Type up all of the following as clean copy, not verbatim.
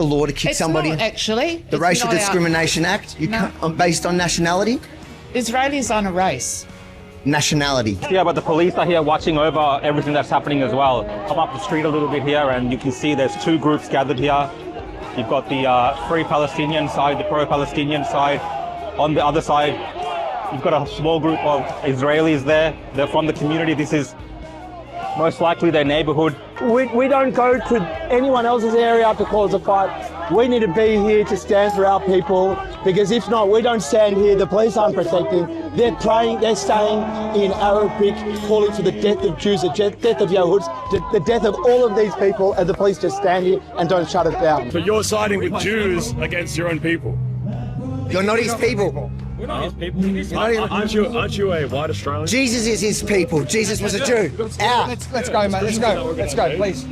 the law to kick somebody? Not actually. The Racial Discrimination Act, based on nationality? Israelis aren't a race. Nationality. Yeah, but the police are here watching over everything that's happening as well. Come up the street a little bit here and you can see there's two groups gathered here. You've got the Free Palestinian side, the pro-Palestinian side. On the other side, you've got a small group of Israelis there. They're from the community. This is most likely their neighborhood. We don't go to anyone else's area to cause a fight. We need to be here to stand for our people, because if not, we don't stand here. The police aren't protecting. They're praying, they're saying in Arabic, calling for the death of Jews, the death of Yahuds, the death of all of these people, and the police just stand here and don't shut us down. So you're siding with Jews against your own people? You're not his people. We're not his people. Aren't you a white Australian? Jesus is his people. Jesus was a Jew. Out. Let's go, mate. Let's go. Let's go, please.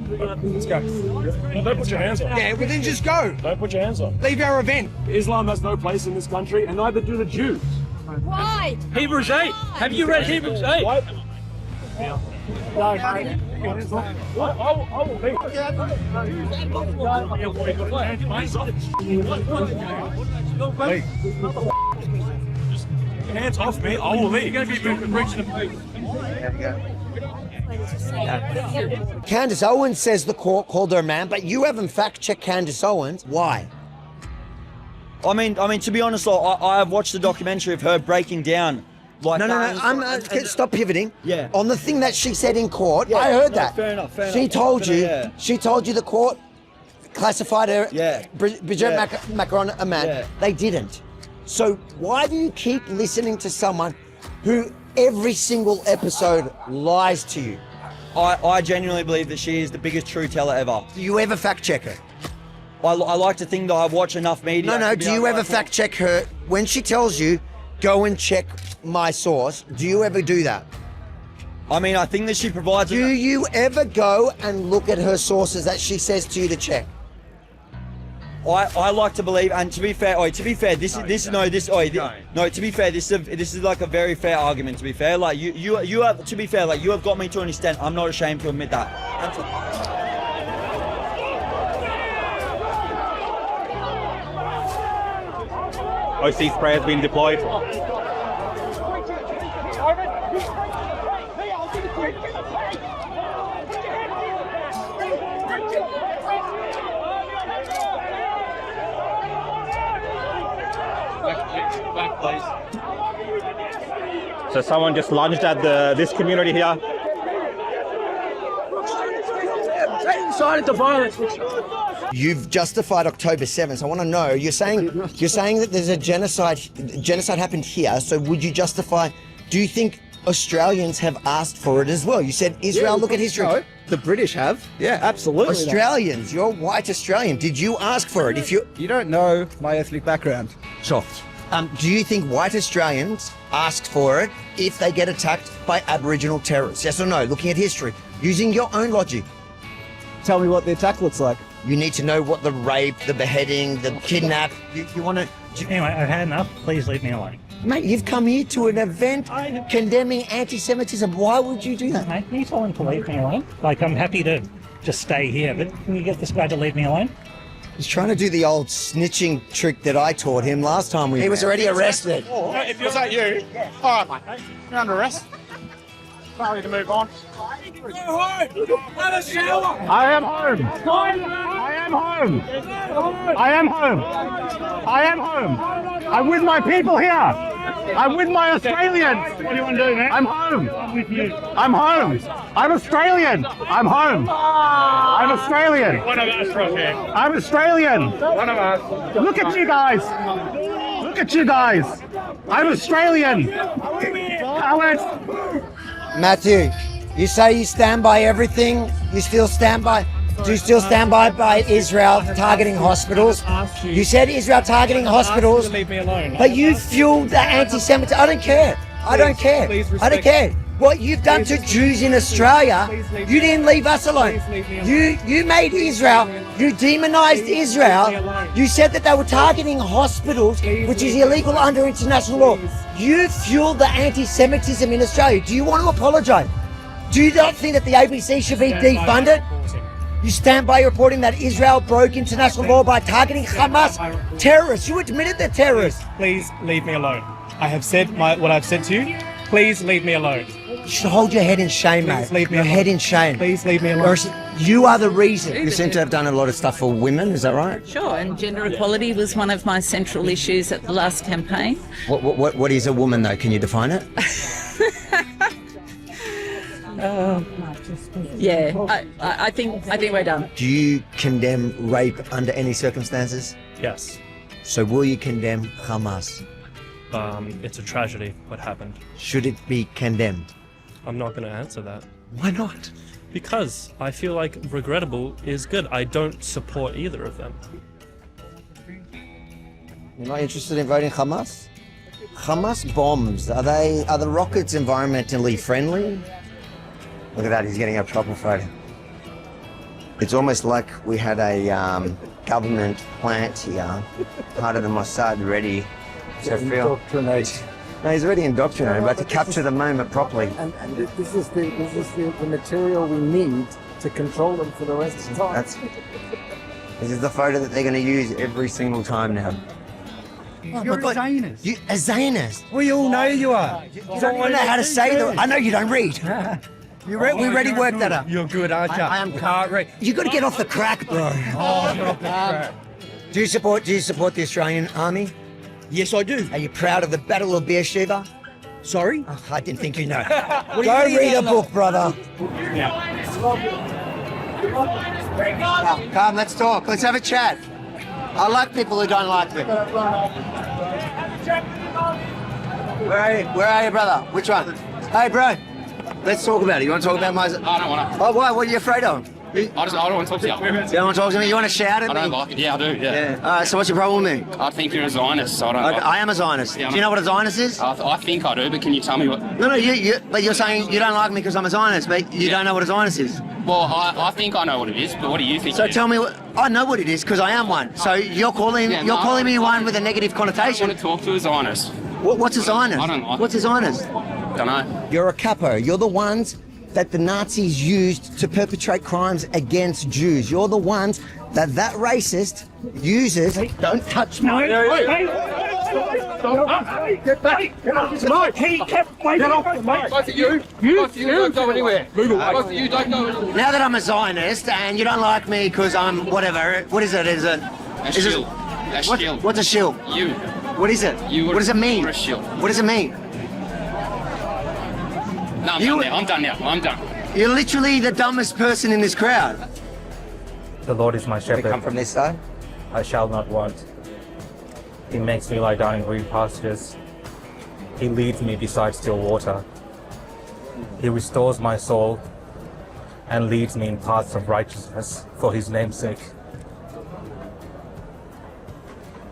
Let's go. No, don't put your hands on. Yeah, well then just go. Don't put your hands on. Leave our event. Islam has no place in this country, and neither do the Jews. Why? Hebrews 8. Have you read Hebrews 8? What? No, I will leave. Hey. Hands off me, I will leave. You're going to be breaching the peace. Candace Owens says the court called her a man, but you haven't fact-checked Candace Owens. Why? I mean, to be honest, I have watched the documentary of her breaking down. Like No. Stop pivoting. Yeah. On the thing that she said in court, Yeah, I heard no, that. fair enough. She told you. Yeah. She told you the court classified her. Yeah. Bridget Yeah. Macron a man. Yeah. They didn't. So why do you keep listening to someone who every single episode lies to you? I genuinely believe that she is the biggest truth teller ever. Do you ever fact check her? I like to think that I watch enough media. No. Do you ever fact check her when she tells you, go and check my source? Do you ever do that? I mean, I think that she provides. Do you ever go and look at her sources that she says to you to check? I like to believe, and to be fair, to be fair, this is like a very fair argument. To be fair, like you have, to be fair, like you have got me to an extent. I'm not ashamed to admit that. OC spray has been deployed. Back, please. So someone just lunged at this community here. Incited to violence. You've justified October 7th. I want to know. You're saying that there's a genocide happened here. So would you justify? Do you think Australians have asked for it as well? You said Israel. Look at history. No, the British have. Yeah, absolutely. Australians, you're white Australian. Did you ask for it? If you don't know my ethnic background. Sure. Do you think white Australians asked for it if they get attacked by Aboriginal terrorists? Yes or no? Looking at history, using your own logic. Tell me what the attack looks like. You need to know what the rape, the beheading, the kidnap. You want to. Anyway, I've had enough. Please leave me alone. Mate, you've come here to an event condemning anti-Semitism. Why would you do that? Mate, can you tell him to leave me alone? Like, I'm happy to just stay here, but can you get this guy to leave me alone? He's trying to do the old snitching trick that I taught him last time we. He was already arrested. Was that you? All right, mate. You're under arrest. Sorry to move on. Go home. Have a shower. I am home. I am home. I am home. I am home. I'm with my people here. I'm with my Australians. What do you want to do, man? I'm home. I'm with you. I'm home. I'm Australian. I'm home. I'm Australian. One of us, Roger. I'm Australian. One of us. Look at you guys. Look at you guys. I'm Australian. Cowards. Matthew, you say you stand by everything. You still stand by. Do you still stand by Israel targeting hospitals? You said Israel targeting hospitals, Leave me alone. but you fueled the anti-Semitism. I don't care. I don't care. I don't care. What you've done to Jews in Australia, you didn't leave us alone. You made Israel, you demonized Israel. You said that they were targeting hospitals, which is illegal under international law. You fueled the anti-Semitism in Australia. Do you want to apologize? Do you not think that the ABC should be defunded? You stand by reporting that Israel broke international law by targeting Hamas terrorists. You admitted they're terrorists. Please leave me alone. I have said what I've said to you. Please leave me alone. You should hold your head in shame, Please mate. leave me Your alone. head in shame. Please leave me alone. You are the reason. You seem to have done a lot of stuff for women, is that right? Sure, and gender equality was one of my central issues at the last campaign. What is a woman, though? Can you define it? I think we're done. Do you condemn rape under any circumstances? Yes. So will you condemn Hamas? It's a tragedy what happened. Should it be condemned? I'm not going to answer that. Why not? Because I feel like regrettable is good. I don't support either of them. You're not interested in voting Hamas? Hamas bombs, are the rockets environmentally friendly? Look at that, he's getting a proper photo. It's almost like we had a government plant here, part of the Mossad, ready to feel. No, he's already indoctrinated, but to capture the moment properly. And this is the material we need to control them for the rest of the time. This is the photo that they're going to use every single time now. You're a Zionist. You a Zionist? We all know you are. You don't even know how to say them. I know you don't read. We already worked that up. You're good, aren't you? I am. Can't read. You got to get off the crack, bro. Not the crap. Do you support the Australian Army? Yes, I do. Are you proud of the Battle of Beersheba? Sorry? Oh, I didn't think you know. What do Go you mean read a about book, brother. Come, let's talk. Let's have a chat. I like people who don't like me. Where are you, brother? Which one? Hey, bro. Let's talk about it. You want to talk about my... I don't want to. Oh, why? What are you afraid of? I don't want to talk to you. You don't want to talk to me? You want to shout at me? I don't like it. Yeah, I do. Yeah. All right, so what's your problem with me? I think you're a Zionist, so I don't. I am a Zionist. Yeah, do you know what a Zionist is? I think I do, but can you tell me what? No, but you're saying you don't like me because I'm a Zionist, but you don't know what a Zionist is. Well, I think I know what it is, but what do you think? So it is? tell me what... I know what it is because I am one. So you're calling me one with a negative I connotation. want to talk to a Zionist. What's a Zionist? I don't like What's a Zionist? Don't know. You're a capo. You're the ones that the Nazis used to perpetrate crimes against Jews. You're the ones that racist uses. Don't touch me. Get back! Get off the mic! Get off the mic! Both of you! Both of you don't go anywhere! Move away! Both of you don't go anywhere! Now that I'm a Zionist and you don't like me because I'm whatever, what is it? Is it? A shield. A shield. What's a shield? You. What is it? What does it mean? You're a shield. What does it mean? No, I'm done now. I'm done. You're literally the dumbest person in this crowd. The Lord is my shepherd. Come from this side. I shall not want. He makes me lie down in green pastures. He leads me beside still water. He restores my soul and leads me in paths of righteousness for his name's sake.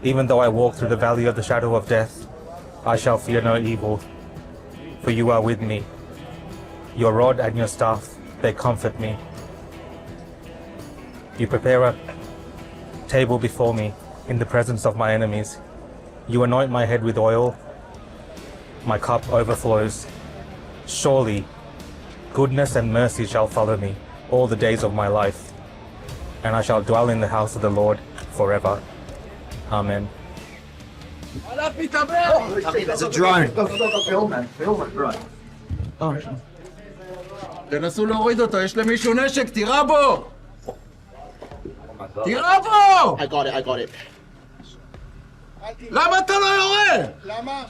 Even though I walk through the valley of the shadow of death, I shall fear no evil, for you are with me. Your rod and your staff, they comfort me. You prepare a table before me in the presence of my enemies. You anoint my head with oil. My cup overflows. Surely, goodness and mercy shall follow me all the days of my life, and I shall dwell in the house of the Lord forever. Amen. There's a drone. תנסו להוריד אותו, יש למישהו נשק, תירה בו! תירה בו! I got it. למה אתה לא יורה? למה?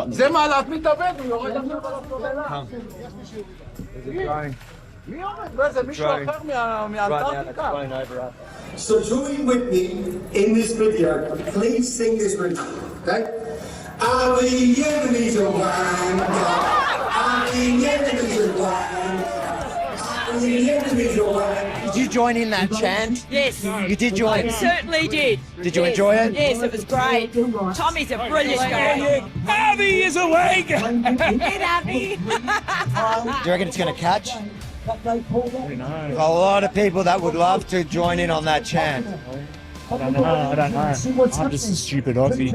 זה מעלת מתאבד, הוא יורד עכשיו מי עומד? זה מישהו אחר מאנטארקטיקה. So join with me in this video. Please sing this with me, okay? Are the enemies of land? Are the enemies of land? Are the enemies of land? Did you join in that chant? Yes. You did join? I certainly did. Did you enjoy it? Yes, it was great. Tommy's a brilliant guy. Abby is awake! Get Abby. Do you reckon it's going to catch? A lot of people that would love to join in on that chant. I don't know. I'm just a stupid Aussie.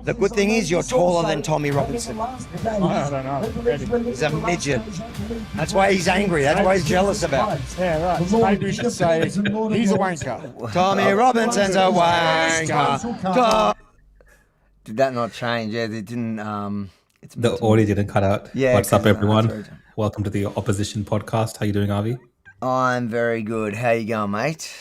The good thing is you're taller than Tommy Robinson. I don't know. He's a midget. That's why he's angry. That's why he's jealous about it. Yeah, right. Maybe we should say he's a wanker. Tommy Robinson's a wanker. Did that not change? Yeah, they didn't. The audio didn't cut out. Yeah. What's up, everyone? Welcome to the Opposition Podcast. How you doing, Avi? I'm very good. How you going, mate?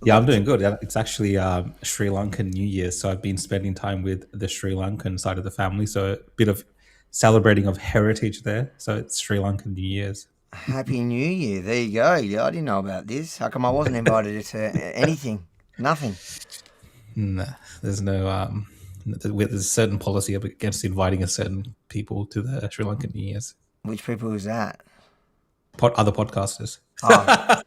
Yeah, I'm doing good. It's actually Sri Lankan New Year, so I've been spending time with the Sri Lankan side of the family. So a bit of celebrating of heritage there. So it's Sri Lankan New Year's. Happy New Year. There you go. Yeah, I didn't know about this. How come I wasn't invited to anything? Nothing. Nah, there's no... There's a certain policy against inviting a certain people to the Sri Lankan New Year's. Which people is that? Other podcasters. Oh.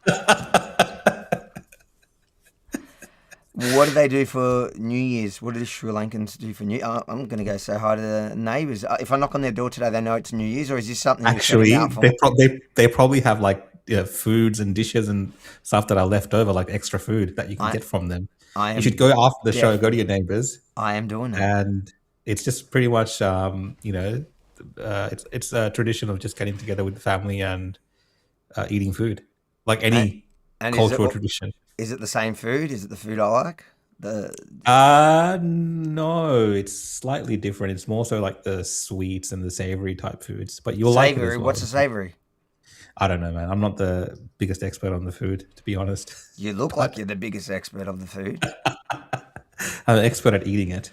What do they do for New Year's? What do the Sri Lankans do for New Year's? I'm going to go say hi to the neighbours. If I knock on their door today, they know it's New Year's, or is this something actually they probably have like foods and dishes and stuff that are left over, like extra food that you can get from them. You should go after the show, go to your neighbours. I am doing that. And it's just pretty much, it's a tradition of just getting together with the family and eating food, like any cultural tradition. Is it the same food? Is it the food I like? No, it's slightly different. It's more so like the sweets and the savory type foods. But you'll like it as well. What's the savory? I don't know, man. I'm not the biggest expert on the food, to be honest. You look like you're the biggest expert of the food. I'm an expert at eating it.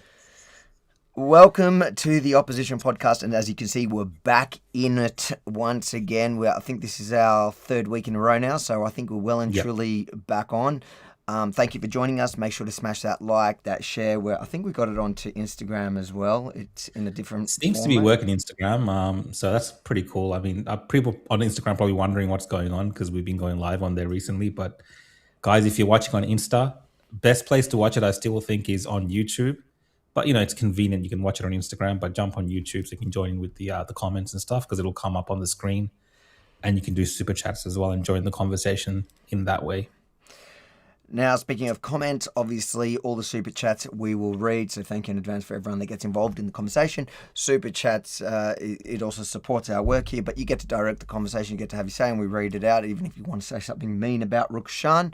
Welcome to the Opposition Podcast, and as you can see, we're back in it once again. I think this is our third week in a row now, so I think we're well and truly back on. Thank you for joining us. Make sure to smash that like, that share. I think we got it onto Instagram as well. It's in a different Seems to be working Instagram, so that's pretty cool. I mean, people on Instagram probably wondering what's going on because we've been going live on there recently. But guys, if you're watching on Insta, best place to watch it, I still think, is on YouTube. But, it's convenient. You can watch it on Instagram, but jump on YouTube so you can join in with the comments and stuff because it'll come up on the screen. And you can do super chats as well and join the conversation in that way. Now, speaking of comments, obviously all the super chats we will read. So thank you in advance for everyone that gets involved in the conversation. Super chats, it also supports our work here, but you get to direct the conversation. You get to have your say and we read it out. Even if you want to say something mean about Rukshan,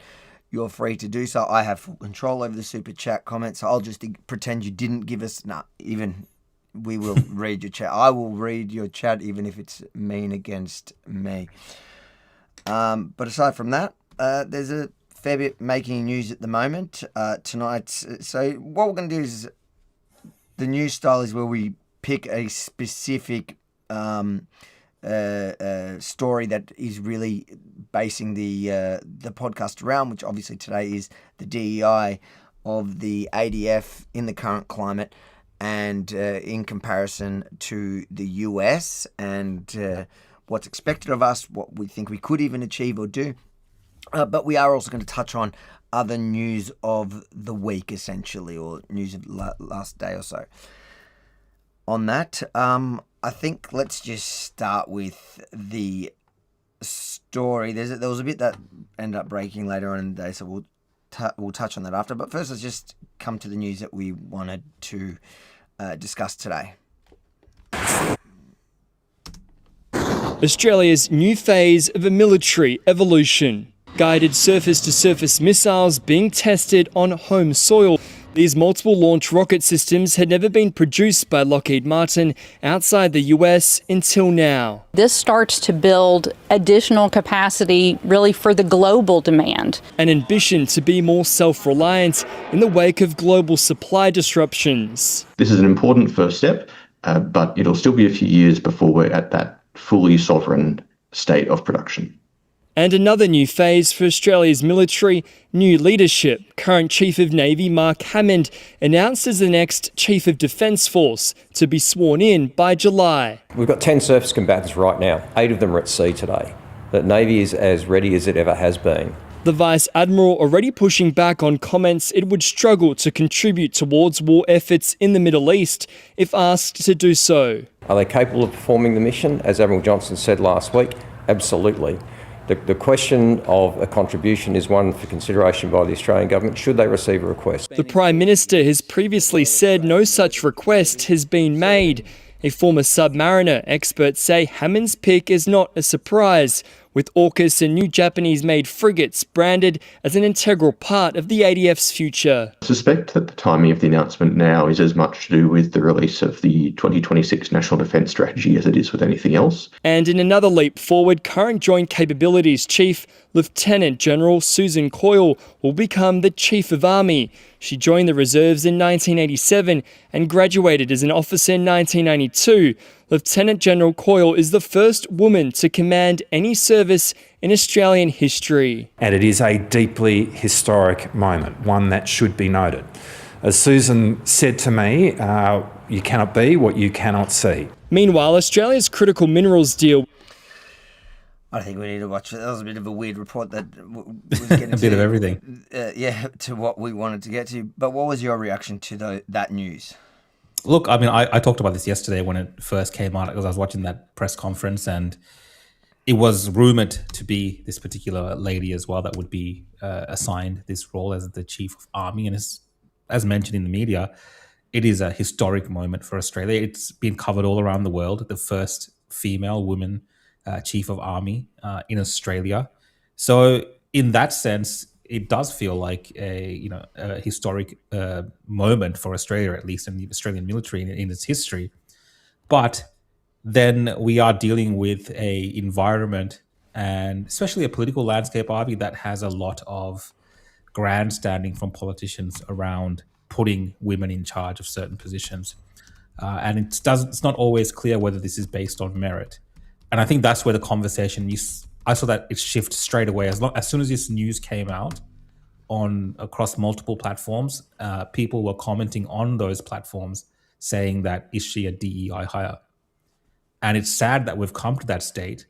you're free to do so. I have full control over the super chat comments. So I'll just pretend you didn't give us, we will read your chat. I will read your chat even if it's mean against me. But aside from that, there's a fair bit making news at the moment tonight. So what we're going to do is the news style is where we pick a specific story that is really basing the podcast around, which obviously today is the DEI of the ADF in the current climate and in comparison to the US and what's expected of us, what we think we could even achieve or do. But we are also going to touch on other news of the week, essentially, or news of last day or so. On that, I think let's just start with the story. There was a bit that ended up breaking later on in the day, so we'll touch on that after. But first, let's just come to the news that we wanted to discuss today. Australia's new phase of a military evolution. Guided surface-to-surface missiles being tested on home soil. These multiple launch rocket systems had never been produced by Lockheed Martin outside the US until now. This starts to build additional capacity really for the global demand. An ambition to be more self-reliant in the wake of global supply disruptions. This is an important first step, but it'll still be a few years before we're at that fully sovereign state of production. And another new phase for Australia's military, new leadership. Current Chief of Navy Mark Hammond announced as the next Chief of Defence Force to be sworn in by July. We've got 10 surface combatants right now. 8 of them are at sea today. The Navy is as ready as it ever has been. The Vice Admiral already pushing back on comments it would struggle to contribute towards war efforts in the Middle East if asked to do so. Are they capable of performing the mission, as Admiral Johnson said last week? Absolutely. The question of a contribution is one for consideration by the Australian government, should they receive a request. The Prime Minister has previously said no such request has been made. A former submariner, experts say Hammond's pick is not a surprise, with AUKUS and new Japanese-made frigates branded as an integral part of the ADF's future. I suspect that the timing of the announcement now is as much to do with the release of the 2026 National Defence Strategy as it is with anything else. And in another leap forward, current Joint Capabilities Chief Lieutenant General Susan Coyle will become the Chief of Army. She joined the reserves in 1987 and graduated as an officer in 1992. Lieutenant General Coyle is the first woman to command any service in Australian history. And it is a deeply historic moment, one that should be noted. As Susan said to me, you cannot be what you cannot see. Meanwhile, Australia's critical minerals deal... I think we need to watch it. That was a bit of a weird report that was getting a bit of everything. To what we wanted to get to. But what was your reaction to that news? Look, I mean, I talked about this yesterday when it first came out because I was watching that press conference, and it was rumored to be this particular lady as well that would be assigned this role as the Chief of Army. And as mentioned in the media, it is a historic moment for Australia. It's been covered all around the world. The first female woman Chief of Army in Australia. So in that sense, it does feel like a historic moment for Australia, at least in the Australian military in its history. But then we are dealing with a environment and especially a political landscape, Avi, that has a lot of grandstanding from politicians around putting women in charge of certain positions. And it's not always clear whether this is based on merit. And I think that's where the conversation, I saw that it shift straight away. As soon as this news came out across multiple platforms, people were commenting on those platforms saying that, is she a DEI hire? And it's sad that we've come to that state,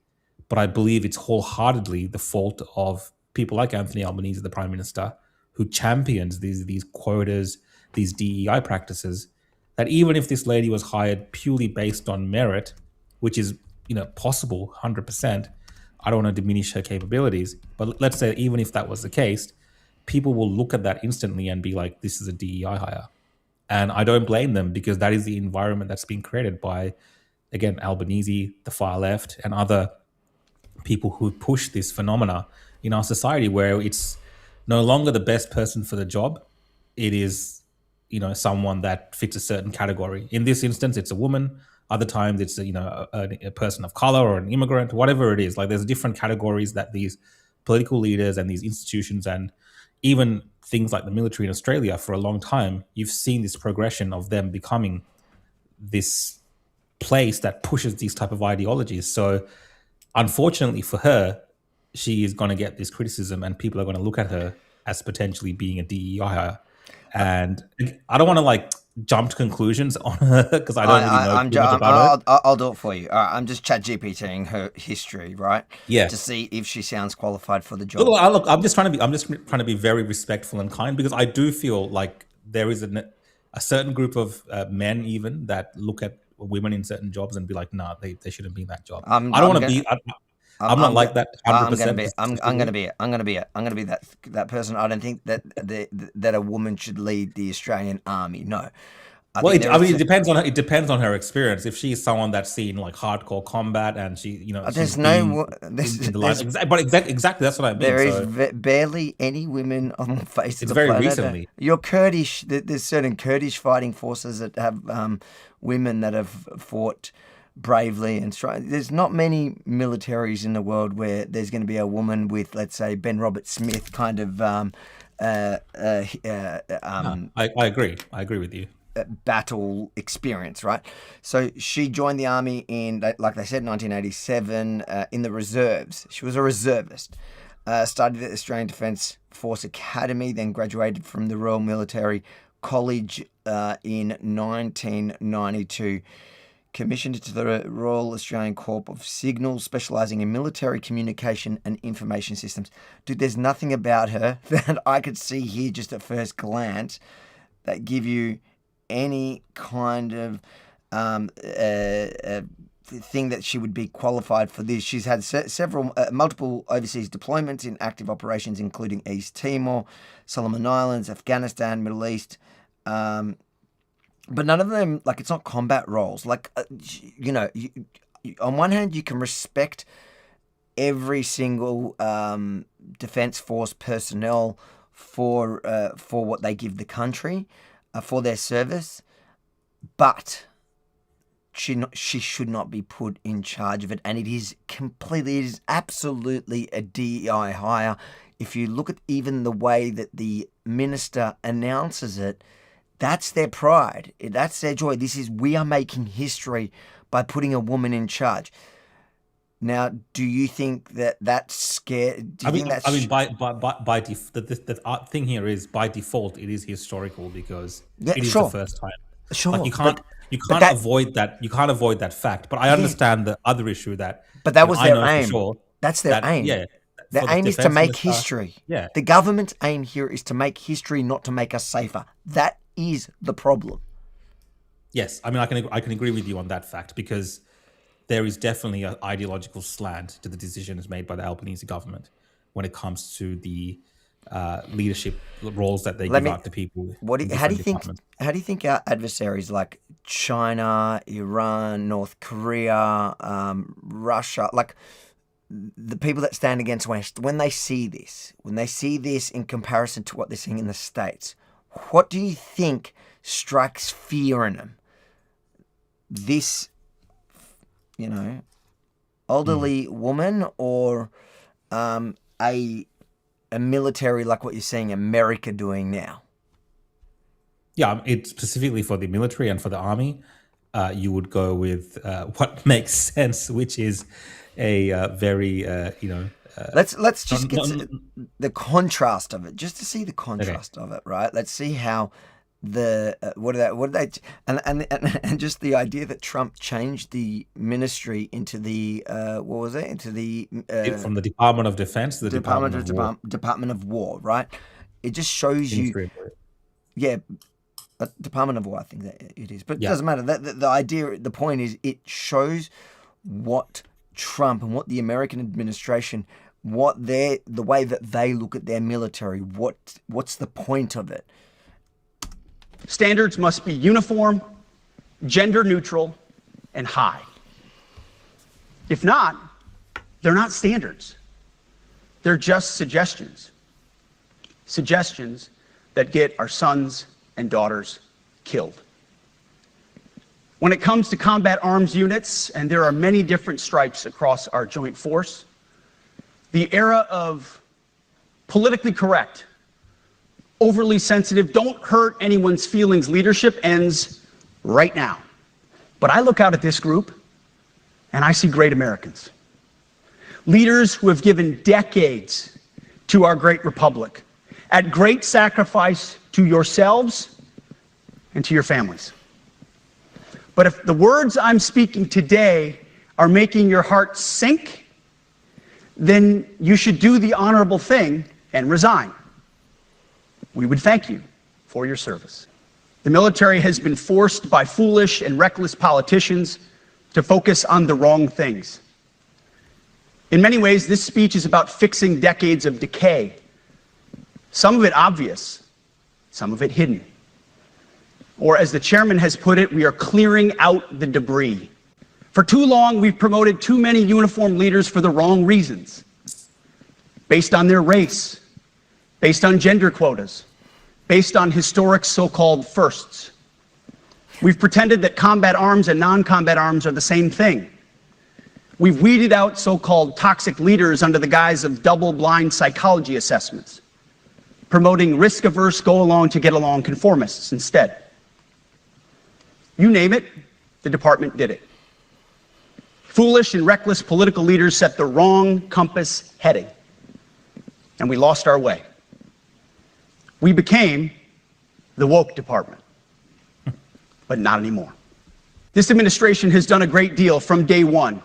but I believe it's wholeheartedly the fault of people like Anthony Albanese, the Prime Minister, who champions these quotas, these DEI practices, that even if this lady was hired purely based on merit, which is possible 100%, I don't want to diminish her capabilities, but let's say even if that was the case, people will look at that instantly and be like, this is a DEI hire. And I don't blame them, because that is the environment that's been created by, again, Albanese, the far left, and other people who push this phenomena in our society, where it's no longer the best person for the job. It is, someone that fits a certain category. In this instance, it's a woman. Other times it's a person of color or an immigrant, whatever it is. Like, there's different categories that these political leaders and these institutions, and even things like the military in Australia, for a long time, you've seen this progression of them becoming this place that pushes these type of ideologies. So unfortunately for her, she is going to get this criticism, and people are going to look at her as potentially being a DEI hire. And I don't want to jump to conclusions on her because I don't really know too much about her. I'll do it for you. All right, I'm just chat GPTing her history, right? Yeah. To see if she sounds qualified for the job. Look, I'm just trying to be very respectful and kind, because I do feel like there is a certain group of men even that look at women in certain jobs and be like, nah, they shouldn't be in that job. I don't want to be. I'm not like that 100%. I'm gonna be that person. I don't think that a woman should lead the Australian Army. No. It depends on her. It depends on her experience. If she's someone that's seen hardcore combat and she, exactly that's what I mean. There is barely any women on the face of the planet. It's very recently. You're Kurdish. There's certain Kurdish fighting forces that have women that have fought bravely and strong. There's not many militaries in the world where there's going to be a woman with, let's say, Ben Roberts-Smith kind of. I agree. I agree with you. Battle experience, right? So she joined the army in, like they said, 1987 in the reserves. She was a reservist. Studied at the Australian Defence Force Academy, then graduated from the Royal Military College in 1992. Commissioned to the Royal Australian Corps of Signals, specialising in military communication and information systems. Dude, there's nothing about her that I could see here just at first glance that give you any kind of thing that she would be qualified for this. She's had multiple overseas deployments in active operations, including East Timor, Solomon Islands, Afghanistan, Middle East. But none of them, like, it's not combat roles. Like, on one hand, you can respect every single Defence Force personnel for what they give the country, for their service, but she should not be put in charge of it. And it is absolutely a DEI hire. If you look at even the way that the minister announces it, that's their pride. That's their joy. We are making history by putting a woman in charge. Now, do you think that's scary? The thing here is, by default, it is historical because it is the first time. Sure, like, you can't avoid that. You can't avoid that fact. But I understand the other issue that. But that was their aim. Sure that's their aim. Yeah. Their aim is to make history. Yeah. The government's aim here is to make history, not to make us safer. That is the problem. Yes, I mean, I can agree with you on that fact, because there is definitely an ideological slant to the decisions made by the Albanese government when it comes to the leadership roles that they give out to people. How do you think our adversaries like China, Iran, North Korea, Russia, like the people that stand against West, when they see this in comparison to what they're seeing in the States, what do you think strikes fear in them? This, elderly woman, or a military like what you're seeing America doing now? Yeah, it's specifically for the military and for the army. You would go with what makes sense, which is a very let's just get the contrast of it, just to see the contrast of it, right? Let's see how and just the idea that Trump changed the ministry into the from the Department of Defense to the Department of War, right? It just shows you, Department of War, I think that it is, but it doesn't matter. The point is, it shows what Trump and what the American administration, the way that they look at their military, what's the point of it? Standards must be uniform, gender neutral, and high. If not, they're not standards. They're just suggestions. Suggestions that get our sons and daughters killed. When it comes to combat arms units, and there are many different stripes across our joint force, the era of politically correct, overly sensitive, don't hurt anyone's feelings leadership ends right now. But I look out at this group and I see great Americans. Leaders who have given decades to our great republic at great sacrifice to yourselves and to your families. But if the words I'm speaking today are making your heart sink, then you should do the honorable thing and resign. We would thank you for your service. The military has been forced by foolish and reckless politicians to focus on the wrong things. In many ways, this speech is about fixing decades of decay. Some of it obvious, some of it hidden. Or as the chairman has put it, we are clearing out the debris. For too long, we've promoted too many uniformed leaders for the wrong reasons. Based on their race, based on gender quotas, based on historic so-called firsts. We've pretended that combat arms and non-combat arms are the same thing. We've weeded out so-called toxic leaders under the guise of double-blind psychology assessments, promoting risk-averse, go-along-to-get-along conformists instead. You name it, the department did it. Foolish and reckless political leaders set the wrong compass heading, and we lost our way. We became the woke department, but not anymore. This administration has done a great deal from day one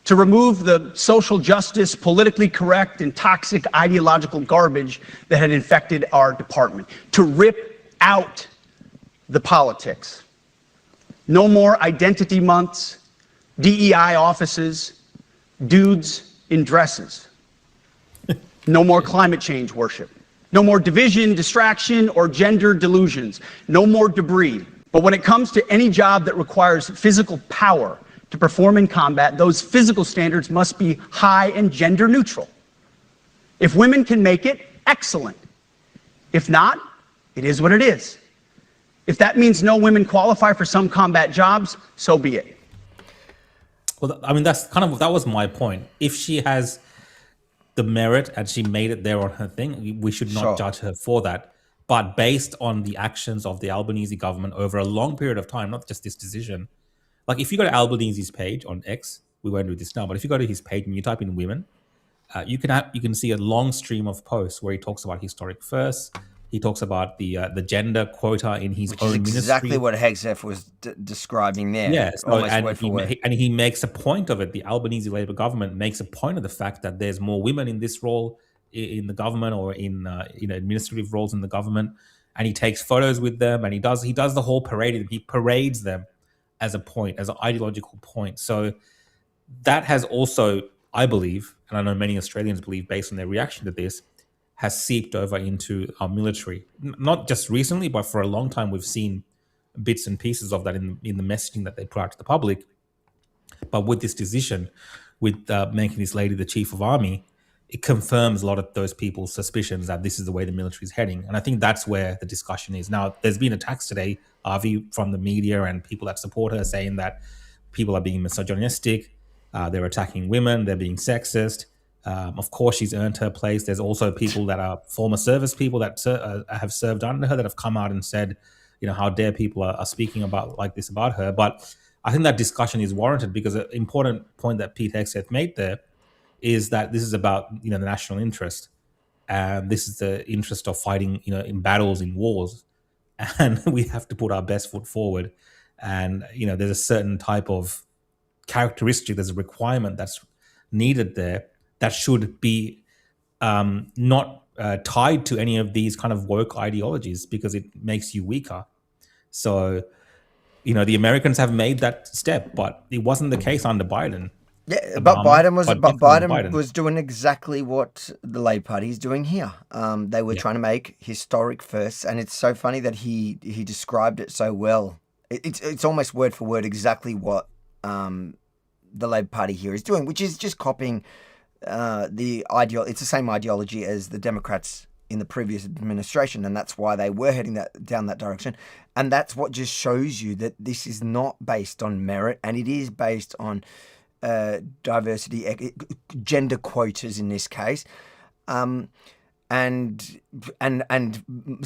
to remove the social justice, politically correct, and toxic ideological garbage that had infected our department, to rip out the politics. No more identity months, DEI offices, dudes in dresses. No more climate change worship. No more division, distraction, or gender delusions. No more debris. But when it comes to any job that requires physical power to perform in combat, those physical standards must be high and gender neutral. If women can make it, excellent. If not, it is what it is. If that means no women qualify for some combat jobs, so be it. Well, I mean, that was my point. If she has the merit and she made it there on her thing, we should not judge her for that. But based on the actions of the Albanese government over a long period of time, not just this decision, like if you go to Albanese's page on X, we won't do this now, but if you go to his page and you type in women, you can see a long stream of posts where he talks about historic firsts. He talks about the gender quota in his own ministry. Exactly what Hegseth was describing there. Yeah, and he makes a point of it. The Albanese Labour government makes a point of the fact that there's more women in this role in the government or in administrative roles in the government, and he takes photos with them, and he does the whole parade. He parades them as a point, as an ideological point. So that has also, I believe, and I know many Australians believe, based on their reaction to this, has seeped over into our military. Not just recently, but for a long time, we've seen bits and pieces of that in the messaging that they put out to the public. But with this decision, with making this lady the chief of army, it confirms a lot of those people's suspicions that this is the way the military is heading. And I think that's where the discussion is. Now, there's been attacks today, Avi, from the media and people that support her, saying that people are being misogynistic, they're attacking women, they're being sexist. Of course, she's earned her place. There's also people that are former service people that have served under her that have come out and said, how dare people are speaking about like this about her. But I think that discussion is warranted because an important point that Pete Hegseth made there is that this is about the national interest, and this is the interest of fighting in battles, in wars, and we have to put our best foot forward. And there's a certain type of characteristic, there's a requirement that's needed there that should be not tied to any of these kind of woke ideologies because it makes you weaker. So, the Americans have made that step, but it wasn't the case under Biden. Yeah, but Biden was doing exactly what the Labour Party is doing here. They were trying to make historic firsts, and it's so funny that he described it so well. It's almost word for word exactly what the Labour Party here is doing, which is just copying it's the same ideology as the Democrats in the previous administration, and that's why they were heading down that direction. And that's what just shows you that this is not based on merit, and it is based on diversity, gender quotas in this case, and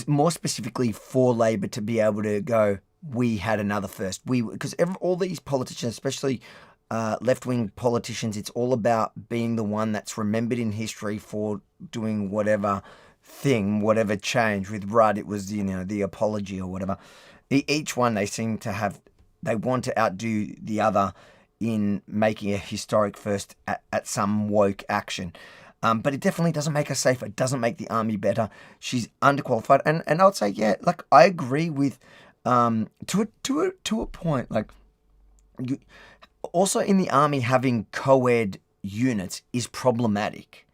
more specifically for Labor to be able to go, we had another first. Because all these politicians, especially left-wing politicians, it's all about being the one that's remembered in history for doing whatever thing, whatever change. With Rudd, it was the apology or whatever. Each one they seem to have, they want to outdo the other in making a historic first at some woke action. But it definitely doesn't make her safer. It doesn't make the army better. She's underqualified. And I would say, I agree with, to a point, also in the army having co-ed units is problematic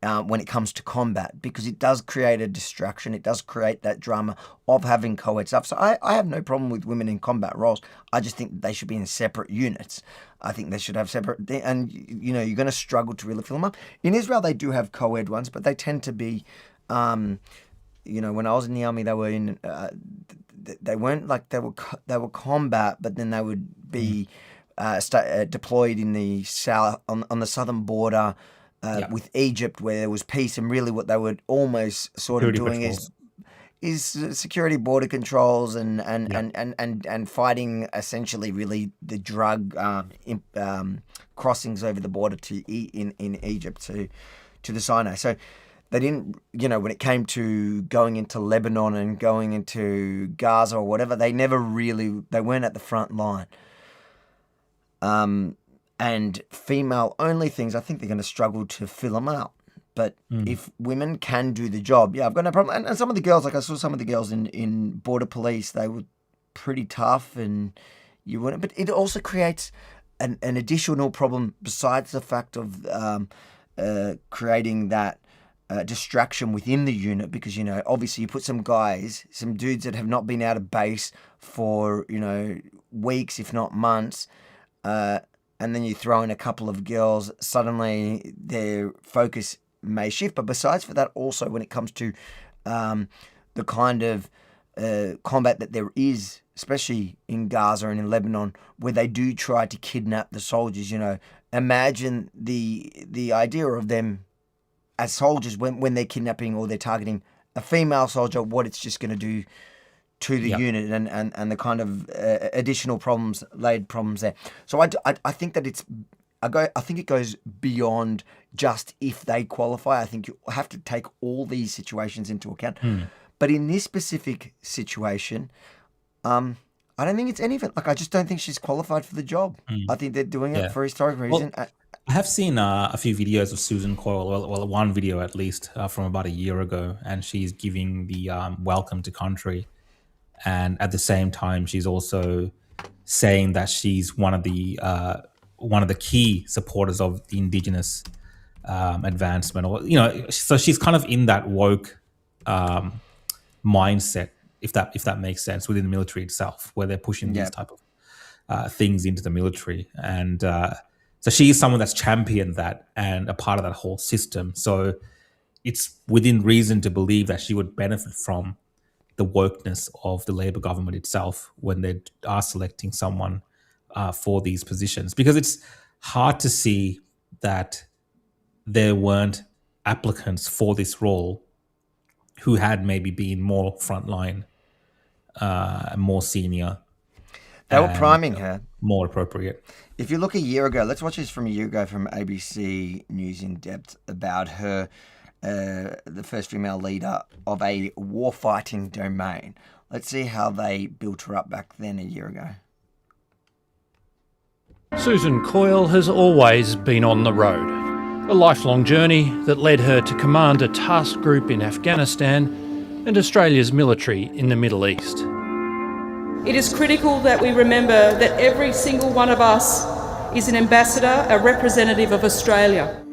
when it comes to combat, because it does create a distraction. It does create that drama of having co-ed stuff. So I have no problem with women in combat roles. I just think they should be in separate units. I think they should have separate, and you're going to struggle to really fill them up. In Israel, they do have co-ed ones, but they tend to be, when I was in the army, they were in, they weren't like they were combat, but then they would be deployed in the south on the southern border with Egypt, where there was peace, and really what they were almost sort of doing is security, border controls, and fighting essentially really the drug crossings over the border in Egypt to the Sinai. So they didn't, when it came to going into Lebanon and going into Gaza or whatever, they weren't at the front line. And female only things, I think they're going to struggle to fill them out. But if women can do the job, I've got no problem. And some of the girls, I saw some of the girls in border police, they were pretty tough, and you wouldn't. But it also creates an additional problem besides the fact of creating that distraction within the unit, because, you know, obviously you put some dudes that have not been out of base for, you know, weeks, if not months, and then you throw in a couple of girls, suddenly their focus may shift. But besides for that, also when it comes to the kind of combat that there is, especially in Gaza and in Lebanon, where they do try to kidnap the soldiers, you know, imagine the idea of them as soldiers when they're kidnapping or they're targeting a female soldier, what it's just going to do to the unit and the kind of additional problems there. So I think that I think it goes beyond just if they qualify. I think you have to take all these situations into account. But in this specific situation, I don't think it's anything. Like, I just don't think she's qualified for the job. I think they're doing it for a historic reason. Well, I have seen a few videos of Susan Coyle, well, one video at least from about a year ago, and she's giving the welcome to country. And at the same time, she's also saying that she's one of the key supporters of the Indigenous advancement, or, you know, so she's kind of in that woke mindset, if that makes sense, within the military itself, where they're pushing these type of things into the military. And so she is someone that's championed that and a part of that whole system. So it's within reason to believe that she would benefit from the wokeness of the Labor government itself when they are selecting someone for these positions, because it's hard to see that there weren't applicants for this role who had maybe been more frontline, more senior. They were priming her. More appropriate. If you look a year ago, let's watch this from a year ago from ABC News in Depth about her, the first female leader of a war-fighting domain. Let's see how they built her up back then a year ago. Susan Coyle has always been on the road, a lifelong journey that led her to command a task group in Afghanistan and Australia's military in the Middle East. It is critical that we remember that every single one of us is an ambassador, a representative of Australia.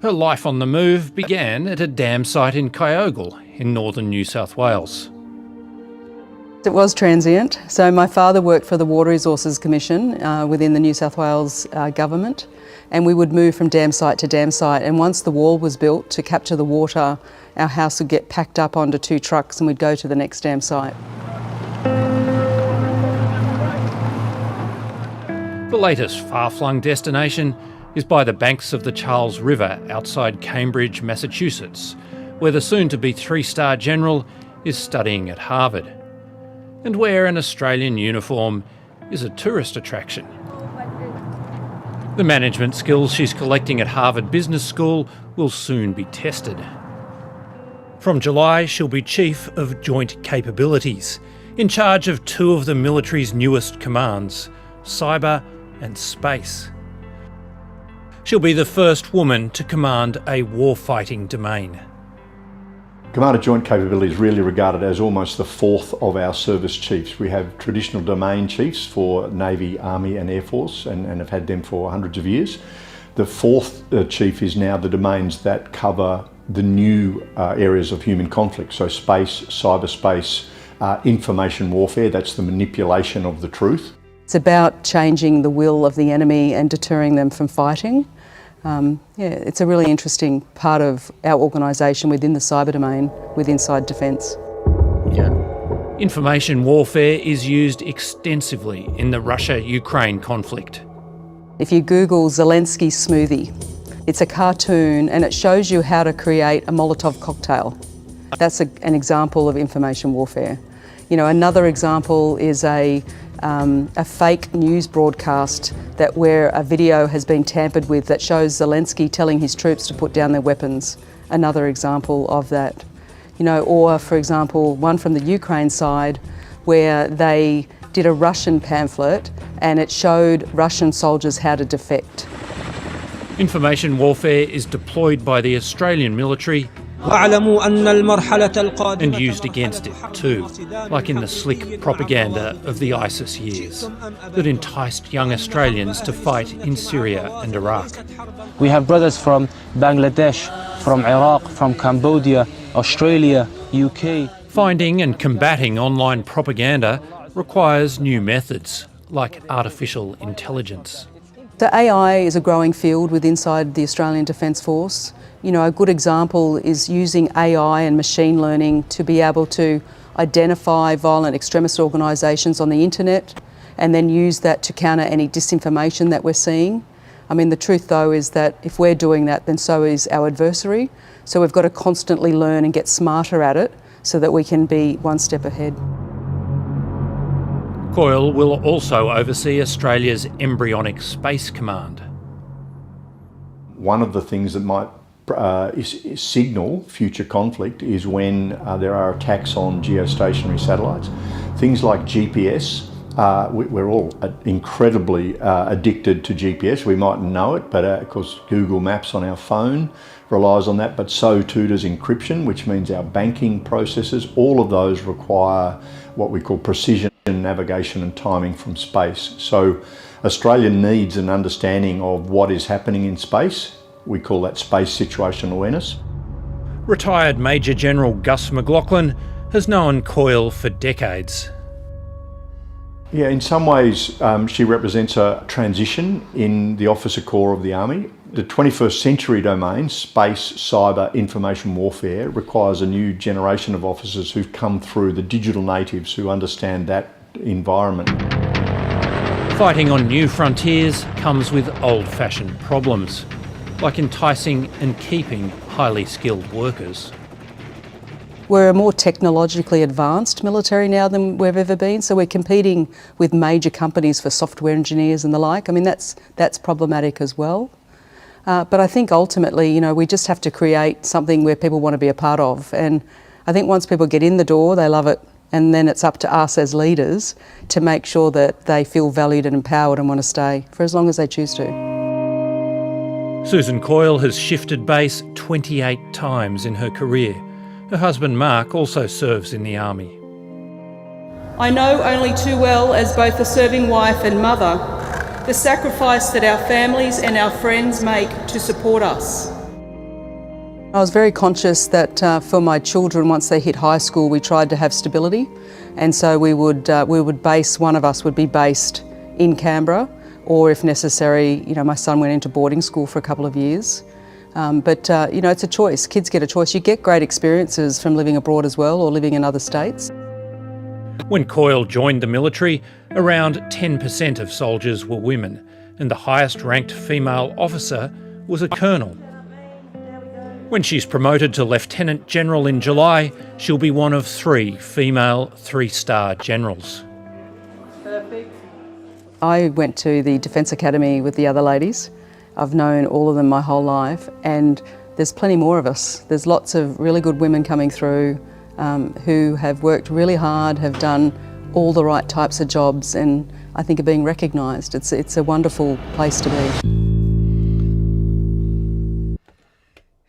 Her life on the move began at a dam site in Kyogle in northern New South Wales. It was transient. So my father worked for the Water Resources Commission within the New South Wales government, and we would move from dam site to dam site. And once the wall was built to capture the water, our house would get packed up onto 2 trucks and we'd go to the next dam site. The latest far-flung destination is by the banks of the Charles River outside Cambridge, Massachusetts, where the soon-to-be 3-star general is studying at Harvard, and where an Australian uniform is a tourist attraction. The management skills she's collecting at Harvard Business School will soon be tested. From July, she'll be Chief of Joint Capabilities, in charge of 2 of the military's newest commands, cyber and space. She'll be the first woman to command a war-fighting domain. Command of Joint Capability is really regarded as almost the 4th of our service chiefs. We have traditional domain chiefs for Navy, Army and Air Force and have had them for hundreds of years. The 4th chief is now the domains that cover the new areas of human conflict. So space, cyberspace, information warfare, that's the manipulation of the truth. It's about changing the will of the enemy and deterring them from fighting. It's a really interesting part of our organisation within the cyber domain, with Inside Defence. Information warfare is used extensively in the Russia-Ukraine conflict. If you Google Zelensky smoothie, it's a cartoon and it shows you how to create a Molotov cocktail. That's an example of information warfare. You know, another example is a fake news broadcast where a video has been tampered with that shows Zelensky telling his troops to put down their weapons. Another example of that. You know, or for example, one from the Ukraine side where they did a Russian pamphlet and it showed Russian soldiers how to defect. Information warfare is deployed by the Australian military And used against it too, like in the slick propaganda of the ISIS years that enticed young Australians to fight in Syria and Iraq. We have brothers from Bangladesh, from Iraq, from Cambodia, Australia, UK. Finding and combating online propaganda requires new methods, like artificial intelligence. The AI is a growing field inside the Australian Defence Force. You know, a good example is using AI and machine learning to be able to identify violent extremist organisations on the internet and then use that to counter any disinformation that we're seeing. I mean, the truth though is that if we're doing that, then so is our adversary. So we've got to constantly learn and get smarter at it so that we can be one step ahead. Coyle will also oversee Australia's embryonic space command. One of the things that might signal future conflict is when there are attacks on geostationary satellites. Things like GPS. We're all incredibly addicted to GPS. We mightn't know it, but of course Google Maps on our phone relies on that, but so too does encryption, which means our banking processes. All of those require what we call precision navigation and timing from space. So Australia needs an understanding of what is happening in space. We call that space situational awareness. Retired Major General Gus McLaughlin has known Coyle for decades. Yeah, in some ways she represents a transition in the officer corps of the Army. The 21st century domain, space, cyber, information warfare, requires a new generation of officers who've come through, the digital natives who understand that environment. Fighting on new frontiers comes with old-fashioned problems, like enticing and keeping highly skilled workers. We're a more technologically advanced military now than we've ever been, so we're competing with major companies for software engineers and the like. I mean, that's problematic as well. But I think ultimately, you know, we just have to create something where people want to be a part of. And I think once people get in the door, they love it. And then it's up to us as leaders to make sure that they feel valued and empowered and want to stay for as long as they choose to. Susan Coyle has shifted base 28 times in her career. Her husband Mark also serves in the Army. I know only too well, as both a serving wife and mother, the sacrifice that our families and our friends make to support us. I was very conscious that for my children, once they hit high school, we tried to have stability. And so we would base, one of us would be based in Canberra, or if necessary, you know, my son went into boarding school for a couple of years. But you know, it's a choice. Kids get a choice. You get great experiences from living abroad as well, or living in other states. When Coyle joined the military, around 10% of soldiers were women, and the highest ranked female officer was a colonel. When she's promoted to Lieutenant General in July, she'll be one of 3 female 3-star generals. Perfect. I went to the Defence Academy with the other ladies. I've known all of them my whole life, and there's plenty more of us. There's lots of really good women coming through who have worked really hard, have done all the right types of jobs, and I think are being recognised. It's a wonderful place to be.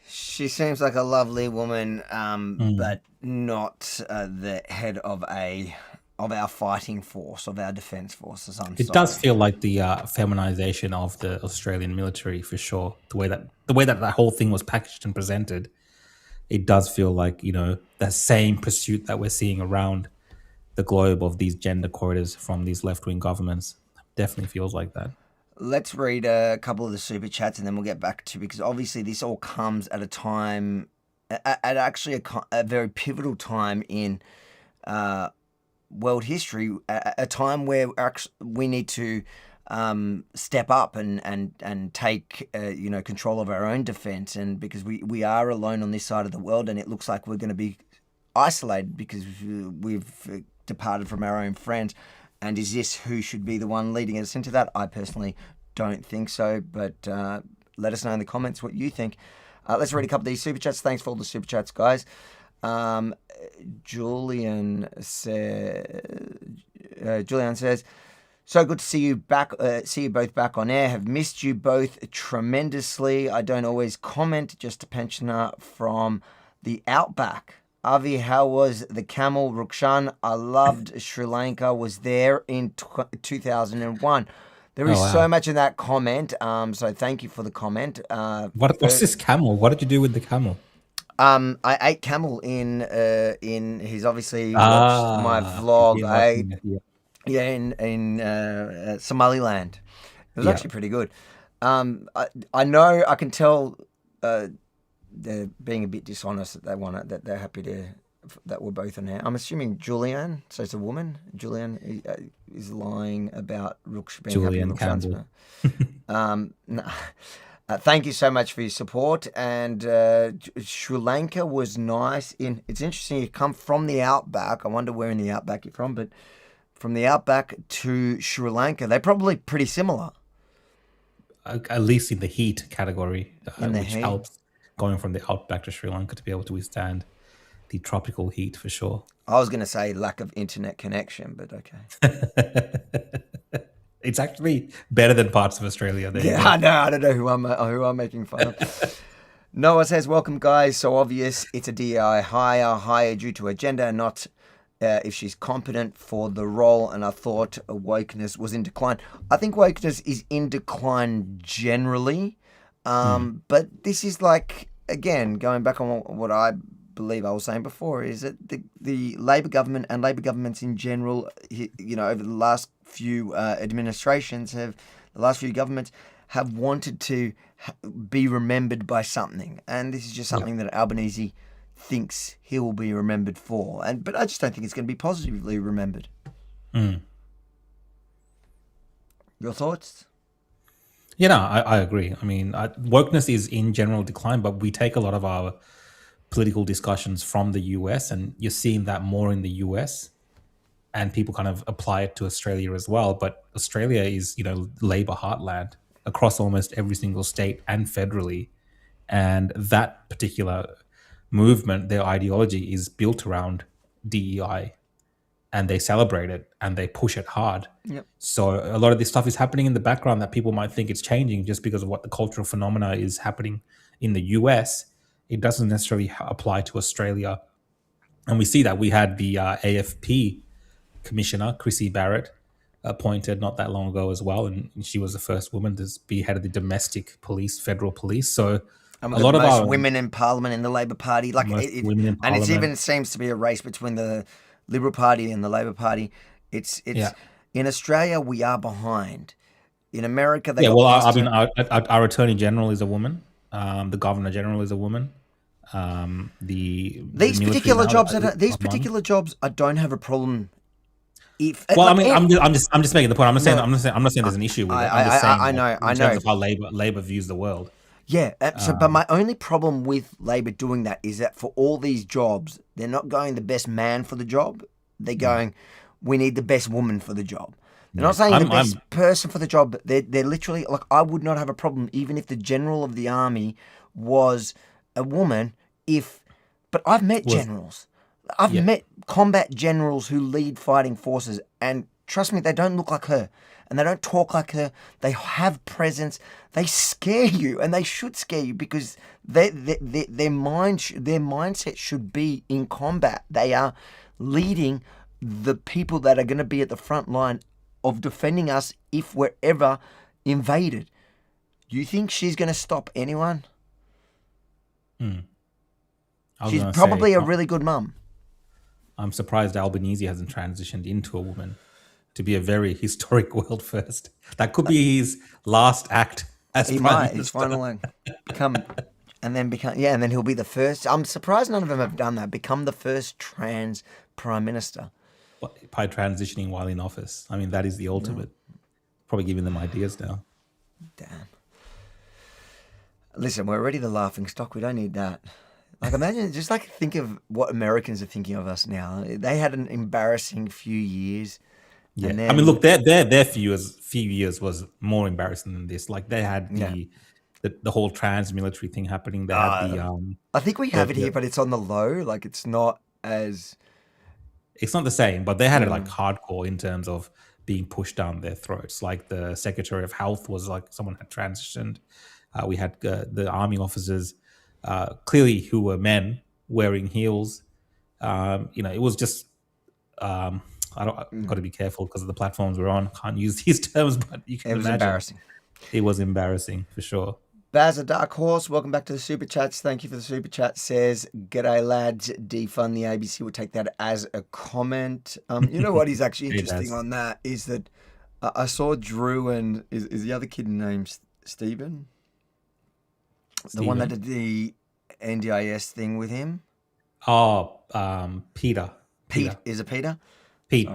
She seems like a lovely woman, but not the head of our fighting force, of our defence forces. It does feel like the feminisation of the Australian military, for sure. The way that whole thing was packaged and presented, it does feel like, you know, that same pursuit that we're seeing around the globe of these gender corridors from these left-wing governments. Definitely feels like that. Let's read a couple of the super chats and then we'll get back to, because obviously this all comes at a time, at actually a very pivotal time in world history, a time where we need to step up and take control of our own defence, and because we are alone on this side of the world, and it looks like we're going to be isolated because we've departed from our own friends. And is this who should be the one leading us into that? I personally don't think so, but let us know in the comments what you think. Let's read a couple of these super chats. Thanks for all the super chats, guys. Julian says, so good to see you back. See you both back on air. Have missed you both tremendously. I don't always comment. Just a pensioner from The Outback. Avi, how was the camel? Rukshan, I loved Sri Lanka, was there in 2001. There is so much in that comment, so thank you for the comment. What's this camel? What did you do with the camel? I ate camel in he's obviously watched my vlog. In Somaliland. It was actually pretty good. I know, I can tell they're being a bit dishonest that they want it, that they're happy to, that we're both in there. I'm assuming Julianne, so it's a woman. Julianne is lying about Ruksh being happy with Campbell. Thank you so much for your support. And Sri Lanka was nice. It's interesting, you come from the Outback. I wonder where in the Outback you're from, but from the Outback to Sri Lanka, they're probably pretty similar. At least in the heat category, which heat. helps going from the Outback to Sri Lanka to be able to withstand the tropical heat for sure. I was going to say lack of internet connection, but okay. It's actually better than parts of Australia. I know. I don't know who I'm making fun of. Noah says, welcome guys. So obvious it's a DEI hire due to agenda, not if she's competent for the role. And I thought wokeness was in decline. I think wokeness is in decline generally. But this is like, again, going back on what I believe I was saying before, is that the Labor government and Labor governments in general, over the last few administrations the last few governments have wanted to be remembered by something. And this is just something that Albanese thinks he will be remembered for. But I just don't think it's going to be positively remembered. Your thoughts? I agree. I mean, wokeness is in general decline, but we take a lot of our political discussions from the US, and you're seeing that more in the US, and people kind of apply it to Australia as well. But Australia is, Labor heartland across almost every single state and federally. And that particular movement, their ideology is built around DEI, and they celebrate it and they push it hard. Yep. So a lot of this stuff is happening in the background that people might think it's changing just because of what the cultural phenomena is happening in the US. It doesn't necessarily apply to Australia. And we see that we had the AFP commissioner, Chrissy Barrett, appointed not that long ago as well. And she was the first woman to be head of the domestic police, federal police. So a lot of most women in Parliament in the Labor Party, and it even seems to be a race between the Liberal Party and the Labor Party. It's in Australia we are behind. In America, our Attorney General is a woman. The Governor General is a woman. These particular jobs, I don't have a problem. I'm just making the point. I'm not saying there's an issue with it. I'm just saying I know. In terms of how Labor views the world. Yeah, but my only problem with Labor doing that is that for all these jobs, they're not going the best man for the job. They're going, we need the best woman for the job. They're not saying the best person for the job. They're literally, like, I would not have a problem even if the general of the army was a woman. But I've met generals. I've met combat generals who lead fighting forces, and trust me, they don't look like her. And they don't talk like her. They have presence. They scare you, and they should scare you because their mindset should be in combat. They are leading the people that are going to be at the front line of defending us if we're ever invaded. You think she's going to stop anyone? She's probably a really good mum. I'm surprised Albanese hasn't transitioned into a woman to be a very historic world first. That could be his last act as Prime Minister. His final act. And then he'll be the first. I'm surprised none of them have done that. Become the first trans Prime Minister. By transitioning while in office. I mean, that is the ultimate. Probably giving them ideas now. Damn. Listen, we're already the laughing stock. We don't need that. Like, imagine, just like think of what Americans are thinking of us now. They had an embarrassing few years. Yeah, then, I mean, look, their few years was more embarrassing than this. Like, they had the whole trans military thing happening. They had I think we have it here, but it's on the low. Like, it's not as. It's not the same, but they had it like hardcore in terms of being pushed down their throats. Like the Secretary of Health was like someone had transitioned. We had the army officers, clearly who were men, wearing heels. It was just I've got to be careful because of the platforms we're on. Can't use these terms, but you can It was imagine. embarrassing. It was embarrassing for sure. Baz, a Dark Horse, welcome back to the Super Chats. Thank you for the Super Chat. Says, g'day lads, defund the ABC. We'll take that as a comment. You know what is actually interesting on that is that I saw Drew and is the other kid named Stephen? The one that did the NDIS thing with him? Oh, Peter. Pete. Is it Peter? Pete.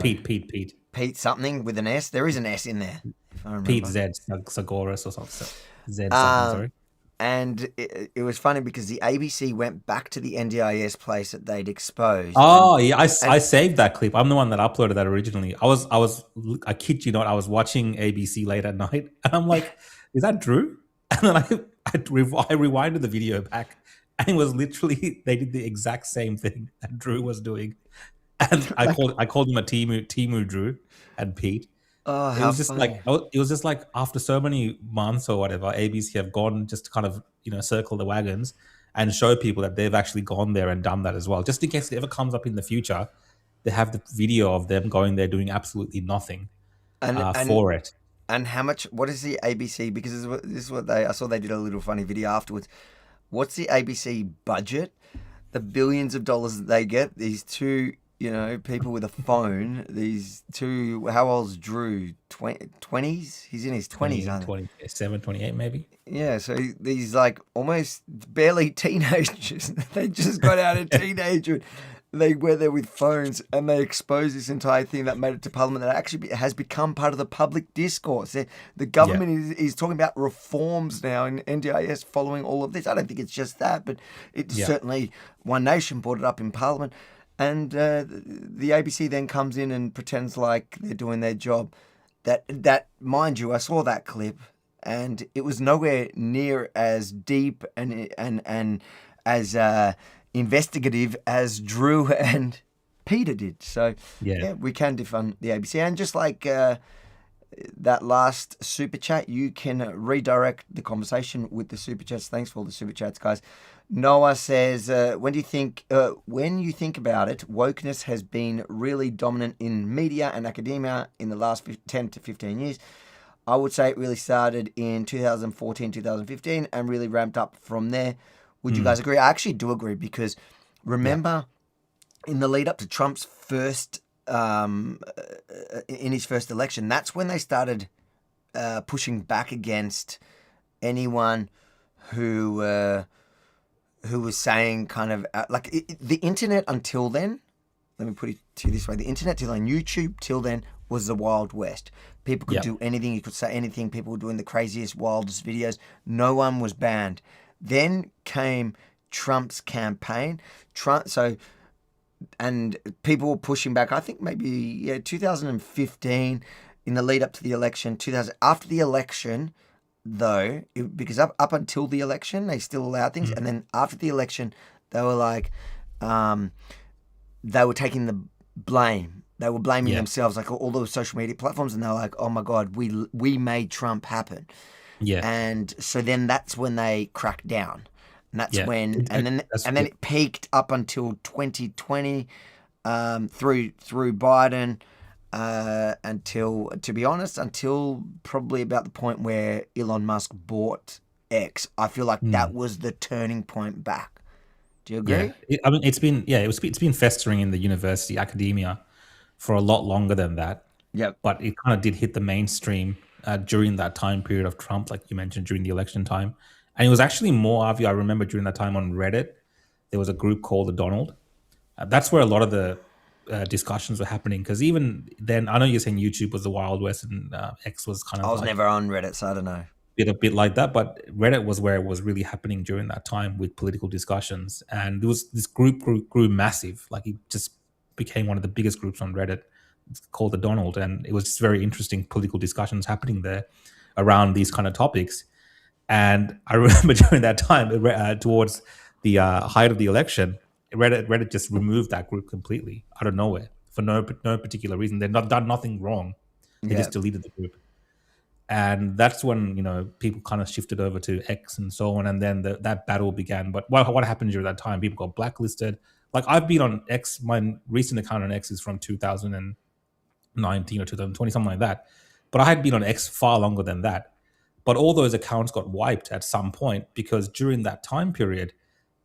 Pete something with an S. There is an S in there. If I remember. Pete Z, Sagoras or something. Z something, sorry. And it was funny because the ABC went back to the NDIS place that they'd exposed. Oh, yeah, I saved that clip. I'm the one that uploaded that originally. I kid you not, I was watching ABC late at night, and I'm like, is that Drew? And then I rewinded the video back, and it was literally, they did the exact same thing that Drew was doing. And I called him a Timu Drew and Pete. Oh, it was just funny. It was just like after so many months or whatever, ABC have gone just to kind of circle the wagons and show people that they've actually gone there and done that as well, just in case it ever comes up in the future. They have the video of them going there doing absolutely nothing for it. And how much? What is the ABC? Because this is what I saw. They did a little funny video afterwards. What's the ABC budget? The billions of dollars that they get. These two. People with a phone, these two, how old's Drew? 20s? He's in his 20s, aren't he? 27, 28 maybe. Yeah, so these like almost barely teenagers. They just got out of teenager. They were there with phones and they exposed this entire thing that made it to Parliament that actually has become part of the public discourse. The government is talking about reforms now in NDIS following all of this. I don't think it's just that, but it's certainly One Nation brought it up in Parliament. And the ABC then comes in and pretends like they're doing their job. That mind you, I saw that clip, and it was nowhere near as deep and as investigative as Drew and Peter did. So yeah, we can defund the ABC, and just like that last super chat, you can redirect the conversation with the super chats. Thanks for all the super chats, guys. Noah says, when you think about it, wokeness has been really dominant in media and academia in the last 10 to 15 years. I would say it really started in 2014, 2015 and really ramped up from there. Would you guys agree? I actually do agree because remember in the lead up to Trump's first, in his first election, that's when they started pushing back against anyone who was saying kind of the internet until then, let me put it to you this way, the internet till then, YouTube till then was the Wild West. People could do anything, you could say anything, people were doing the craziest, wildest videos, no one was banned. Then came Trump's campaign, and people were pushing back, I think maybe 2015, in the lead up to the election, after the election, though, because up until the election, they still allowed things. And then after the election, they were like, they were taking the blame. They were blaming themselves, like all those social media platforms. And they were like, oh my God, we made Trump happen. Yeah. And so then that's when they cracked down. And that's when, and then it peaked up until 2020, through Biden, until probably about the point where Elon Musk bought X. I feel like that was the turning point back. Do you agree? Yeah. It's been festering in the university academia for a lot longer than that. Yeah. But it kind of did hit the mainstream during that time period of Trump, like you mentioned, during the election time. And it was actually more obvious. I remember during that time on Reddit, there was a group called the Donald. That's where a lot of the discussions were happening, because even then, I know you're saying YouTube was the Wild West and X was kind of. I was never on Reddit, so I don't know. A bit like that, but Reddit was where it was really happening during that time with political discussions, and there was this group grew massive. Like it just became one of the biggest groups on Reddit. It's called the Donald, and it was just very interesting political discussions happening there around these kind of topics. And I remember during that time, towards the height of the election, Reddit just removed that group completely out of nowhere for no particular reason. They've not done nothing wrong. They just deleted the group. And that's when, people kind of shifted over to X and so on, and then that battle began. But what happened during that time? People got blacklisted. Like, I've been on X. My recent account on X is from 2019 or 2020, something like that. But I had been on X far longer than that. But all those accounts got wiped at some point, because during that time period,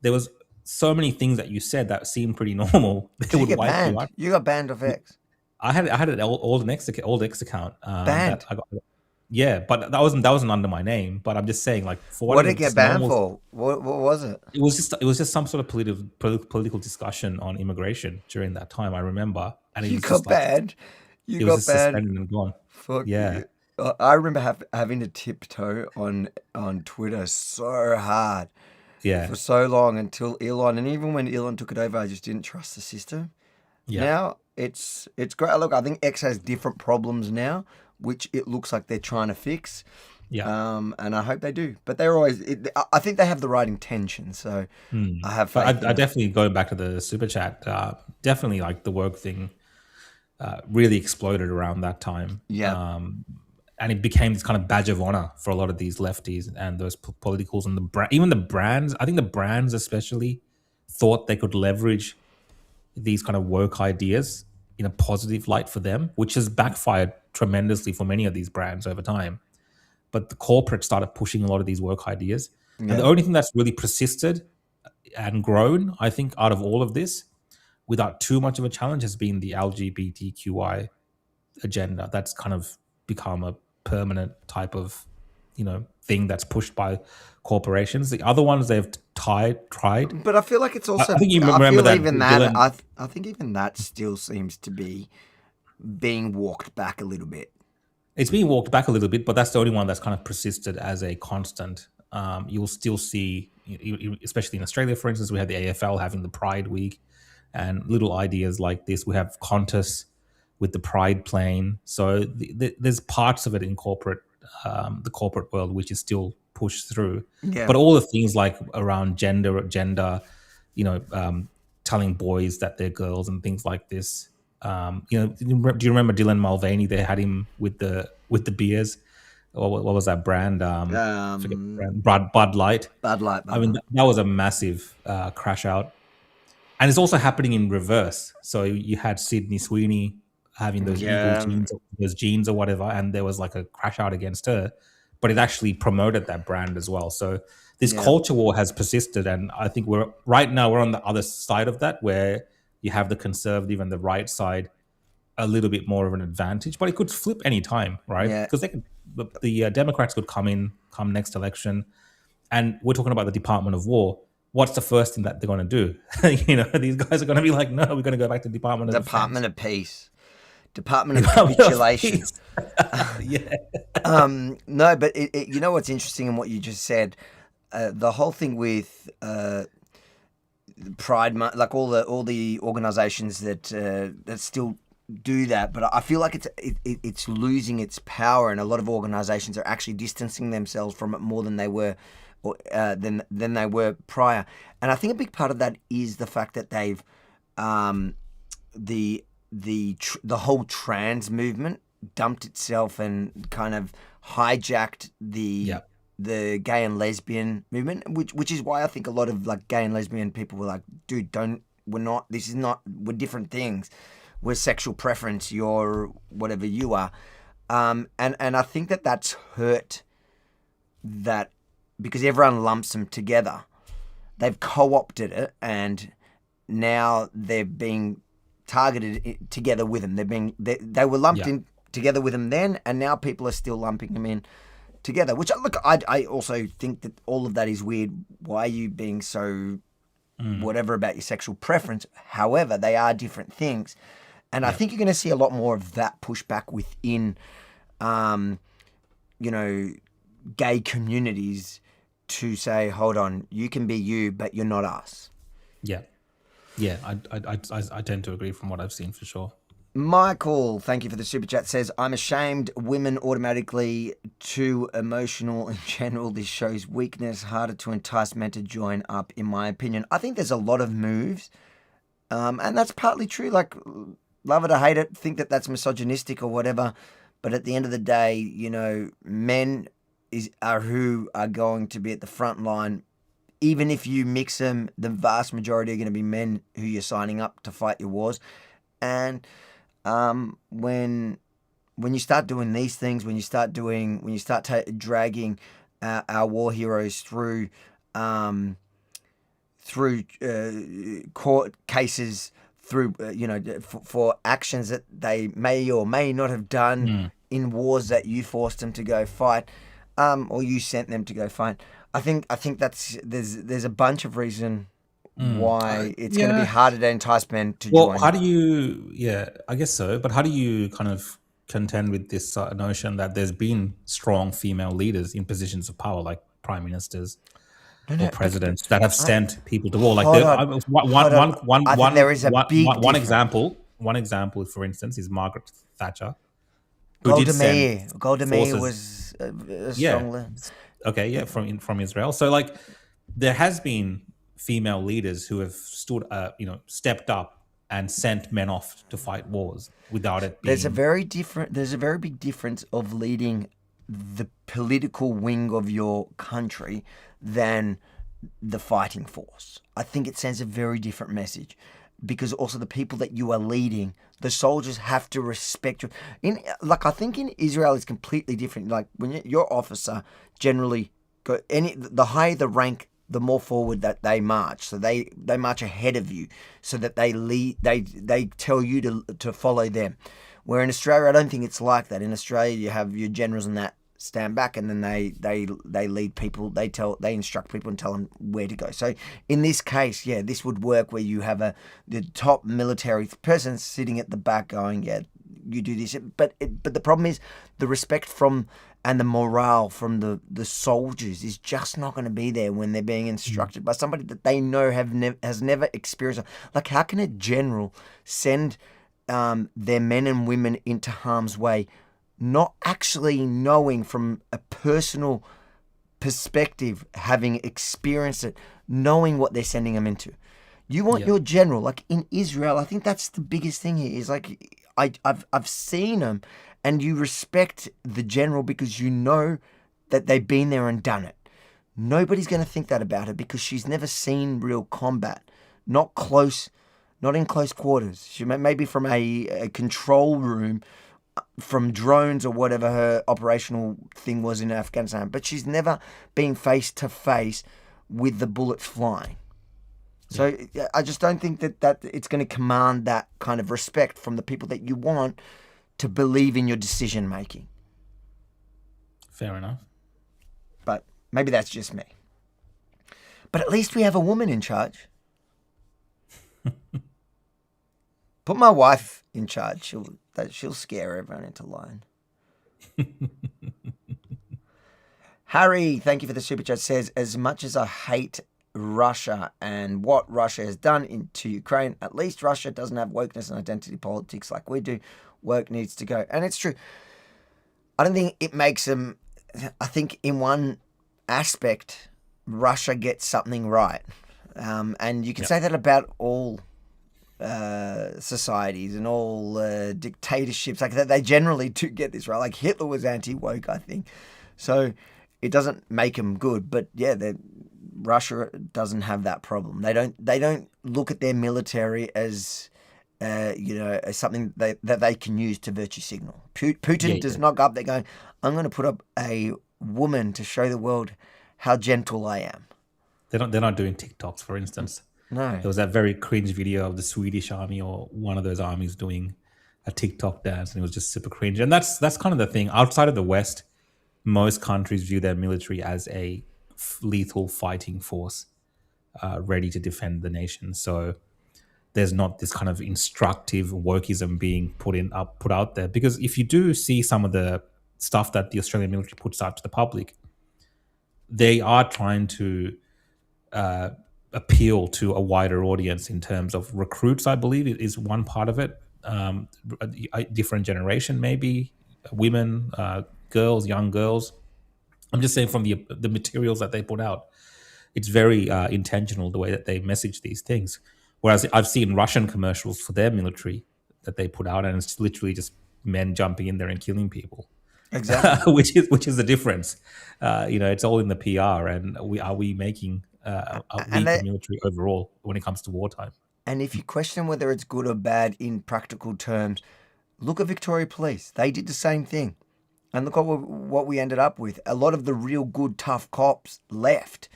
there was so many things that you said that seemed pretty normal. They would wipe banned. you out. You got banned off X. I had an old X account. Banned. That I got. Yeah, but that wasn't under my name. But I'm just saying, like, for what did it get banned for? What was it? It was just some sort of political discussion on immigration during that time. I remember, and you got banned. You got banned and gone. Fuck yeah. You. I remember having to tiptoe on Twitter so hard. Yeah. For so long until Elon, and even when Elon took it over, I just didn't trust the system. Yeah. Now it's great. Look, I think X has different problems now, which it looks like they're trying to fix. Yeah. And I hope they do. But they're always. I think they have the right intention. So I have faith. I definitely, going back to the super chat. Definitely, like, the woke thing really exploded around that time. Yeah. And it became this kind of badge of honor for a lot of these lefties and those politicals, and even the brands. I think the brands especially thought they could leverage these kind of woke ideas in a positive light for them, which has backfired tremendously for many of these brands over time. But the corporate started pushing a lot of these woke ideas. Yeah. And the only thing that's really persisted and grown, I think, out of all of this, without too much of a challenge, has been the LGBTQI agenda. That's kind of become a permanent type of, thing that's pushed by corporations. The other ones they've tried. But I feel like it's also. I think you remember that. Even that, I think even that still seems to be being walked back a little bit. It's being walked back a little bit, but that's the only one that's kind of persisted as a constant. You'll still see, especially in Australia, for instance, we had the AFL having the Pride Week, and little ideas like this. We have Qantas with the Pride plane. So there's parts of it in the corporate world which is still pushed through. Yeah. But all the things like around gender, telling boys that they're girls and things like this. Do you remember Dylan Mulvaney? They had him with the beers. Or what was that brand? Bud Light. Bud Light. I mean, that was a massive crash out. And it's also happening in reverse. So you had Sydney Sweeney having those jeans or whatever, and there was like a crash out against her, but it actually promoted that brand as well. So this culture war has persisted, and I think we're on the other side of that, where you have the conservative and the right side a little bit more of an advantage, but it could flip any time, right? Because the Democrats could come next election, and we're talking about the Department of War. What's the first thing that they're going to do? These guys are going to be like, no, we're going to go back to Department of Peace. Department of Capitulation. No, but you know what's interesting in what you just said? The whole thing with Pride, like all the organizations that still do that, but I feel like it's losing its power, and a lot of organizations are actually distancing themselves from it more than they were than they were prior. And I think a big part of that is the fact that they've the whole trans movement dumped itself and kind of hijacked the gay and lesbian movement, which is why I think a lot of like gay and lesbian people were like, dude, we're different things. We're sexual preference, you're whatever you are. And I think that's hurt that, because everyone lumps them together. They've co-opted it, and now they're being targeted together with them. They were lumped in together with them then, and now people are still lumping them in together. Which, look, I also think that all of that is weird. Why are you being so whatever about your sexual preference? However, they are different things, and I think you're going to see a lot more of that pushback within, gay communities to say, hold on, you can be you, but you're not us. Yeah, I tend to agree from what I've seen for sure. Michael, thank you for the super chat, says, I'm ashamed women automatically too emotional in general. This shows weakness, harder to entice men to join up, in my opinion. I think there's a lot of moves, and that's partly true. Like, love it or hate it, think that that's misogynistic or whatever. But at the end of the day, you know, men are who are going to be at the front line. Even if you mix them, the vast majority are going to be men who you're signing up to fight your wars. And when you start doing these things, when you start dragging our war heroes through court cases, through for actions that they may or may not have done in wars that you forced them to go fight, or you sent them to go fight. I think that's there's a bunch of reason why it's going to be harder to entice men to join. Well, how do you? Yeah, I guess so. But how do you kind of contend with this notion that there's been strong female leaders in positions of power, like prime ministers or presidents, that have sent people to war? Like one example. One example, for instance, is Margaret Thatcher. Golda Meir was a strong from Israel. So like there has been female leaders who have stood stepped up and sent men off to fight wars without it being... There's a very big difference of leading the political wing of your country than the fighting force. I think it sends a very different message, because also the people that you are leading, the soldiers have to respect you. I think in Israel it's completely different. Like when your officer generally the higher the rank, the more forward that they march. So they march ahead of you, so that they lead. They tell you to follow them. Where in Australia, I don't think it's like that. In Australia, you have your generals and that stand back, and then they lead people. They instruct people and tell them where to go. So in this case, yeah, this would work where you have the top military person sitting at the back going, yeah, you do this. But the problem is the respect from and the morale from the soldiers is just not going to be there when they're being instructed by somebody that they know has never experienced. Like, how can a general send their men and women into harm's way, not actually knowing from a personal perspective, having experienced it, knowing what they're sending them into? You want your general, like in Israel, I think that's the biggest thing here, is like, I've seen them, and you respect the general because you know that they've been there and done it. Nobody's going to think that about her because she's never seen real combat, not in close quarters. She may be from a control room, from drones or whatever her operational thing was in Afghanistan, but she's never been face to face with the bullets flying. So I just don't think that it's going to command that kind of respect from the people that you want to believe in your decision making. Fair enough. But maybe that's just me. But at least we have a woman in charge. Put my wife in charge. She'll scare everyone into line. Harry, thank you for the super chat, says, as much as I hate Russia and what Russia has done to Ukraine, at least Russia doesn't have wokeness and identity politics like we do. Work needs to go. And it's true. I don't think it makes them... I think in one aspect, Russia gets something right. And you can say that about all societies and all dictatorships. Like they generally do get this right. Like Hitler was anti-woke, I think. So it doesn't make them good. But yeah, Russia doesn't have that problem. They don't look at their military as as something that they can use to virtue signal. Putin does not go up there going, I'm going to put up a woman to show the world how gentle I am. They're not doing TikToks, for instance. No. There was that very cringe video of the Swedish army or one of those armies doing a TikTok dance, and it was just super cringe. And that's kind of the thing. Outside of the West, most countries view their military as a lethal fighting force, ready to defend the nation. So there's not this kind of instructive wokeism being put out there. Because if you do see some of the stuff that the Australian military puts out to the public, they are trying to appeal to a wider audience in terms of recruits, I believe, is one part of it. A different generation, maybe, women, girls, young girls. I'm just saying from the materials that they put out, it's very intentional the way that they message these things. Whereas I've seen Russian commercials for their military that they put out, and it's literally just men jumping in there and killing people. Exactly. which is the difference. It's all in the PR, and are we making a weaker military overall when it comes to wartime? And if you question whether it's good or bad in practical terms, look at Victoria Police. They did the same thing. And look at what we ended up with. A lot of the real good, tough cops left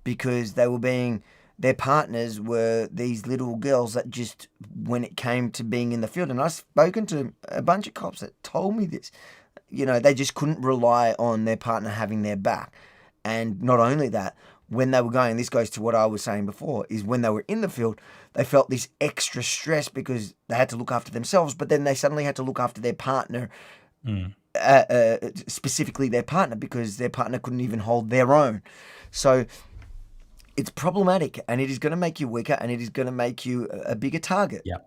because their partners were these little girls that just, when it came to being in the field, and I've spoken to a bunch of cops that told me this, they just couldn't rely on their partner having their back. And not only that, when they were going, this goes to what I was saying before, is when they were in the field, they felt this extra stress because they had to look after themselves, but then they suddenly had to look after their partner, specifically their partner, because their partner couldn't even hold their own. So it's problematic, and it is going to make you weaker, and it is going to make you a bigger target. Yeah.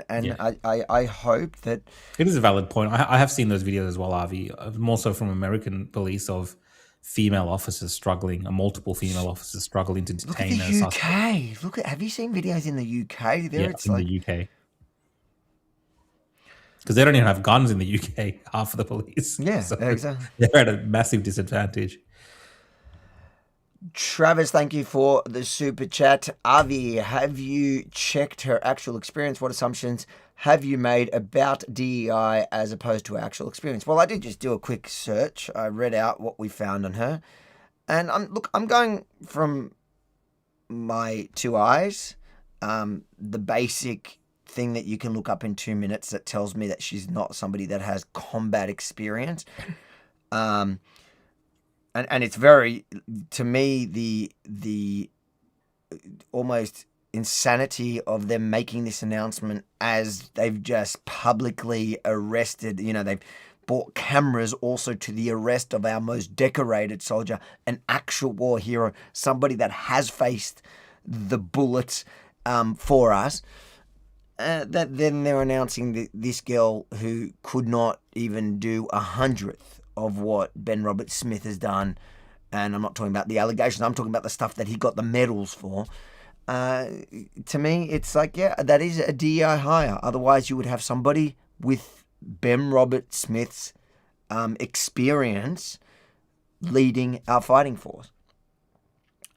I hope that... It is a valid point. I have seen those videos as well, Avi, more so from American police of female officers struggling, multiple female officers struggling to detain a suspect. Have you seen videos in the UK? The UK. Because they don't even have guns in the UK, half of the police. Yeah, so exactly. They're at a massive disadvantage. Travis, thank you for the super chat. Avi, have you checked her actual experience? What assumptions have you made about DEI as opposed to her actual experience? Well, I did just do a quick search. I read out what we found on her. And I'm going from my two eyes. The basic thing that you can look up in 2 minutes that tells me that she's not somebody that has combat experience. And it's very, to me, the almost insanity of them making this announcement as they've just publicly arrested, they've brought cameras also to the arrest of our most decorated soldier, an actual war hero, somebody that has faced the bullets for us. That then they're announcing this girl who could not even do 100th of what Ben Roberts-Smith has done. And I'm not talking about the allegations, I'm talking about the stuff that he got the medals for. To me, it's like, yeah, that is a DEI hire. Otherwise, you would have somebody with Ben Roberts-Smith's experience leading our fighting force.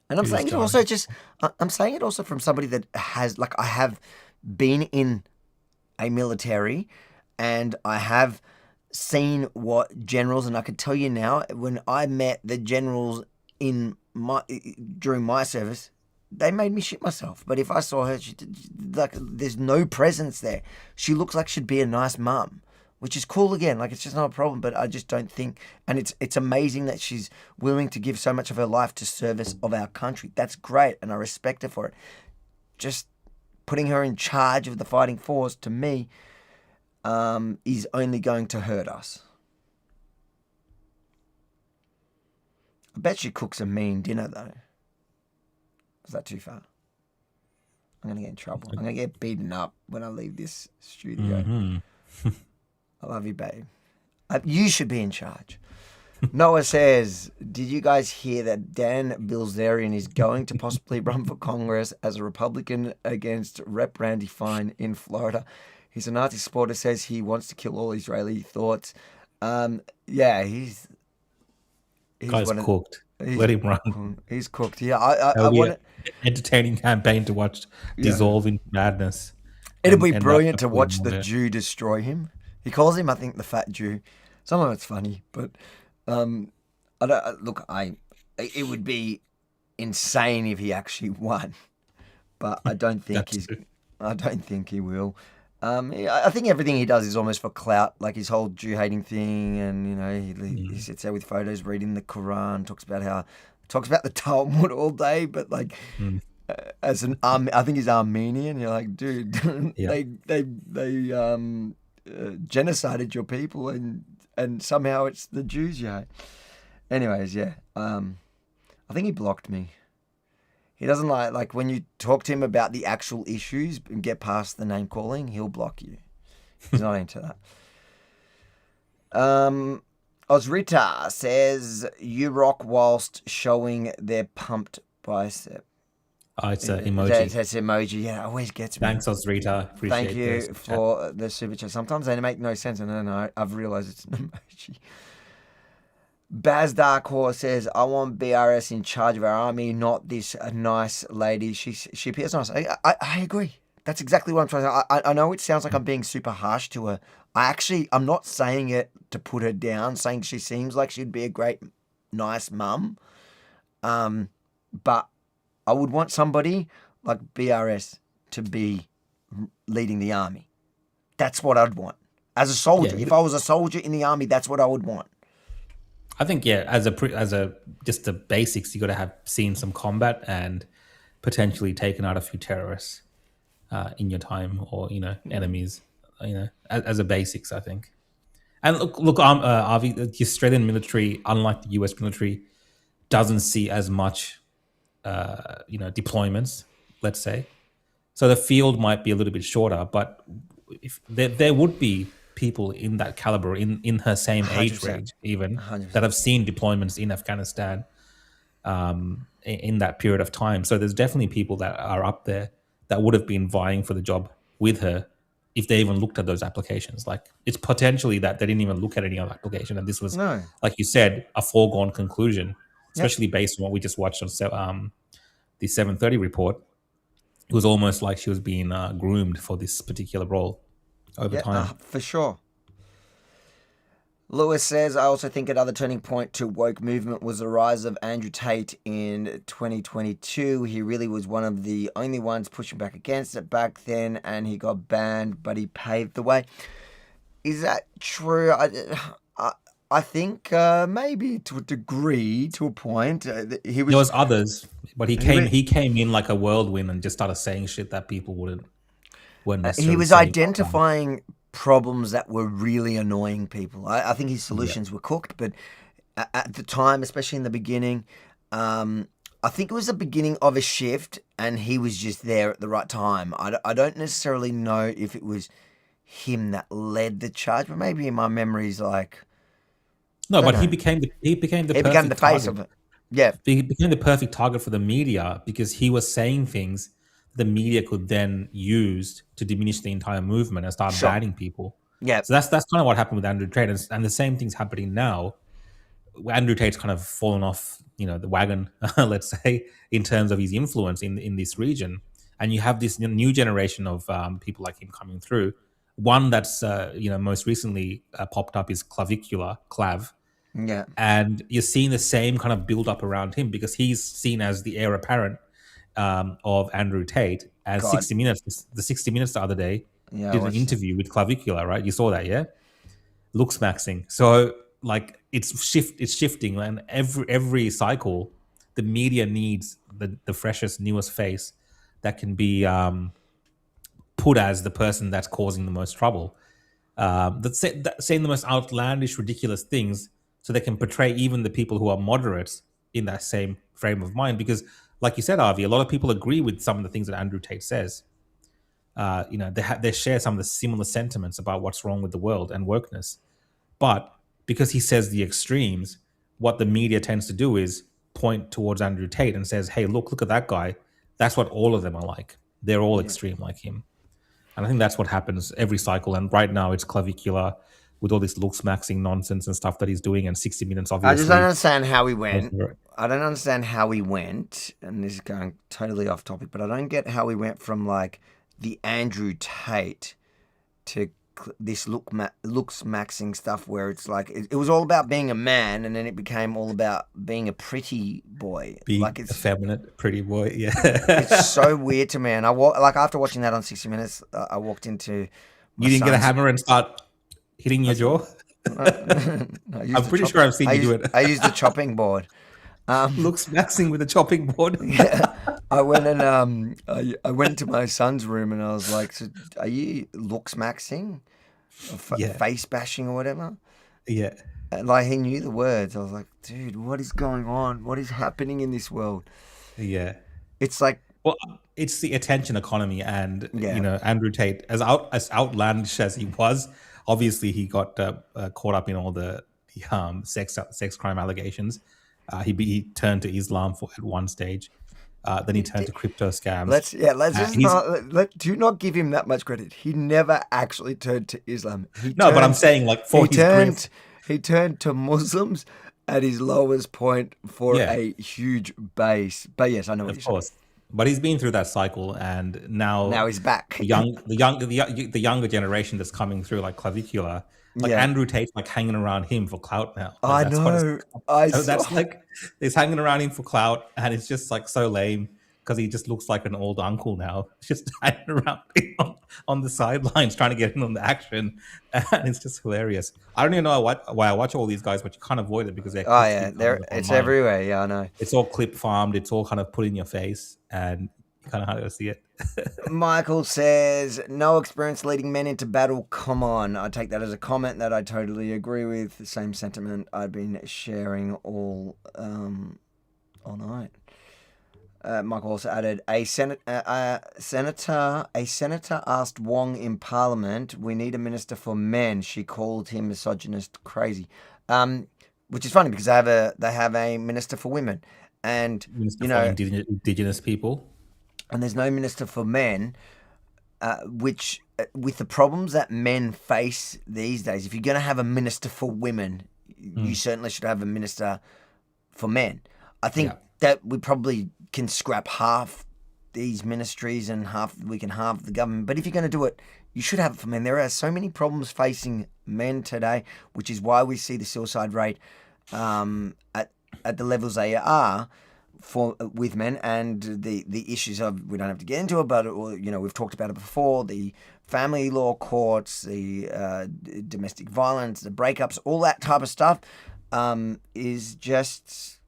And I'm saying it also from somebody that has, I have been in a military and I have seen what generals, and I can tell you now, when I met the generals during my service, they made me shit myself. But if I saw her, there's no presence there. She looks like she'd be a nice mum, which is cool again. It's just not a problem, but I just don't think, and it's amazing that she's willing to give so much of her life to service of our country. That's great, and I respect her for it. Just putting her in charge of the fighting force, to me, is only going to hurt us. I bet she cooks a mean dinner, though. Is that too far? I'm going to get in trouble. I'm going to get beaten up when I leave this studio. Mm-hmm. I love you, babe. You should be in charge. Noah says, did you guys hear that Dan Bilzerian is going to possibly run for Congress as a Republican against Rep. Randy Fine in Florida? He's a Nazi supporter, says he wants to kill all Israeli thoughts. Yeah, he's guy's cooked. Let him run. He's cooked. Yeah, I want an entertaining campaign to watch dissolve into madness. It'll be brilliant to watch the Jew destroy him. He calls him, I think, the fat Jew. Some of it's funny, but it would be insane if he actually won. But I don't think I don't think he will. I think everything he does is almost for clout, like his whole Jew-hating thing, and he sits there with photos reading the Quran, talks about the Talmud all day, but as an I think he's Armenian. You're like, dude, they genocided your people, and somehow it's the Jews you hate. Anyways, yeah, I think he blocked me. He doesn't like when you talk to him about the actual issues and get past the name calling, he'll block you. He's not into that. Osrita says, you rock whilst showing their pumped bicep. Oh, it's an emoji. That's emoji. Yeah, it always gets me. Thanks, Osrita. Appreciate Thank you this. for the super chat. Sometimes they make no sense, and then I've realised it's an emoji. Baz Dark Horse says, I want BRS in charge of our army, not this nice lady. She appears nice. I agree. That's exactly what I'm trying to say. I know it sounds like I'm being super harsh to her. I'm not saying it to put her down, saying she seems like she'd be a great, nice mum. But I would want somebody like BRS to be leading the army. That's what I'd want. As a soldier, if I was a soldier in the army, that's what I would want. I think as a just the basics, you got to have seen some combat and potentially taken out a few terrorists in your time, or enemies, as a basics, I think. And look, Avi, the Australian military, unlike the US military, doesn't see as much, deployments, let's say. So the field might be a little bit shorter, but if there would be people in that caliber, in her same age 100%. range, even 100%. that have seen deployments in Afghanistan in that period of time. So there's definitely people that are up there that would have been vying for the job with her if they even looked at those applications. Like, it's potentially that they didn't even look at any other application, and this was, like you said, a foregone conclusion, especially based on what we just watched on the 7:30 report. It was almost like she was being groomed for this particular role over time. For sure. Lewis says, I also think another turning point to woke movement was the rise of Andrew Tate in 2022. He really was one of the only ones pushing back against it back then, and he got banned, but he paved the way. Is that true? I think maybe to a degree, to a point. There was others, but he came in like a whirlwind and just started saying shit that people weren't necessarily he was saying. identifying problems that were really annoying people. I think his solutions were cooked, but at the time, especially in the beginning, I think it was the beginning of a shift, and he was just there at the right time. I don't necessarily know if it was him that led the charge, but maybe in my memories, like... No, but he became the face of it. Yeah. He became the perfect target for the media because he was saying things the media could then use to diminish the entire movement and start banning people. Yeah. So that's kind of what happened with Andrew Tate, and the same thing's happening now. Andrew Tate's kind of fallen off, the wagon, let's say, in terms of his influence in this region, and you have this new generation of people like him coming through. One that's most recently popped up is Clav. Yeah. And you're seeing the same kind of build up around him because he's seen as the heir apparent of Andrew Tate. And 60 Minutes, the other day, did an interview with Clavicula, right? You saw that, yeah? Looks maxing. So, like, it's shifting, and every cycle, the media needs the freshest, newest face that can be put as the person that's causing the most trouble. That's saying the most outlandish, ridiculous things, so they can portray even the people who are moderates in that same frame of mind. Because, like you said, Avi, a lot of people agree with some of the things that Andrew Tate says. They share some of the similar sentiments about what's wrong with the world and wokeness. But because he says the extremes, what the media tends to do is point towards Andrew Tate and says, hey, look at that guy. That's what all of them are like. They're all extreme like him. And I think that's what happens every cycle. And right now it's Clavicula with all this looks maxing nonsense and stuff that he's doing, and 60 Minutes obviously. I just don't understand how he went. I don't understand how he went, and this is going totally off topic, but I don't get how he went from like the Andrew Tate to this looks maxing stuff where it's like it was all about being a man, and then it became all about being a pretty boy, being like it's effeminate pretty boy. Yeah, it's so weird to me. And after watching that on 60 Minutes, I walked into. You didn't get a hammer and start hitting your jaw? I'm pretty sure I've seen you do it. I used the chopping board. Looks maxing with a chopping board. Yeah, I went and I went to my son's room and I was like, "So, are you looks maxing, face bashing or whatever?" Yeah. And like he knew the words. I was like, "Dude, what is going on? What is happening in this world?" Yeah. It's like, well, it's the attention economy, and Andrew Tate, as outlandish as he was, obviously he got caught up in all the sex crime allegations. He turned to Islam at one stage, Then he turned to crypto scams. Do not give him that much credit. He never actually turned to Islam. But I'm saying like he turned to Muslims at his lowest point for a huge base. But yes, I know what you're saying. But he's been through that cycle, and now he's back. The younger generation that's coming through, like Clavicular, like Andrew Tate's like hanging around him for clout now. Like, he's hanging around him for clout, and it's just like so lame because he just looks like an old uncle now, just hanging around on the sidelines trying to get in on the action, and it's just hilarious. I don't even know why I watch all these guys, but you can't avoid it because it's everywhere. Yeah, I know. It's all clip farmed. It's all kind of put in your face, and you kind of have to see it. Michael says, no experience leading men into battle. Come on. I take that as a comment that I totally agree with. The same sentiment I've been sharing all night. Michael also added, a senator asked Wong in Parliament, we need a minister for men. She called him misogynist crazy. Which is funny because they have a minister for women. And, for indigenous people. And there's no minister for men, which, with the problems that men face these days, if you're going to have a minister for women, you certainly should have a minister for men. I think that we probably can scrap half these ministries and we can halve the government. But if you're going to do it, you should have it for men. There are so many problems facing men today, which is why we see the suicide rate at the levels they are with men, and the issues of, we don't have to get into it, but we've talked about it before, the family law courts, the domestic violence, the breakups, all that type of stuff is just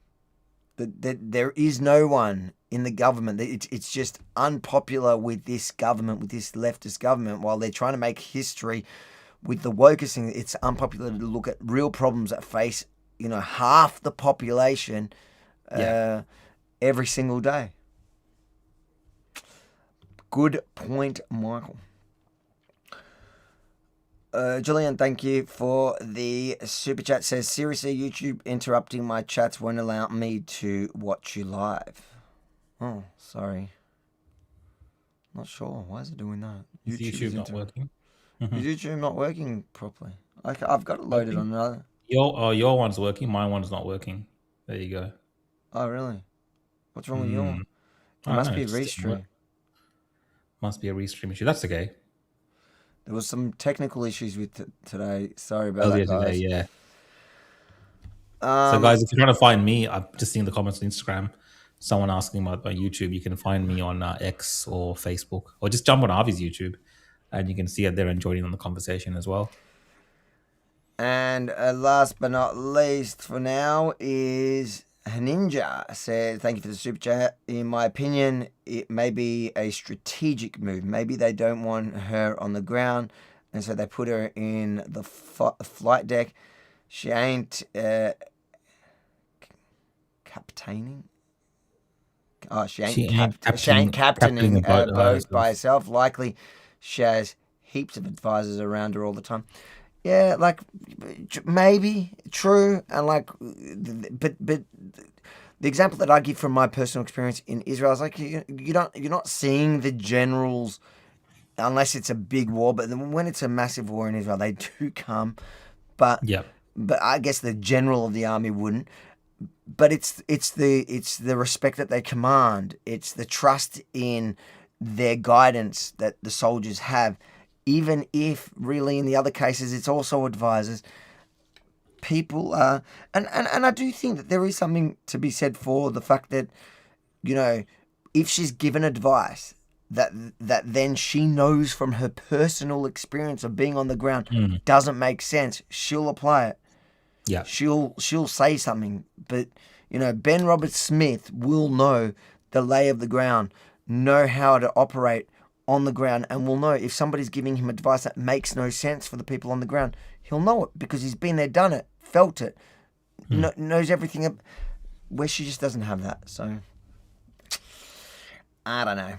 that there is no one in the government. It's just unpopular with this government, with this leftist government, while they're trying to make history with the wokeness thing. It's unpopular to look at real problems that face half the population every single day. Good point, Michael. Julian, thank you for the super chat. Says, seriously, YouTube interrupting my chats won't allow me to watch you live. Oh, sorry. Not sure. Why is it doing that? YouTube not working. Is YouTube not working properly? I've got it loaded on another. Your one's working. My one's not working. There you go. Oh, really? What's wrong with your? It must be a restream. Must be a restream issue. That's okay. There was some technical issues with today. Sorry about that, guys. Today, so, guys, if you're trying to find me, I've just seen the comments on Instagram. Someone asking about my YouTube. You can find me on X or Facebook, or just jump on Avi's YouTube, and you can see it there and join in on the conversation as well. And last but not least for now is Ninja said, thank you for the super chat. In my opinion, it may be a strategic move. Maybe they don't want her on the ground, and so they put her in the flight deck. She ain't captaining. Oh, she ain't captaining a boat by herself. Likely, she has heaps of advisors around her all the time. Yeah, like maybe true, and but the example that I give from my personal experience in Israel is like you're not seeing the generals unless it's a big war. But when it's a massive war in Israel, they do come. But I guess the general of the army wouldn't. But it's the respect that they command. It's the trust in their guidance that the soldiers have. Even if really in the other cases it's also advisors, people are, and I do think that there is something to be said for the fact that, if she's given advice that then she knows from her personal experience of being on the ground doesn't make sense, she'll apply it. Yeah. She'll say something, but Ben Roberts-Smith will know the lay of the ground, know how to operate on the ground, and will know if somebody's giving him advice that makes no sense for the people on the ground. He'll know it because he's been there, done it, felt it, knows everything. Where she just doesn't have that. So, I don't know.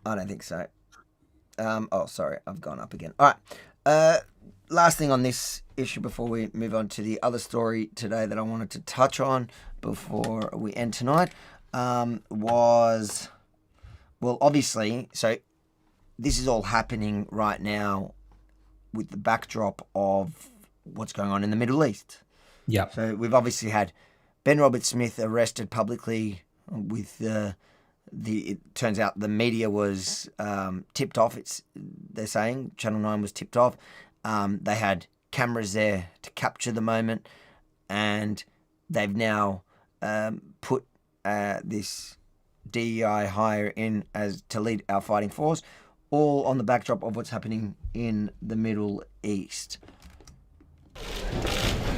I don't think so. Sorry, I've gone up again. All right. Last thing on this issue before we move on to the other story today that I wanted to touch on before we end tonight. was, well, obviously, so this is all happening right now with the backdrop of what's going on in the Middle East. Yeah. So we've obviously had Ben Roberts-Smith arrested publicly with it turns out the media was tipped off. They're saying Channel 9 was tipped off. They had cameras there to capture the moment, and they've now put this DEI hire in as to lead our fighting force, all on the backdrop of what's happening in the Middle East.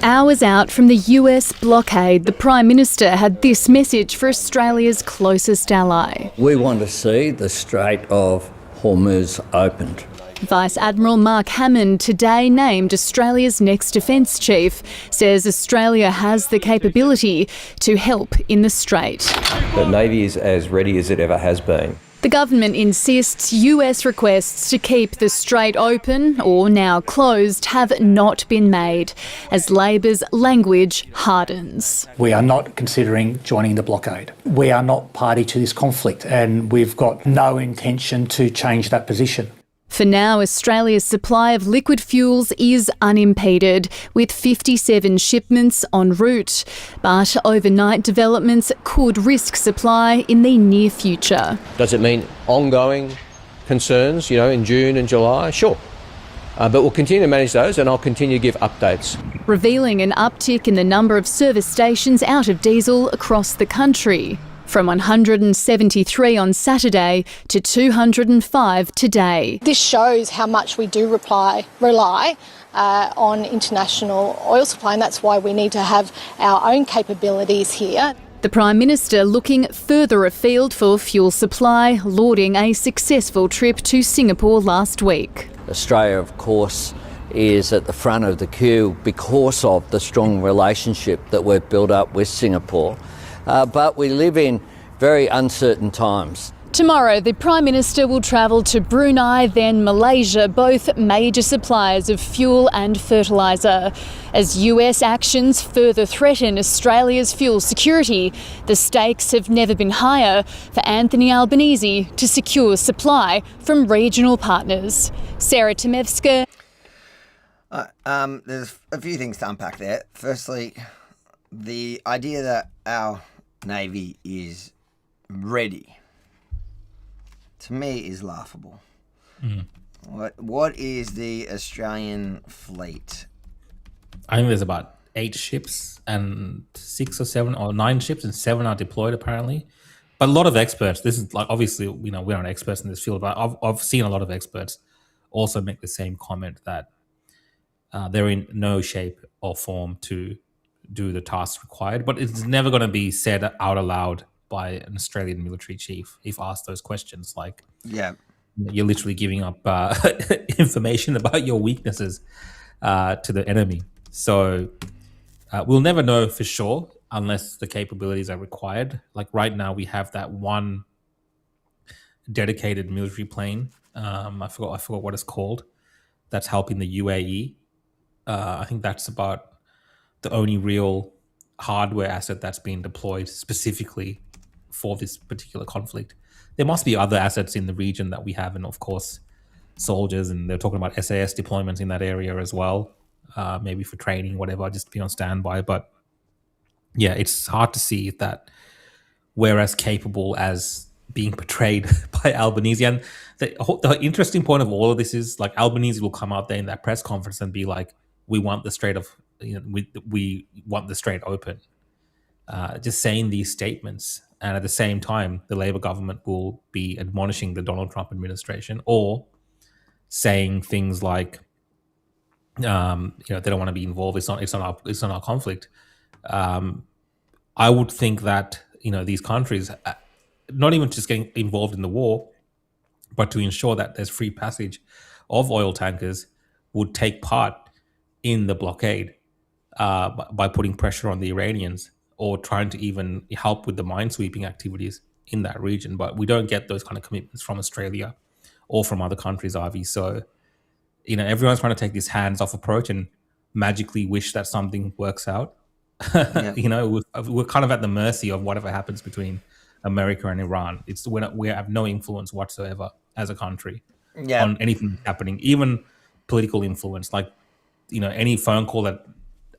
Hours out from the US blockade, the Prime Minister had this message for Australia's closest ally. We want to see the Strait of Hormuz opened. Vice Admiral Mark Hammond, today named Australia's next Defence Chief, says Australia has the capability to help in the Strait. The Navy is as ready as it ever has been. The government insists US requests to keep the Strait open, or now closed, have not been made, as Labor's language hardens. We are not considering joining the blockade. We are not party to this conflict, and we've got no intention to change that position. For now, Australia's supply of liquid fuels is unimpeded, with 57 shipments en route. But overnight developments could risk supply in the near future. Does it mean ongoing concerns, in June and July? Sure. But we'll continue to manage those, and I'll continue to give updates. Revealing an uptick in the number of service stations out of diesel across the country, from 173 on Saturday to 205 today. This shows how much we do rely on international oil supply, and that's why we need to have our own capabilities here. The Prime Minister looking further afield for fuel supply, lauding a successful trip to Singapore last week. Australia, of course, is at the front of the queue because of the strong relationship that we've built up with Singapore. But we live in very uncertain times. Tomorrow, the Prime Minister will travel to Brunei, then Malaysia, both major suppliers of fuel and fertiliser. As US actions further threaten Australia's fuel security, the stakes have never been higher for Anthony Albanese to secure supply from regional partners. Sarah Temevska. There's a few things to unpack there. Firstly, the idea that our Navy is ready, to me, is laughable. What is the Australian fleet? I think there's about 8 ships and 6 or 7 or 9 ships, and 7 are deployed apparently. But a lot of experts, this is like, obviously, we're not experts in this field, but I've seen a lot of experts also make the same comment that they're in no shape or form to do the tasks required, but it's never going to be said out aloud by an Australian military chief if asked those questions. Like, yeah, you're literally giving up information about your weaknesses to the enemy. So we'll never know for sure unless the capabilities are required. Like right now, we have that one dedicated military plane. I forgot what it's called. That's helping the UAE. I think that's about the only real hardware asset that's been deployed specifically for this particular conflict. There must be other assets in the region that we have, and of course, soldiers, and they're talking about SAS deployments in that area as well, maybe for training, whatever, just to be on standby. But yeah, it's hard to see that we're as capable as being portrayed by Albanese. And the interesting point of all of this is, like, Albanese will come out there in that press conference and be like, we want the Strait of, we want the Strait open. Just saying these statements, and at the same time, the Labor government will be admonishing the Donald Trump administration, or saying things like, they don't want to be involved. It's not our conflict. I would think that these countries, not even just getting involved in the war, but to ensure that there's free passage of oil tankers, would take part in the blockade by putting pressure on the Iranians, or trying to even help with the minesweeping activities in that region. But we don't get those kind of commitments from Australia or from other countries, Avi. So, everyone's trying to take this hands-off approach and magically wish that something works out. Yeah. We're kind of at the mercy of whatever happens between America and Iran. We have no influence whatsoever as a country Yeah. on anything that's happening, even political influence. Like, any phone call that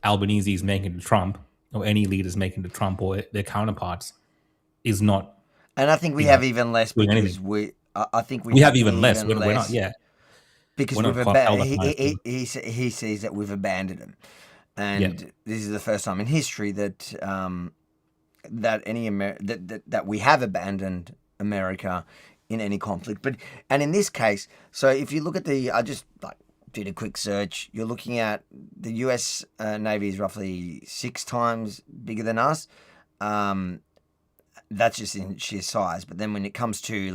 Albanese is making to Trump, or any leaders making to Trump or their counterparts, is not. And I think we have even less doing because anything. I think we have even less. We're not. Yeah. Because We're not we've held up high. he sees that we've abandoned him, and this is the first time in history that that we have abandoned America in any conflict. And in this case, so if you look at I just did a quick search. You're looking at the U.S. Navy is roughly 6 times bigger than us. That's just in sheer size. But then when it comes to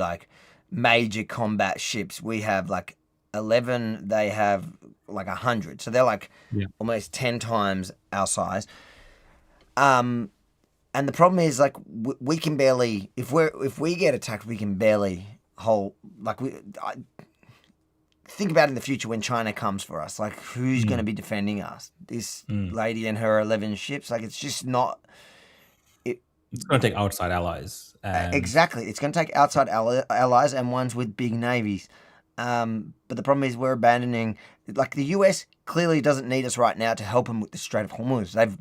major combat ships, we have 11, they have 100. So they're almost 10 times our size. And the problem is we can barely, if we get attacked, we can barely hold, think about in the future when China comes for us, who's going to be defending us? This lady and her 11 ships, it's just not. It's going to take outside allies. Exactly. It's going to take outside allies and ones with big navies. But the problem is we're abandoning, the US clearly doesn't need us right now to help them with the Strait of Hormuz. They've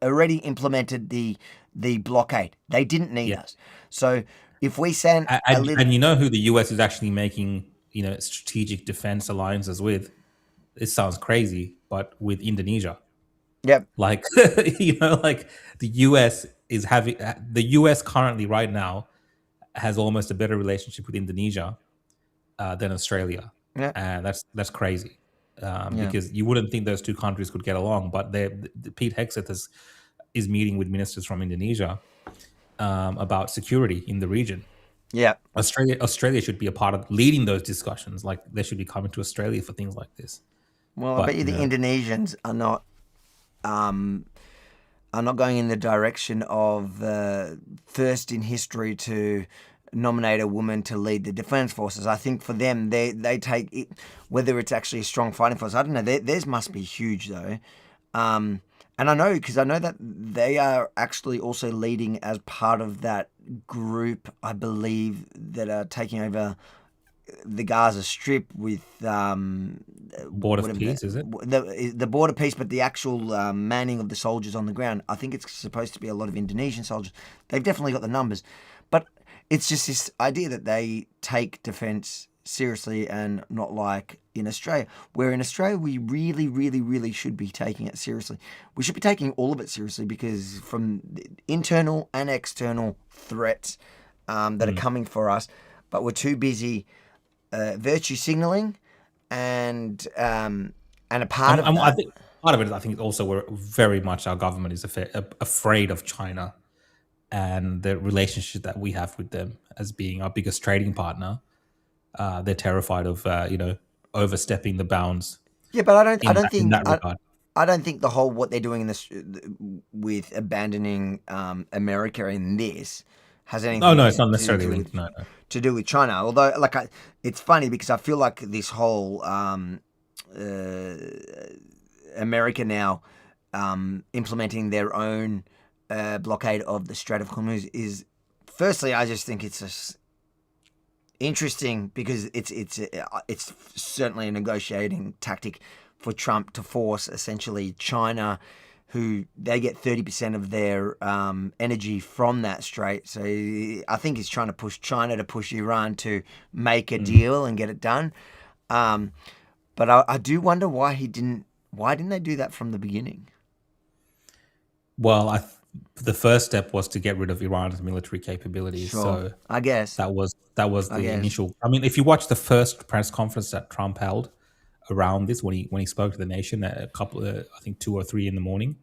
already implemented the blockade. They didn't need us. So if we send and you know who the US is actually making, strategic defense alliances with? It sounds crazy, but with Indonesia. Yep. The US is having, the US currently right now has almost a better relationship with Indonesia than Australia. Yeah. And that's crazy. Because you wouldn't think those two countries could get along, but Pete Hegseth is meeting with ministers from Indonesia about security in the region. Yeah. Australia should be a part of leading those discussions. They should be coming to Australia for things like this. Well, I bet you the Indonesians are not going in the direction of first in history to nominate a woman to lead the defense forces. I think for them, they take it, whether it's actually a strong fighting force. I don't know. Theirs must be huge though. And I know that they are actually also leading as part of that group, I believe, that are taking over the Gaza Strip with Board of Peace, is it? The Board of Peace, but the actual manning of the soldiers on the ground. I think it's supposed to be a lot of Indonesian soldiers. They've definitely got the numbers. But it's just this idea that they take defence seriously and not like in Australia, where in Australia we really, really, really should be taking it seriously. We should be taking all of it seriously because from the internal and external threats that are coming for us, but we're too busy virtue signalling and a part of that. I think part of it is I think also we're very much, our government is afraid of China and the relationship that we have with them as being our biggest trading partner. They're terrified of overstepping the bounds. Yeah, but I don't think the whole what they're doing in this with abandoning America in this has anything. Oh no, it's not necessarily linked. No. To do with China, although it's funny because I feel like this whole America now implementing their own blockade of the Strait of Hormuz is, firstly, I just think it's just interesting because it's certainly a negotiating tactic for Trump to force essentially China, who they get 30% of their energy from that strait. So I think he's trying to push China to push Iran to make a deal and get it done. But I do wonder why didn't they do that from the beginning? Well, the first step was to get rid of Iran's military capabilities. Sure. So I guess that was the initial. I mean, if you watch the first press conference that Trump held around this, when he spoke to the nation at a couple, I think 2 or 3 in the morning,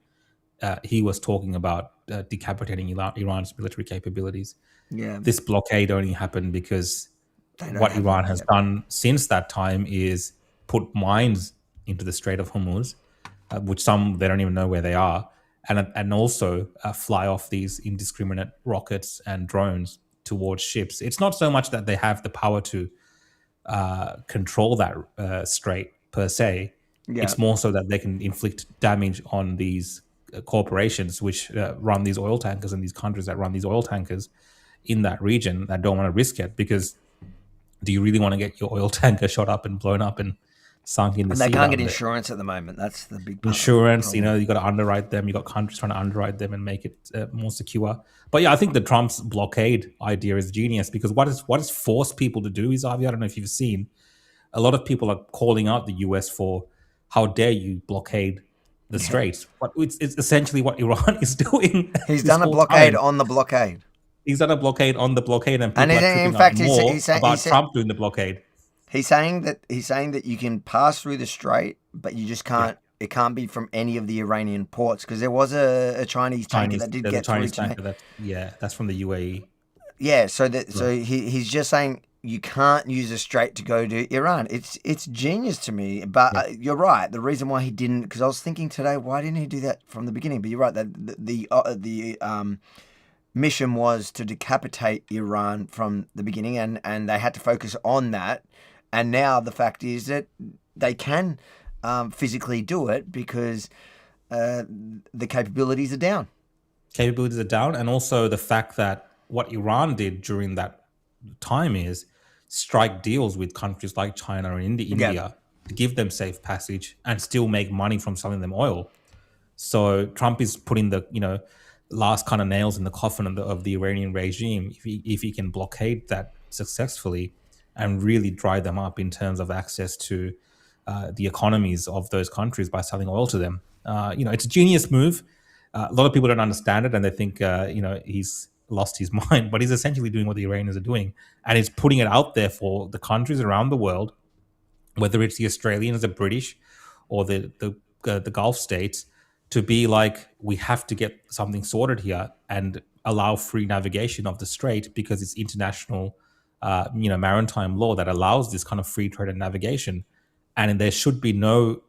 he was talking about decapitating Iran's military capabilities. Yeah. This blockade only happened because what Iran has done since that time is put mines into the Strait of Hormuz, which they don't even know where they are. And also fly off these indiscriminate rockets and drones towards ships. It's not so much that they have the power to control that strait per se. Yeah. It's more so that they can inflict damage on these corporations which run these oil tankers and these countries that run these oil tankers in that region that don't want to risk it, because do you really want to get your oil tanker shot up and blown up and sunk in the And sea? they can't get down there? insurance at the moment. That's the big part Insurance, of the problem. you got to underwrite them. You got countries trying to underwrite them and make it more secure. But yeah, I think the Trump's blockade idea is genius, because what is forced people to do is, Avi, I don't know if you've seen, a lot of people are calling out the US for, how dare you blockade the Straits? But it's essentially what Iran is doing. He's this done a whole blockade time. on the blockade. He's done a blockade on the blockade, and people And are in tripping fact, up more about Trump doing the blockade. He's saying that you can pass through the strait, but you just can't. It can't be from any of the Iranian ports, because there was a Chinese tanker that did get through. That's from the UAE. Yeah, so he's just saying you can't use a strait to go to Iran. It's genius to me. But you're right. The reason why he didn't, because I was thinking today, why didn't he do that from the beginning? But you're right. That the mission was to decapitate Iran from the beginning, and they had to focus on that. And now the fact is that they can physically do it, because the capabilities are down. Capabilities are down, and also the fact that what Iran did during that time is strike deals with countries like China and India to give them safe passage and still make money from selling them oil. So Trump is putting the last kind of nails in the coffin of the Iranian regime if he can blockade that successfully and really dry them up in terms of access to the economies of those countries by selling oil to them. It's a genius move. A lot of people don't understand it, and they think he's lost his mind, but he's essentially doing what the Iranians are doing, and he's putting it out there for the countries around the world, whether it's the Australians, the British, or the Gulf states, to be like, we have to get something sorted here and allow free navigation of the strait, because it's international maritime law that allows this kind of free trade and navigation. And there should be no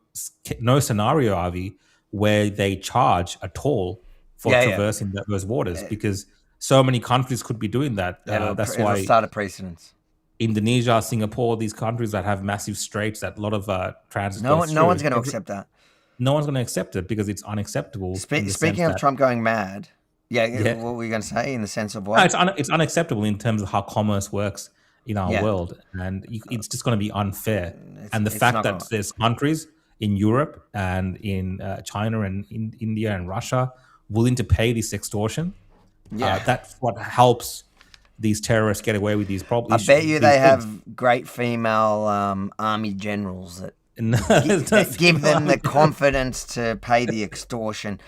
scenario, Avi, where they charge a toll for traversing those waters, because so many countries could be doing that. That's why it'll start a precedence. Indonesia, Singapore, these countries that have massive straits that a lot of transit. No one's going to accept that. No one's going to accept it, because it's unacceptable. Speaking of Trump going mad, what were you going to say in the sense of what? No, it's unacceptable in terms of how commerce works in our world, and it's just going to be unfair. And the fact that there's countries in Europe and in China and in India and Russia willing to pay this extortion, that's what helps these terrorists get away with these problems. I bet you they have great female army generals that give them the confidence to pay the extortion.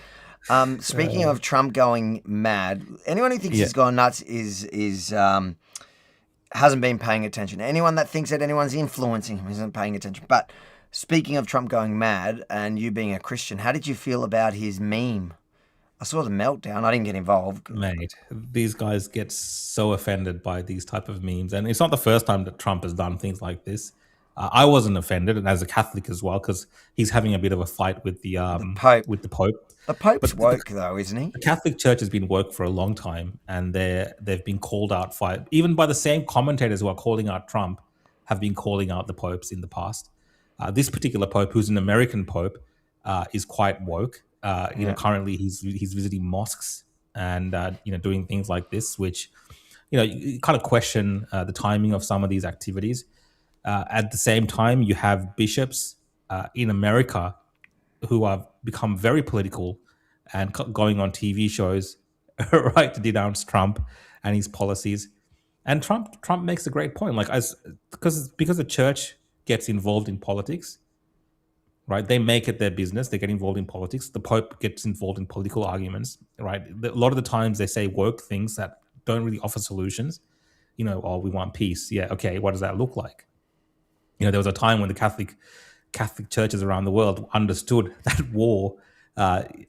Speaking of Trump going mad, anyone who thinks he's gone nuts is hasn't been paying attention. Anyone that thinks that anyone's influencing him isn't paying attention. But speaking of Trump going mad, and you being a Christian, how did you feel about his meme? I saw the meltdown. I didn't get involved. Mate, these guys get so offended by these type of memes. And it's not the first time that Trump has done things like this. I wasn't offended, and as a Catholic as well, because he's having a bit of a fight with the Pope. With the Pope. The Pope's woke, though, isn't he? The Catholic Church has been woke for a long time, and they've been called out even by the same commentators who are calling out Trump, have been calling out the popes in the past. This particular Pope, who's an American Pope, is quite woke. Currently he's visiting mosques and doing things like this, which you kind of question the timing of some of these activities. At the same time, you have bishops in America who have become very political and going on TV shows, right, to denounce Trump and his policies. And Trump makes a great point, because the church gets involved in politics, right? They make it their business. They get involved in politics. The Pope gets involved in political arguments, right? A lot of the times they say woke things that don't really offer solutions. We want peace. Yeah, okay, what does that look like? There was a time when the Catholic churches around the world understood that war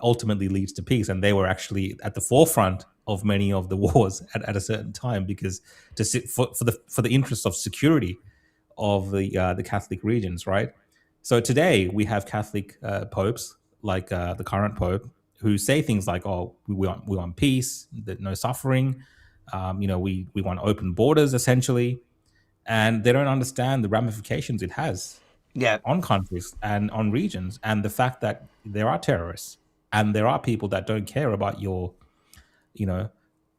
ultimately leads to peace, and they were actually at the forefront of many of the wars at a certain time, because for the interests of security of the Catholic regions, right? So today we have Catholic popes like the current pope who say things like, "Oh, we want peace, no suffering, we want open borders," essentially. And they don't understand the ramifications it has on countries and on regions, and the fact that there are terrorists and there are people that don't care about your,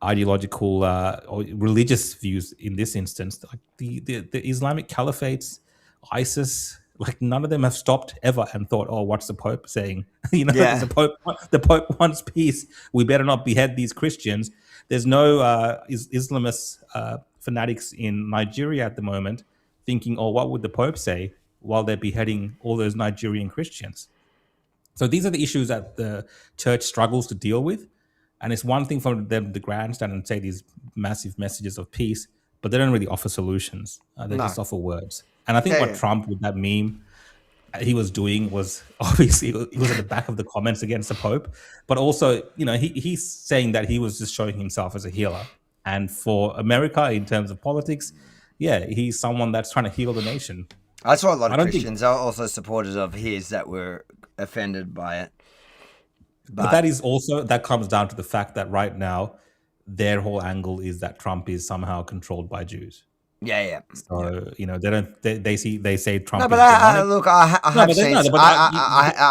ideological or religious views in this instance. Like the Islamic caliphates, ISIS, like none of them have stopped ever and thought, oh, what's the Pope saying? The Pope wants peace. We better not behead these Christians. There's no Islamist fanatics in Nigeria at the moment thinking, oh, what would the Pope say while they're beheading all those Nigerian Christians? So these are the issues that the church struggles to deal with. And it's one thing for them to grandstand and say these massive messages of peace, but they don't really offer solutions. They just offer words. And I think Trump, with that meme he was doing, was obviously, he was at the back of the comments against the Pope. But also, he's saying that he was just showing himself as a healer. And for America, in terms of politics, he's someone that's trying to heal the nation. I saw a lot of Christians are also supporters of his that were offended by it. But that comes down to the fact that right now, their whole angle is that Trump is somehow controlled by Jews. Yeah. So they say Trump. No, but I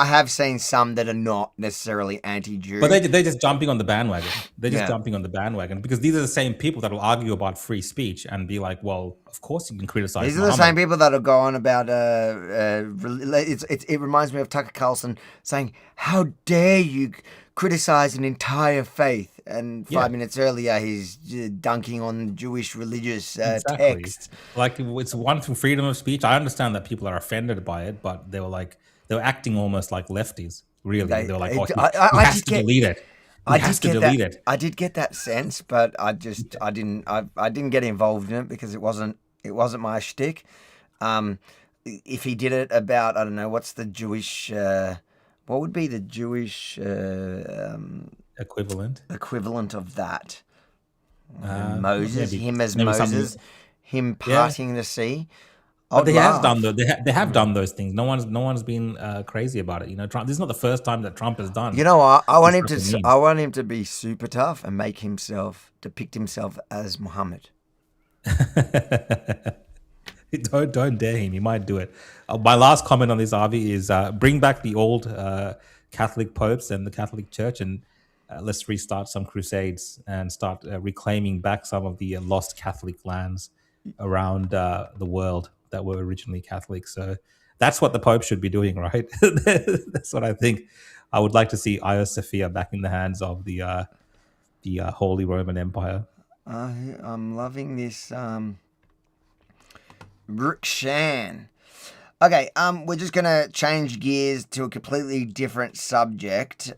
have seen some that are not necessarily anti-Jew. But they're just jumping on the bandwagon. They're just jumping on the bandwagon because these are the same people that will argue about free speech and be like, "Well, of course you can criticize." These are the same people that will go on about. It reminds me of Tucker Carlson saying, "How dare you criticize an entire faith?" And 5 minutes earlier, he's dunking on Jewish religious texts. Like, it's one from freedom of speech. I understand that people are offended by it, but they were acting almost like lefties. Really, they were like, "Oh, he has to delete it. He has to delete it." I did get that sense, but I didn't get involved in it because it wasn't my shtick. If he did it about, I don't know, what's the Jewish. What would be the Jewish equivalent of that? Moses, him parting the sea. But they have done those things. No one's been crazy about it. Trump. This is not the first time that Trump has done. You know what? I want him to be super tough and depict himself as Muhammad. Don't dare him. He might do it. My last comment on this, Avi, is bring back the old Catholic popes and the Catholic Church, and let's restart some crusades and start reclaiming back some of the lost Catholic lands around the world that were originally Catholic. So that's what the Pope should be doing, right? That's what I think. I would like to see Hagia Sophia back in the hands of the Holy Roman Empire. I'm loving this. Rukshan. Okay, we're just going to change gears to a completely different subject.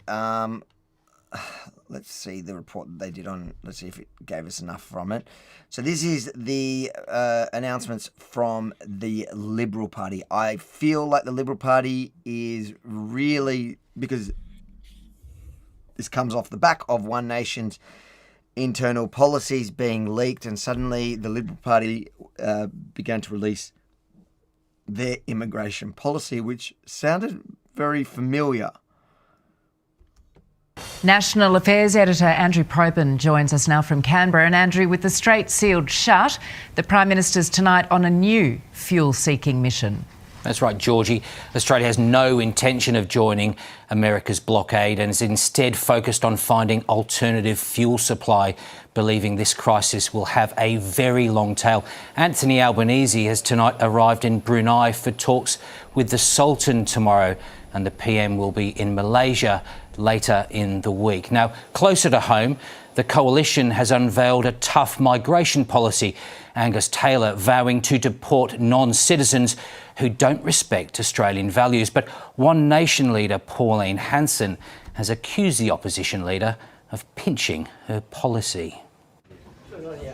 Let's see the report that they did on, let's see if it gave us enough from it. So this is the announcements from the Liberal Party. I feel like the Liberal Party is really, because this comes off the back of One Nation's internal policies being leaked, and suddenly the Liberal Party began to release their immigration policy, which sounded very familiar. National Affairs Editor Andrew Probyn joins us now from Canberra. And Andrew, with the Strait sealed shut, the Prime Minister's tonight on a new fuel-seeking mission. That's right, Georgie. Australia has no intention of joining America's blockade and is instead focused on finding alternative fuel supply, believing this crisis will have a very long tail. Anthony Albanese has tonight arrived in Brunei for talks with the Sultan tomorrow, and the PM will be in Malaysia later in the week. Now, closer to home, the Coalition has unveiled a tough migration policy. Angus Taylor vowing to deport non-citizens who don't respect Australian values. But One Nation leader Pauline Hanson has accused the opposition leader of pinching her policy.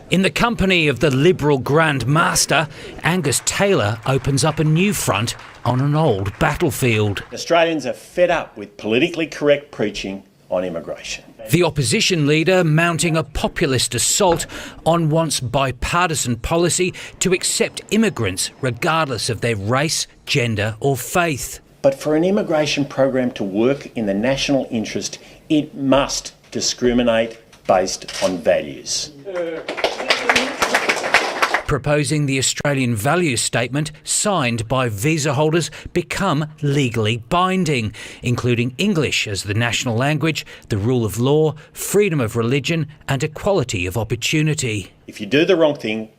In the company of the Liberal Grand Master, Angus Taylor opens up a new front on an old battlefield. Australians are fed up with politically correct preaching on immigration. The opposition leader mounting a populist assault on once bipartisan policy to accept immigrants regardless of their race, gender or faith. But for an immigration program to work in the national interest, it must discriminate based on values. proposing the Australian values statement signed by visa holders become legally binding, including English as the national language, the rule of law, freedom of religion and equality of opportunity. If you do the wrong thing,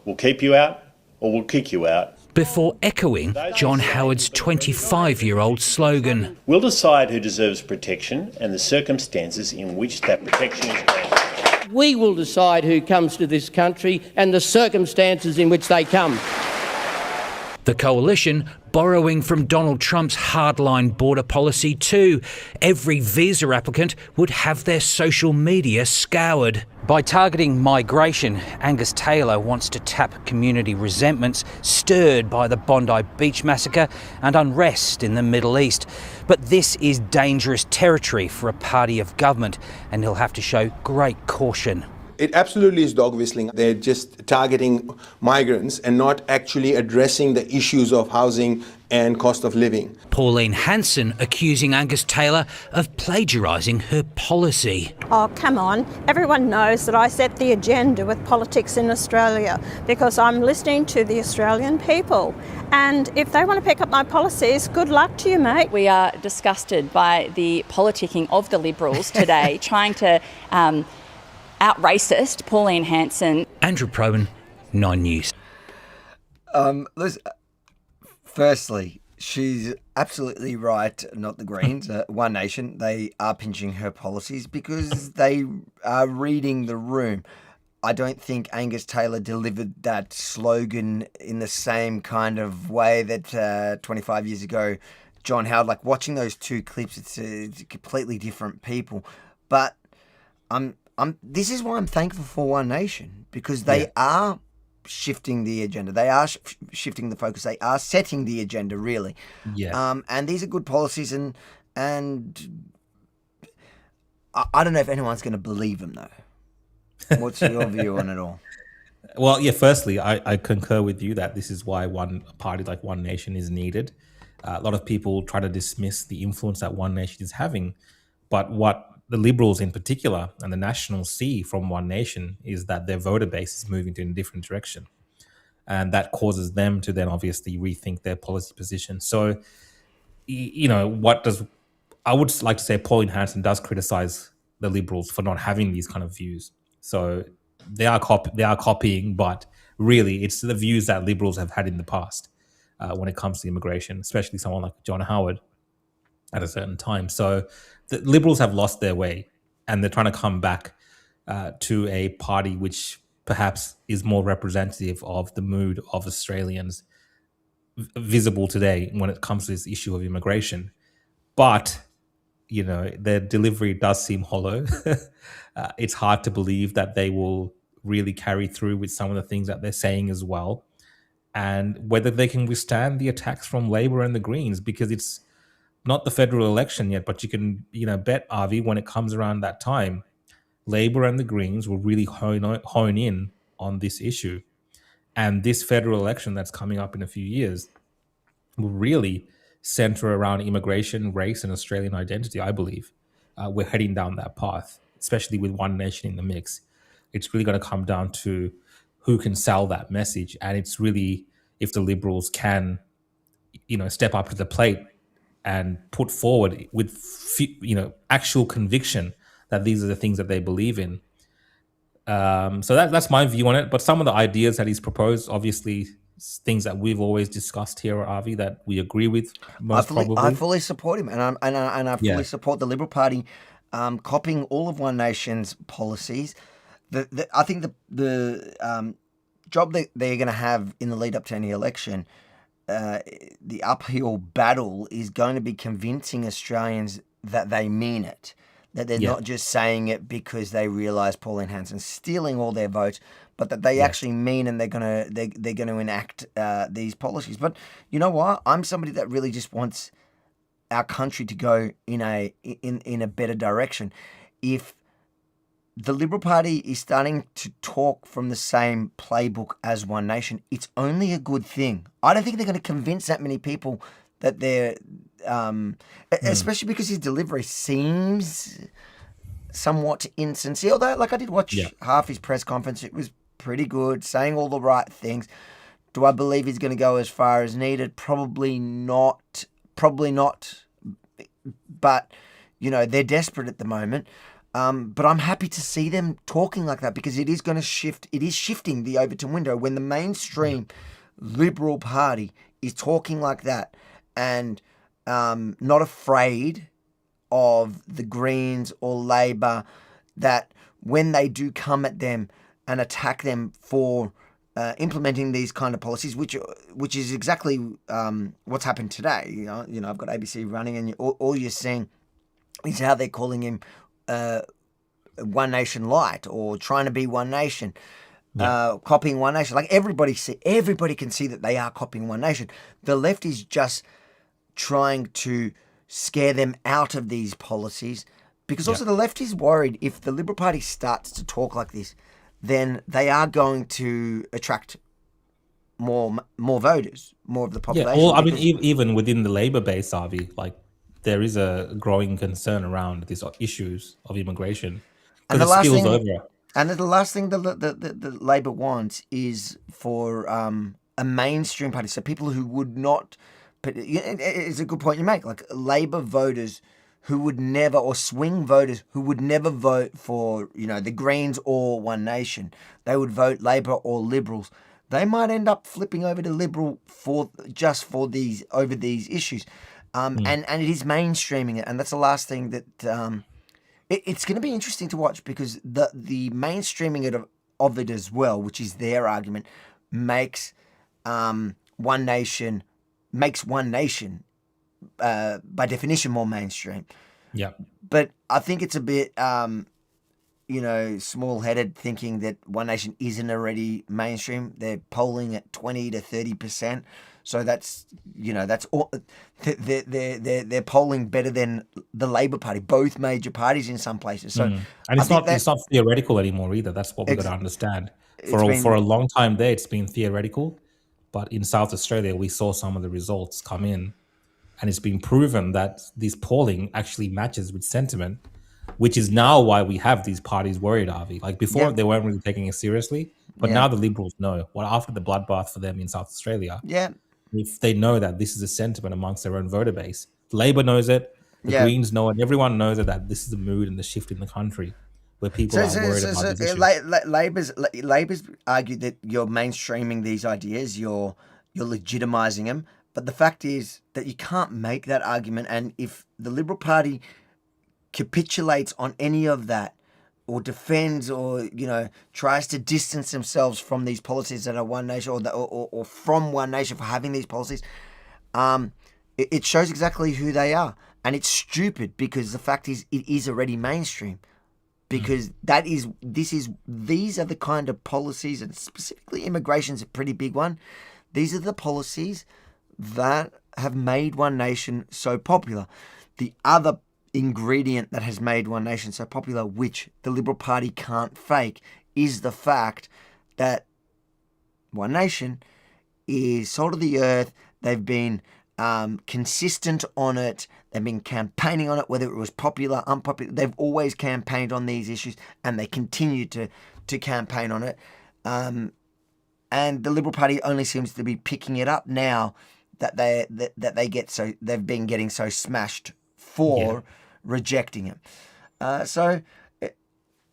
we'll keep you out or we'll kick you out. Before echoing John Howard's 25-year-old slogan. We'll decide who deserves protection and the circumstances in which that protection is granted. We will decide who comes to this country and the circumstances in which they come. The coalition borrowing from Donald Trump's hardline border policy too. Every visa applicant would have their social media scoured. By targeting migration, Angus Taylor wants to tap community resentments stirred by the Bondi Beach massacre and unrest in the Middle East. But this is dangerous territory for a party of government, and he'll have to show great caution. It absolutely is dog whistling. They're just targeting migrants and not actually addressing the issues of housing and cost of living. Pauline Hanson accusing Angus Taylor of plagiarising her policy. Oh, come on. Everyone knows that I set the agenda with politics in Australia because I'm listening to the Australian people. And if they want to pick up my policies, good luck to you, mate. We are disgusted by the politicking of the Liberals today, trying to out-racist Pauline Hanson. Andrew Probyn, 9 News. Liz, firstly, she's absolutely right, not the Greens, One Nation. They are pinching her policies because they are reading the room. I don't think Angus Taylor delivered that slogan in the same kind of way that 25 years ago John Howard, like watching those two clips, it's completely different people. But this is why I'm thankful for One Nation, because they are shifting the agenda. They are shifting the focus. They are setting the agenda, really. Yeah. And these are good policies, and I don't know if anyone's going to believe them, though. What's your view on it all? Well, yeah, firstly, I concur with you that this is why a party like One Nation is needed. A lot of people try to dismiss the influence that One Nation is having, but what the Liberals in particular and the Nationals see from One Nation is that their voter base is moving in a different direction. And that causes them to then obviously rethink their policy position. So, you know, I would like to say Pauline Hanson does criticize the Liberals for not having these kind of views. So they are copying, but really it's the views that Liberals have had in the past when it comes to immigration, especially someone like John Howard at a certain time. So the Liberals have lost their way, and they're trying to come back to a party which perhaps is more representative of the mood of Australians visible today when it comes to this issue of immigration. But, you know, their delivery does seem hollow. It's hard to believe that they will really carry through with some of the things that they're saying as well. And whether they can withstand the attacks from Labor and the Greens, because it's not the federal election yet, but you can, bet, Avi, when it comes around that time, Labor and the Greens will really hone in on this issue. And this federal election that's coming up in a few years will really center around immigration, race, and Australian identity, I believe. We're heading down that path, especially with One Nation in the mix. It's really going to come down to who can sell that message. And it's really if the Liberals can, step up to the plate and put forward with, actual conviction that these are the things that they believe in. So that's my view on it. But some of the ideas that he's proposed, obviously, things that we've always discussed here, Avi, that we agree with probably. I fully support him, and I fully support the Liberal Party copying all of One Nation's policies. I think the job that they're going to have in the lead up to any election, the uphill battle is going to be convincing Australians that they mean it, that they're not just saying it because they realise Pauline Hanson's stealing all their votes, but that they actually mean and they're going to enact these policies. But you know what? I'm somebody that really just wants our country to go in a better direction. If the Liberal Party is starting to talk from the same playbook as One Nation, it's only a good thing. I don't think they're going to convince that many people that they're, especially because his delivery seems somewhat insincere. Although, I did watch half his press conference, it was pretty good, saying all the right things. Do I believe he's going to go as far as needed? Probably not. Probably not. But, you know, they're desperate at the moment. But I'm happy to see them talking like that because it is going to shift. It is shifting the Overton window when the mainstream Liberal Party is talking like that and not afraid of the Greens or Labor, that when they do come at them and attack them for implementing these kind of policies, which is exactly what's happened today. You know, I've got ABC running, and all you're seeing is how they're calling him One Nation Light or trying to be One Nation, copying One Nation. Like everybody can see that they are copying One Nation. The left is just trying to scare them out of these policies because also the left is worried if the Liberal Party starts to talk like this, then they are going to attract more voters, more of the population. Yeah, well, I mean, even within the Labor base, Avi, like there is a growing concern around these issues of immigration because it spills over. And the last thing the Labor wants is for a mainstream party, so people who would not. But it's a good point you make. Like Labor voters who would never, or swing voters who would never vote for, you know, the Greens or One Nation. They would vote Labor or Liberals. They might end up flipping over to Liberal for these issues, and it is mainstreaming it, and that's the last thing that it's going to be interesting to watch because the mainstreaming of it as well, which is their argument, makes One Nation by definition more mainstream. Yeah. But I think it's a bit, small-headed thinking that One Nation isn't already mainstream. They're polling at 20 to 30%. So that's all. They're polling better than the Labor Party, both major parties in some places. So, and it's not theoretical anymore either. That's what we've got to understand. For a long time there, it's been theoretical. But in South Australia, we saw some of the results come in, and it's been proven that this polling actually matches with sentiment, which is now why we have these parties worried, Avi. Like before, they weren't really taking it seriously, but now the Liberals know. Well, after the bloodbath for them in South Australia, if they know that this is a sentiment amongst their own voter base, Labor knows it, the Greens know it, everyone knows it, that this is the mood and the shift in the country. Where people are worried about these issues. Labor's argued that you're mainstreaming these ideas, you're legitimising them, but the fact is that you can't make that argument. And if the Liberal Party capitulates on any of that, or defends, or tries to distance themselves from these policies that are One Nation, or from One Nation for having these policies, it shows exactly who they are, and it's stupid because the fact is it is already mainstream. Because these are the kind of policies, and specifically immigration's a pretty big one. These are the policies that have made One Nation so popular. The other ingredient that has made One Nation so popular, which the Liberal Party can't fake, is the fact that One Nation is salt of the earth. They've been consistent on it. They've been campaigning on it, whether it was popular, unpopular. They've always campaigned on these issues, and they continue to campaign on it. And the Liberal Party only seems to be picking it up now that they've been getting so smashed for rejecting it. So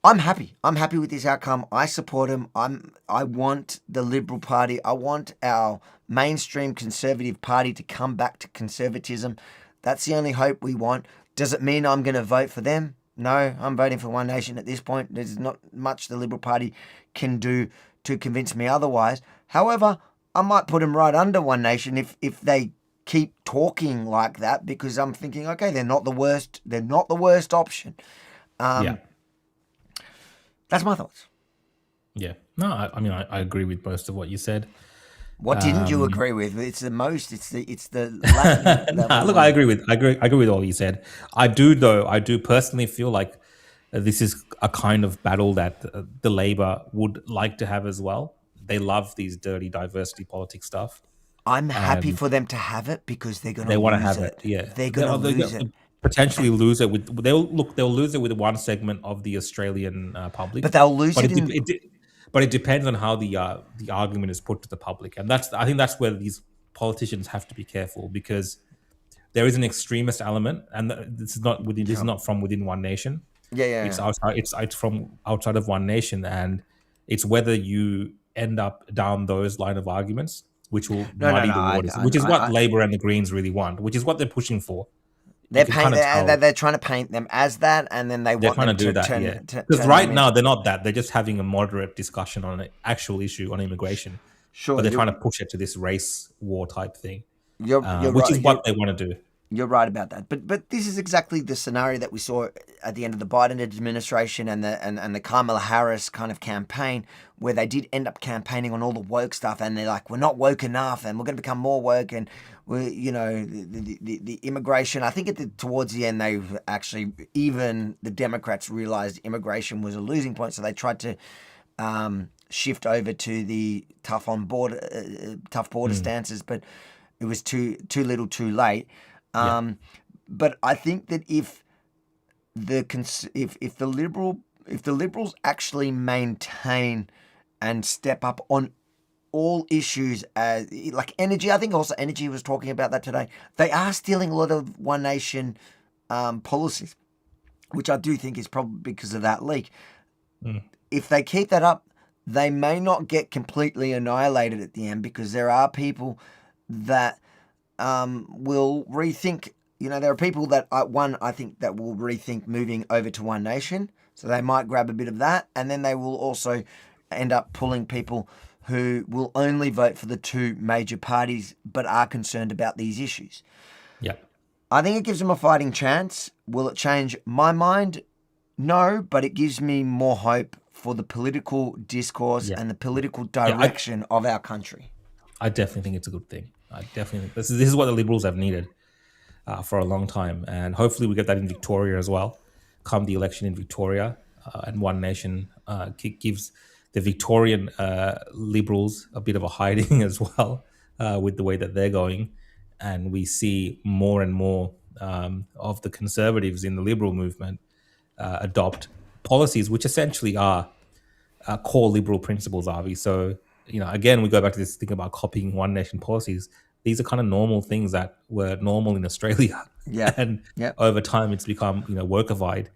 I'm happy. I'm happy with this outcome. I support him. I want the Liberal Party. I want our mainstream Conservative Party to come back to conservatism. That's the only hope we want. Does it mean I'm going to vote for them? No, I'm voting for One Nation at this point. There's not much the Liberal Party can do to convince me otherwise. However, I might put them right under One Nation if they keep talking like that, because I'm thinking, okay, they're not the worst. They're not the worst option. That's my thoughts. Yeah. No, I mean, I agree with most of what you said. What didn't you agree with? It's the most. It's the. Look, I agree with all you said. I do personally feel like this is a kind of battle that the Labor would like to have as well. They love these dirty diversity politics stuff. I'm happy for them to have it because they're going to. They want to lose have it. Yeah, they're going to lose it. Potentially lose it with. They'll lose it with one segment of the Australian public. But they'll lose it. but it depends on how the argument is put to the public, and I think that's where these politicians have to be careful, because there is an extremist element, and this is not within. This is not from within one nation. It's outside. It's from outside of one nation, and it's whether you end up down those line of arguments, which will muddy the waters, which is what Labor and the Greens really want, which is what they're pushing for. They're trying to paint them as that, and then they're trying to do that. Because right now they're not that. They're just having a moderate discussion on an actual issue on immigration. Sure, but they're trying to push it to this race war type thing, you're which right, is what they want to do. You're right about that, but this is exactly the scenario that we saw at the end of the Biden administration and the Kamala Harris kind of campaign, where they did end up campaigning on all the woke stuff, and they're like, we're not woke enough, and we're going to become more woke, and the immigration. I think towards the end, they actually, even the Democrats realized immigration was a losing point, so they tried to shift over to the tough border stances, but it was too little, too late. But I think that if the liberals actually maintain and step up on all issues, like energy, I think also energy was talking about that today. They are stealing a lot of One Nation policies, which I do think is probably because of that leak. If they keep that up, they may not get completely annihilated at the end, because there are people that will rethink. There are people that I think that will rethink moving over to One Nation. So they might grab a bit of that, and then they will also end up pulling people who will only vote for the two major parties but are concerned about these issues. Yeah. I think it gives them a fighting chance. Will it change my mind? No, but it gives me more hope for the political discourse and the political direction of our country. I definitely think it's a good thing. I definitely think this is what the Liberals have needed for a long time, and hopefully we get that in Victoria as well. Come the election in Victoria, and One Nation gives the Victorian Liberals a bit of a hiding as well, with the way that they're going, and we see more and more of the Conservatives in the Liberal movement adopt policies which essentially are core Liberal principles, Avi. So, again, we go back to this thing about copying One Nation policies. These are kind of normal things that were normal in Australia. Yeah. And over time, it's become, workified,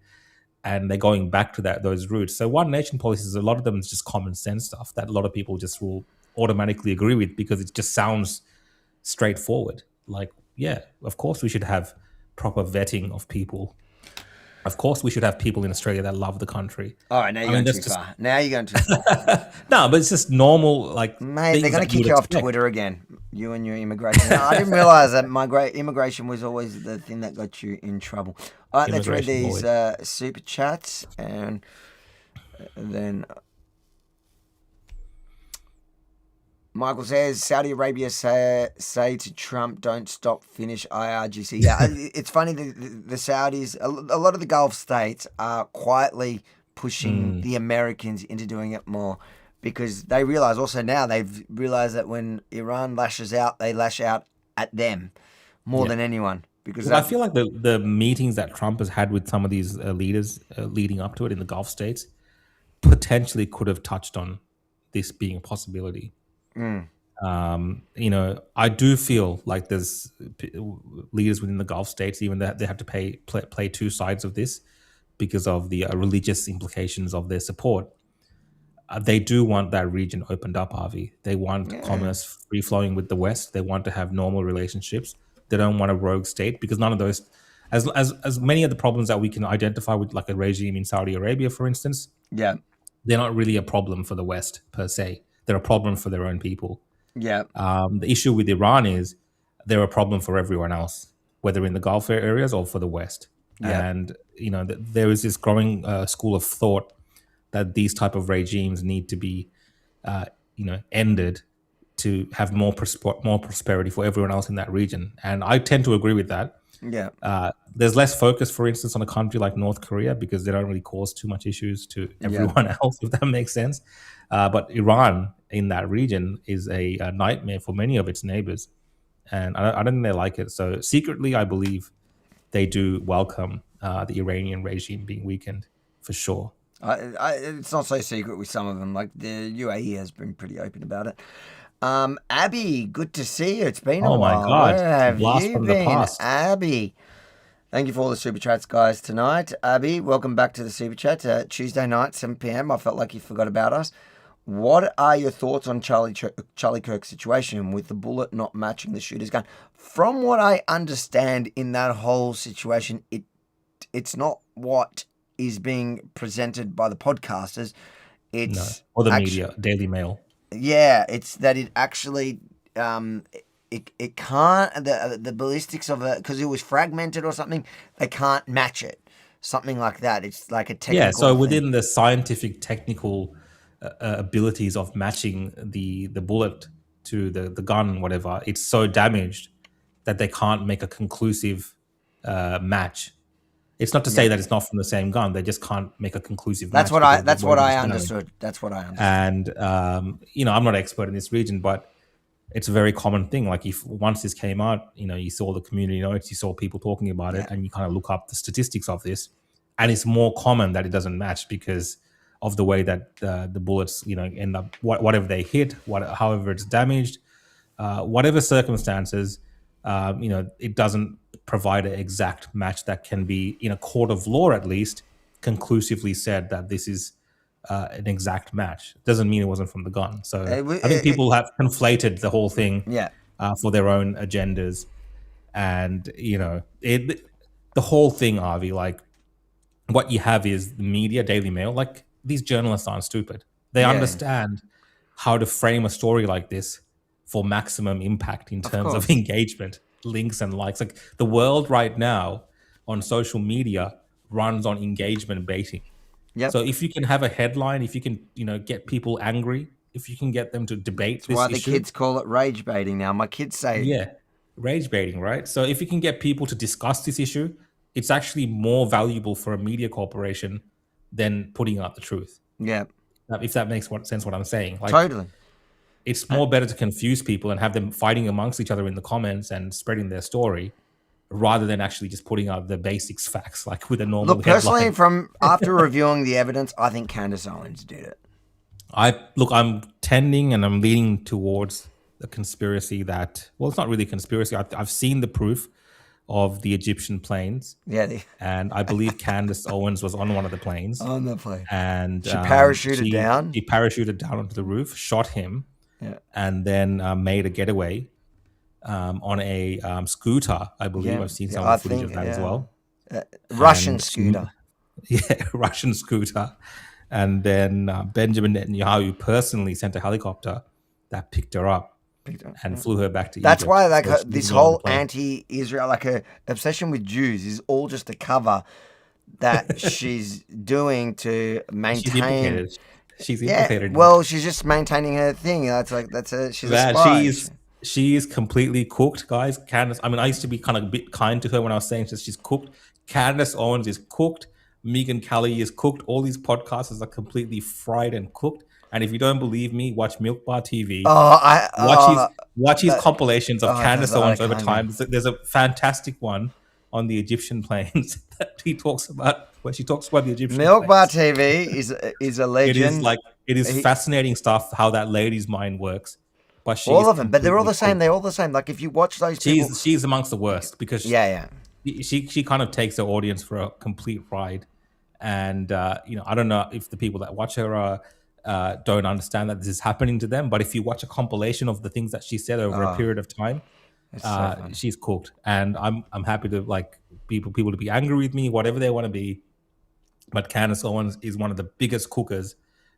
and they're going back to those roots. So One Nation policies, a lot of them is just common sense stuff that a lot of people just will automatically agree with, because it just sounds straightforward. Like, yeah, of course we should have proper vetting of people. Of course, we should have people in Australia that love the country. All right, now you're going too far. Now you're going too far. No, but it's just normal, Mate, they're going to kick you off Twitter again. You and your immigration. No, I didn't realise that immigration was always the thing that got you in trouble. All right, let's read these super chats, and then Michael says, Saudi Arabia say to Trump, don't stop, finish IRGC. Yeah, it's funny, the Saudis, a lot of the Gulf states are quietly pushing the Americans into doing it more, because they realise also now, they've realised that when Iran lashes out, they lash out at them more than anyone. Because I feel like the meetings that Trump has had with some of these leaders leading up to it in the Gulf states potentially could have touched on this being a possibility. I do feel like there's leaders within the Gulf states, even that they have to play two sides of this because of the religious implications of their support. They do want that region opened up, Harvey. They want commerce free flowing with the West. They want to have normal relationships. They don't want a rogue state, because none of those, as many of the problems that we can identify with, like a regime in Saudi Arabia, for instance, they're not really a problem for the West per se. They're a problem for their own people. Yeah. The issue with Iran is they're a problem for everyone else, whether in the Gulf areas or for the West. Yeah. And, there is this growing school of thought that these type of regimes need to be, ended to have more prosperity for everyone else in that region. And I tend to agree with that. Yeah. There's less focus, for instance, on a country like North Korea, because they don't really cause too much issues to everyone else, if that makes sense. But Iran in that region is a nightmare for many of its neighbors. And I don't think they like it. So secretly, I believe they do welcome the Iranian regime being weakened, for sure. It's not so secret with some of them. Like the UAE has been pretty open about it. Abby, good to see you. It's been a while. Oh my God. Where have Blast you from the been, past. Abby? Thank you for all the super chats, guys, tonight. Abby, welcome back to the super chat. Tuesday night, 7 p.m. I felt like you forgot about us. What are your thoughts on Charlie Kirk's situation with the bullet not matching the shooter's gun? From what I understand in that whole situation, it's not what is being presented by the podcasters. It's or the media, Daily Mail. Yeah, it's that it actually it can't the ballistics of it, because it was fragmented or something. They can't match it, something like that. It's like a technical. Yeah, so thing. within the scientific technical abilities of matching the bullet to the gun, whatever, it's so damaged that they can't make a conclusive match. It's not to say that it's not from the same gun. They just can't make a conclusive match. That's what I understood. And I'm not an expert in this region, but it's a very common thing. Like if once this came out, you saw the community notes, you saw people talking about it, and you kind of look up the statistics of this, and it's more common that it doesn't match because of the way that the bullets, end up whatever they hit, however it's damaged, whatever circumstances, it doesn't provide an exact match that can be, in a court of law at least, conclusively said that this is an exact match. Doesn't mean it wasn't from the gun. So I think people have conflated the whole thing for their own agendas. And, the whole thing, Avi, like what you have is the media, Daily Mail, like these journalists aren't stupid. They understand how to frame a story like this for maximum impact in terms of engagement, links and likes. Like the world right now on social media runs on engagement baiting. Yep. So if you can have a headline, if you can, get people angry, if you can get them to debate That's this why issue. the kids call it rage baiting now. My kids say rage baiting, right? So if you can get people to discuss this issue, it's actually more valuable for a media corporation than putting out the truth. Yeah. If that makes sense what I'm saying. Like, totally. It's more better to confuse people and have them fighting amongst each other in the comments and spreading their story rather than actually just putting out the basics facts like with a normal Look, personally, headline. from after reviewing the evidence, I think Candace Owens did it. I'm tending and I'm leaning towards the conspiracy that, well, it's not really a conspiracy. I've seen the proof of the Egyptian planes. Yeah. And I believe Candace Owens was on one of the planes. On the plane. And she parachuted down? She parachuted down onto the roof, shot him, and then made a getaway on a scooter, I believe. I've seen some footage of that as well. Russian scooter. Russian scooter. And then Benjamin Netanyahu personally sent a helicopter that picked her up and flew her back to Egypt. That's why this whole anti-Israel, her obsession with Jews is all just a cover that she's doing to maintain. She's implicated. Well, she's just maintaining her thing. She's a spy. She is completely cooked, guys. Candace, I used to be kind of a bit kind to her when I was saying she's cooked. Candace Owens is cooked. Megan Kelly is cooked. All these podcasters are completely fried and cooked. And if you don't believe me, watch Milk Bar TV. Watch his compilations of Candace Owens over time. There's a fantastic one on the Egyptian planes that he talks about, where she talks about the Egyptian Milk planes. Bar TV is a legend. It is fascinating stuff how that lady's mind works. But all of them, but they're all the same. They're all the same. Like if you watch those people, she's amongst the worst because she kind of takes her audience for a complete ride. And I don't know if the people that watch her don't understand that this is happening to them. But if you watch a compilation of the things that she said over a period of time, she's cooked. And I'm happy to people to be angry with me, whatever they want to be. But Candace Owens is one of the biggest cookers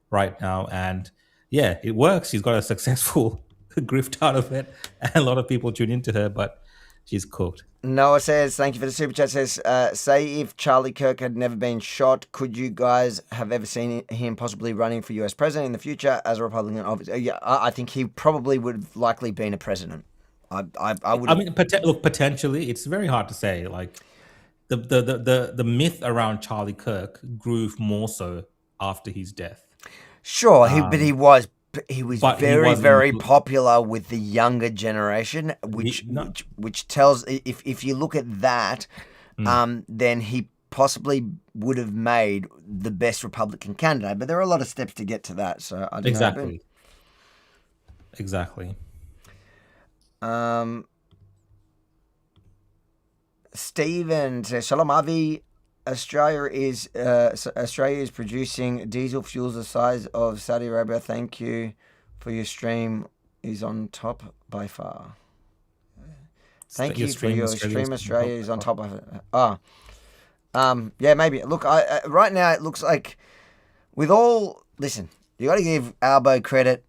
right now, and it works. She's got a successful grift out of it, and a lot of people tune into her, but she's cooked. Noah says, thank you for the super chat, says, say if Charlie Kirk had never been shot, could you guys have ever seen him possibly running for US president in the future as a Republican? I think he probably would have likely been a president. I would. Look, potentially, it's very hard to say. Like the myth around Charlie Kirk grew more so after his death. Sure, but he was very popular with the younger generation, which tells, if you look at that, then he possibly would have made the best Republican candidate. But there are a lot of steps to get to that. So I don't know. Exactly. Stephen says, Shalom Avi, Australia is producing diesel fuels the size of Saudi Arabia. Thank you for your stream. Is on top by far. Thank you for your stream. Australia is on top of it. Yeah, maybe. Look, right now it looks like listen, you got to give Albo credit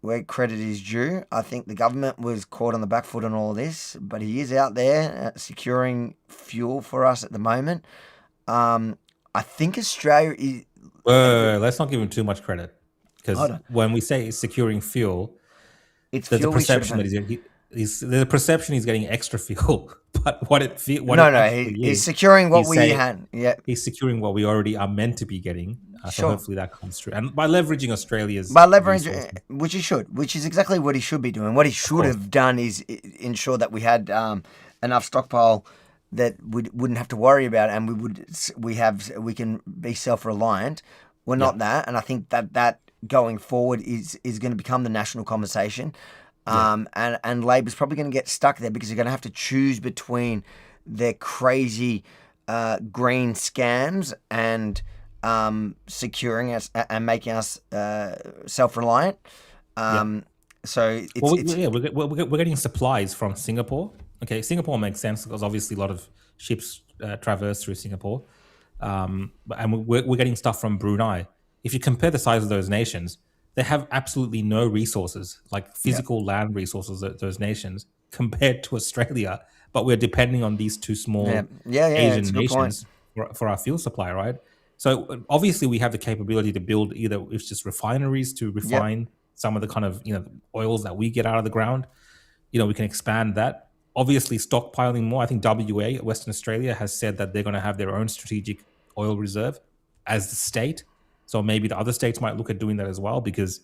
where credit is due. I think the government was caught on the back foot on all this, but he is out there securing fuel for us at the moment. I think Australia is... let's not give him too much credit, because when we say securing fuel, there's a perception that there's a perception he's getting extra fuel, but he's securing what we had. Yeah, he's securing what we already are meant to be getting. So hopefully that comes through, and by leveraging Australia's resources. which is exactly what he should be doing. What he should have done is ensure that we had enough stockpile that we wouldn't have to worry about, and we can be self-reliant. We're not that, and I think that going forward is going to become the national conversation. And Labor's probably going to get stuck there because they're going to have to choose between their crazy green scams and securing us and making us self-reliant. So we're getting supplies from Singapore. Okay, Singapore makes sense because obviously a lot of ships traverse through Singapore, and we're getting stuff from Brunei. If you compare the size of those nations, they have absolutely no resources, like physical land resources, those nations, compared to Australia. But we're depending on these two small Asian nations for our fuel supply, right? So obviously we have the capability to build either it's just refineries to refine some of the kind of oils that we get out of the ground. We can expand that. Obviously stockpiling more. I think WA, Western Australia, has said that they're going to have their own strategic oil reserve as the state. So maybe the other states might look at doing that as well, because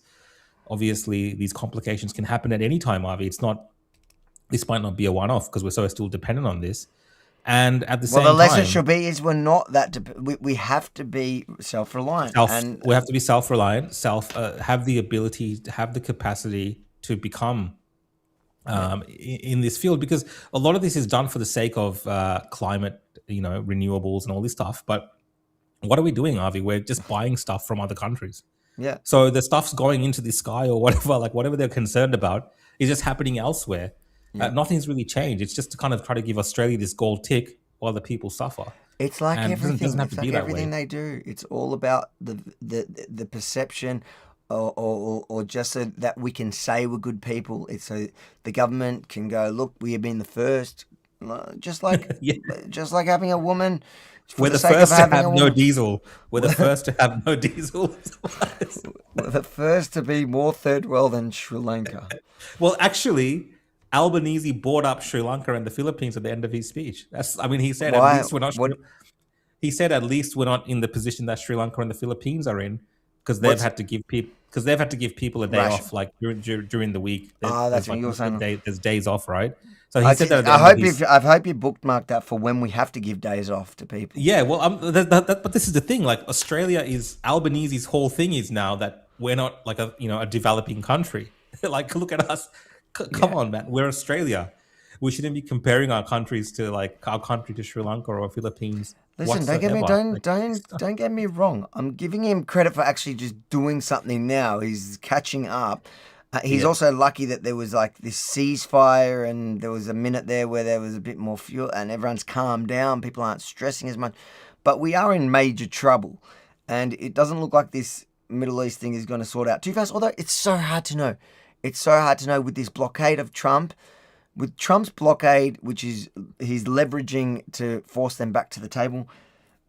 obviously these complications can happen at any time, Avi. This might not be a one-off because we're still dependent on this. And at the same time... Well, the lesson should be is we're not that... we have to be self-reliant. We have to be self-reliant, have the ability, to have the capacity to become in this field, because a lot of this is done for the sake of climate, renewables and all this stuff. But what are we doing, Avi? We're just buying stuff from other countries. Yeah. So the stuff's going into the sky or whatever, whatever they're concerned about is just happening elsewhere. Yeah. Nothing's really changed. It's just to kind of try to give Australia this gold tick while the people suffer. It's like everything. It's like everything they do. It's all about the perception, or just so that we can say we're good people. It's so the government can go, look, we have been the first, just like having a woman. We're the first to have no diesel. We're the first to have no diesel. We're the first to be more third world than Sri Lanka. Well, actually, Albanese bought up Sri Lanka and the Philippines at the end of his speech. He said at least we're not. He said at least we're not in the position that Sri Lanka and the Philippines are in, because they've had to give people a day off, like during the week. That's what you were saying. There's days off, right? So he said that. I hope you bookmarked that for when we have to give days off to people. Yeah, well, but this is the thing. Like Albanese's whole thing is now that we're not like a developing country. Like, look at us. Come on, man. We're Australia. We shouldn't be comparing our countries to our country to Sri Lanka or Philippines. Listen, don't get me wrong. I'm giving him credit for actually just doing something now. He's catching up. He's also lucky that there was this ceasefire and there was a minute there where there was a bit more fuel and everyone's calmed down. People aren't stressing as much. But we are in major trouble. And it doesn't look like this Middle East thing is going to sort out too fast. Although it's so hard to know. It's so hard to know with this blockade of Trump. With Trump's blockade, which is he's leveraging to force them back to the table.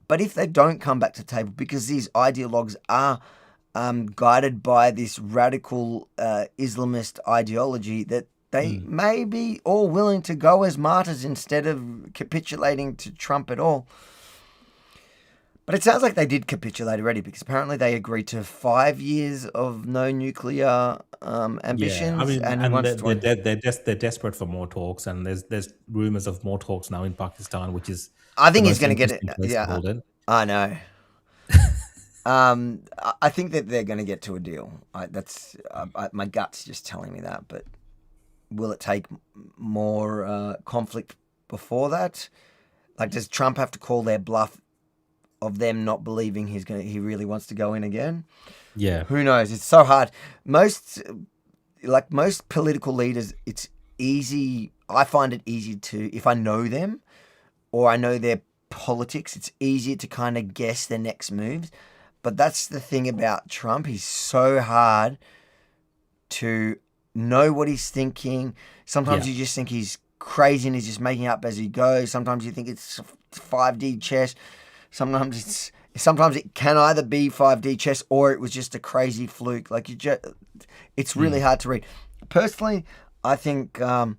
But if they don't come back to the table, because these ideologues are guided by this radical Islamist ideology, that they may be all willing to go as martyrs instead of capitulating to Trump at all. But it sounds like they did capitulate already, because apparently they agreed to 5 years of no nuclear ambitions. Yeah, I mean, and and wants they're desperate for more talks, and there's rumors of more talks now in Pakistan, which is I think the he's most going to get it. interesting place to Yeah, hold it. I know. I think that they're going to get to a deal. My gut's just telling me that. But will it take more conflict before that? Like, does Trump have to call their bluff of them not believing he really wants to go in again? Yeah. Who knows? It's so hard. Most political leaders, it's easy. I find it easy to, if I know them or I know their politics, it's easier to kind of guess their next moves. But that's the thing about Trump. He's so hard to know what he's thinking. Sometimes you just think he's crazy and he's just making up as he goes. Sometimes you think it's 5D chess. Sometimes it can either be 5D chess or it was just a crazy fluke. Like, it's really hard to read. Personally, I think I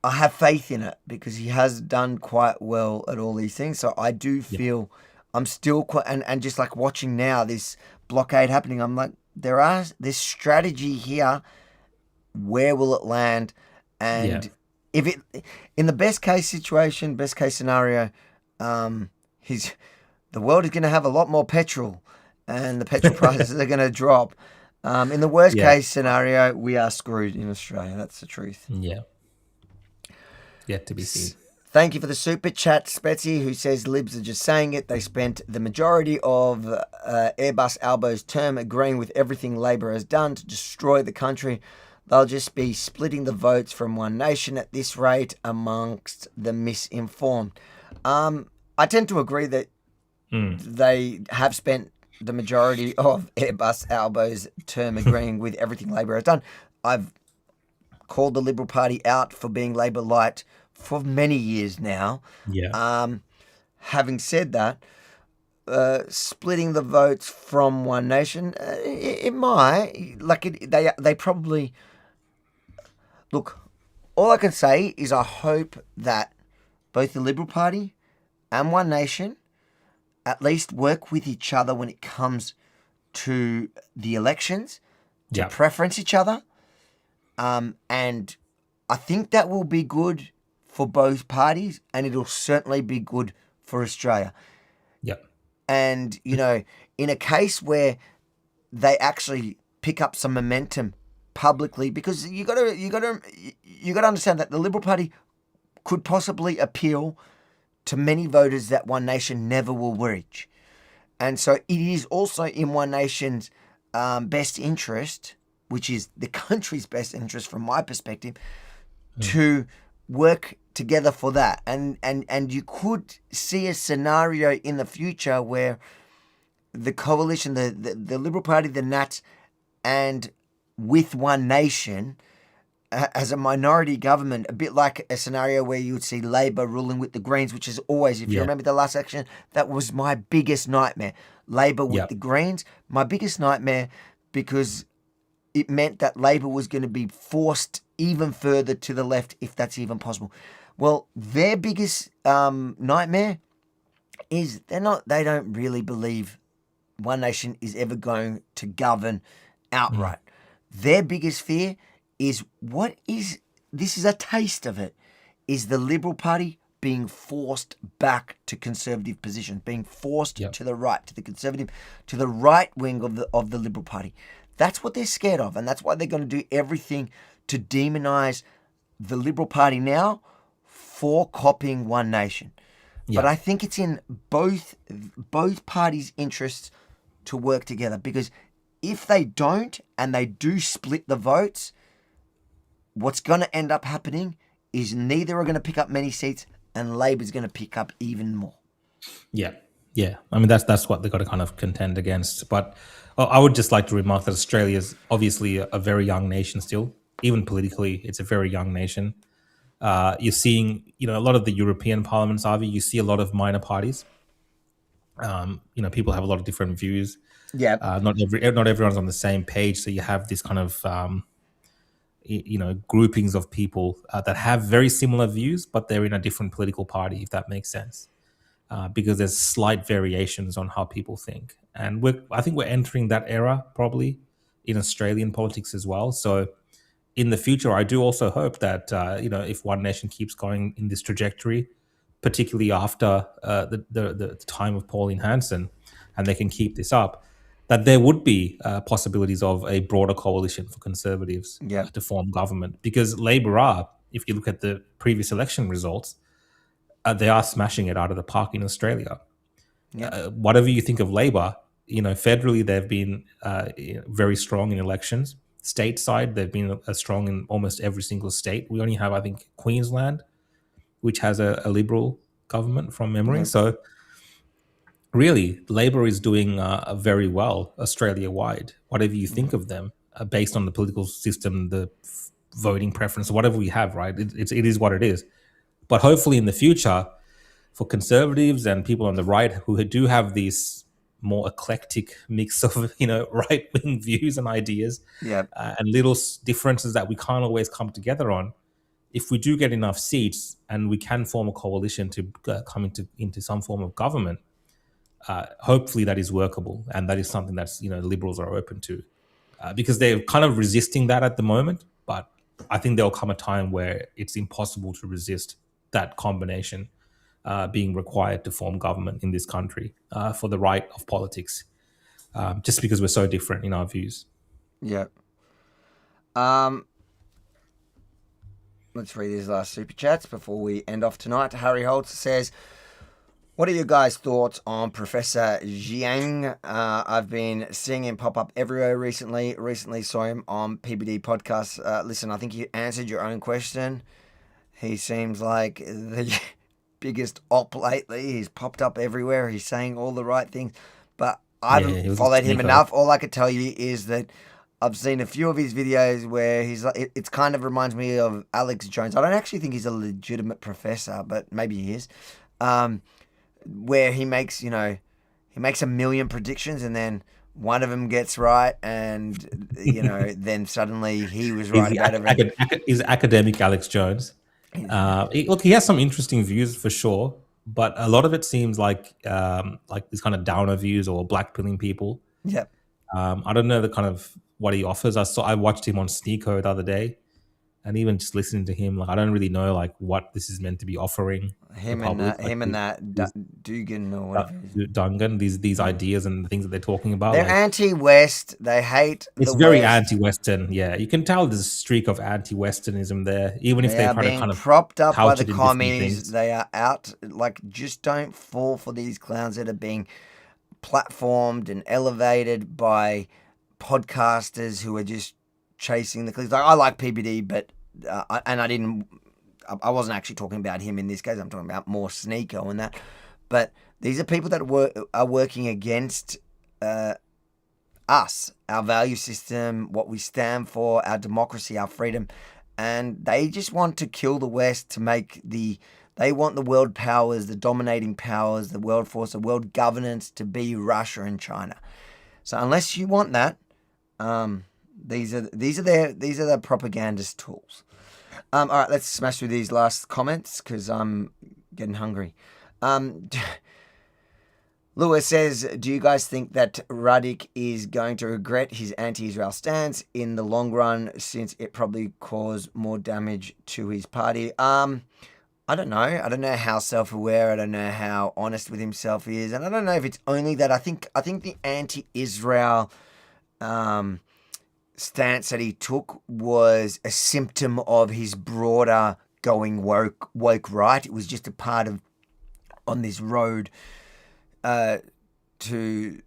have faith in it, because he has done quite well at all these things. So I do feel I'm still quite, and just like watching now this blockade happening, I'm like, there's strategy here. Where will it land? And if it, in the best case scenario, the world is going to have a lot more petrol, and the petrol prices are going to drop. In the worst case scenario, we are screwed in Australia. That's the truth. Yeah. Yet to be seen. Thank you for the super chat, Spetsy, who says Libs are just saying it. They spent the majority of Airbus Albo's term agreeing with everything Labor has done to destroy the country. They'll just be splitting the votes from One Nation at this rate amongst the misinformed. I tend to agree that they have spent the majority of Airbus Albo's term agreeing with everything Labor has done. I've called the Liberal Party out for being Labor light for many years now. Yeah. Having said that, splitting the votes from One Nation, it might, they probably, look, all I can say is I hope that both the Liberal Party and One Nation at least work with each other when it comes to the elections, to preference each other. And I think that will be good for both parties, and it'll certainly be good for Australia. Yep. And, in a case where they actually pick up some momentum publicly, because you got to understand that the Liberal Party could possibly appeal to many voters that One Nation never will reach. And so it is also in One Nation's best interest, which is the country's best interest from my perspective, to work together for that. And you could see a scenario in the future where the coalition, the Liberal Party, the Nats, and with One Nation as a minority government, a bit like a scenario where you would see Labor ruling with the Greens, which is always, if you remember the last election, that was my biggest nightmare. Labor with the Greens, my biggest nightmare, because it meant that Labor was going to be forced even further to the left, if that's even possible. Well, their biggest nightmare is they don't really believe One Nation is ever going to govern outright. Their biggest fear is this is a taste of it, is the Liberal Party being forced back to conservative positions, being forced to the right, to the conservative, to the right wing of the Liberal Party. That's what they're scared of, and that's why they're going to do everything to demonise the Liberal Party now for copying One Nation. But I think it's in both parties' interests to work together, because if they don't and they do split the votes, what's going to end up happening is neither are going to pick up many seats, and Labor's going to pick up even more. Yeah. I mean, that's what they've got to kind of contend against. But I would just like to remark that Australia is obviously a very young nation still. Even politically, it's a very young nation. You're seeing, a lot of the European parliaments, Avi, you see a lot of minor parties. People have a lot of different views. Yeah. Not everyone's on the same page. So you have this kind of, groupings of people that have very similar views, but they're in a different political party, if that makes sense. because there's slight variations on how people think. And I think we're entering that era probably in Australian politics as well. So in the future, I do also hope that, if One Nation keeps going in this trajectory, particularly after the time of Pauline Hanson, and they can keep this up, that there would be possibilities of a broader coalition for Conservatives to form government. Because Labor are, if you look at the previous election results, they are smashing it out of the park in Australia. Whatever you think of Labor, federally they've been very strong in elections. Stateside, they've been strong in almost every single state. We only have, I think, Queensland, which has a Liberal government from memory. So really, Labor is doing very well Australia-wide. Whatever you think of them, based on the political system, the voting preference, whatever we have, right? It is what it is. But hopefully in the future, for Conservatives and people on the right who do have these more eclectic mix of right-wing views and ideas, and little differences that we can't always come together on, if we do get enough seats and we can form a coalition to come into some form of government, hopefully that is workable, and that is something that's Liberals are open to, because they're kind of resisting that at the moment. But I think there'll come a time where it's impossible to resist that combination being required to form government in this country for the right of politics, just because we're so different in our views. Yeah. Let's read these last super chats before we end off tonight. Harry Holtz says, what are your guys' thoughts on Professor Jiang? I've been seeing him pop up everywhere recently. Recently saw him on PBD podcast. Listen, I think you answered your own question. He seems like the biggest op lately. He's popped up everywhere. He's saying all the right things. But I haven't followed him enough. All I could tell you is that I've seen a few of his videos where he's like, it kind of reminds me of Alex Jones. I don't actually think he's a legitimate professor, but maybe he is. Where he makes, he makes a million predictions and then one of them gets right, and then suddenly he was right about everything. He's academic Alex Jones. He has some interesting views for sure, but a lot of it seems like these kind of downer views or blackpilling people. Yep. I don't know the kind of what he offers. I watched him on Sneako the other day, and even just listening to him, I don't really know what this is meant to be offering. Him and that Dugan or whatever. Dungan, these ideas and the things that they're talking about. They're anti-West. They hate. It's very anti-Western. Yeah, you can tell there's a streak of anti-Westernism there, even if they're trying to kind of propped up by the commies. They are out. Just don't fall for these clowns that are being platformed and elevated by podcasters who are just chasing the clicks. I like PBD, but I wasn't actually talking about him in this case. I'm talking about more Sneako and that. But these are people that are working against us, our value system, what we stand for, our democracy, our freedom, and they just want to kill the West to make they want the world powers, the dominating powers, the world force, the world governance to be Russia and China. So unless you want that, these are their propagandist tools. All right, let's smash through these last comments because I'm getting hungry. Lewis says, do you guys think that Ruddock is going to regret his anti-Israel stance in the long run, since it probably caused more damage to his party? I don't know. I don't know how self-aware. I don't know how honest with himself he is, and I don't know if it's only that. I think the anti-Israel stance that he took was a symptom of his broader going woke right. It was just a part of on this road to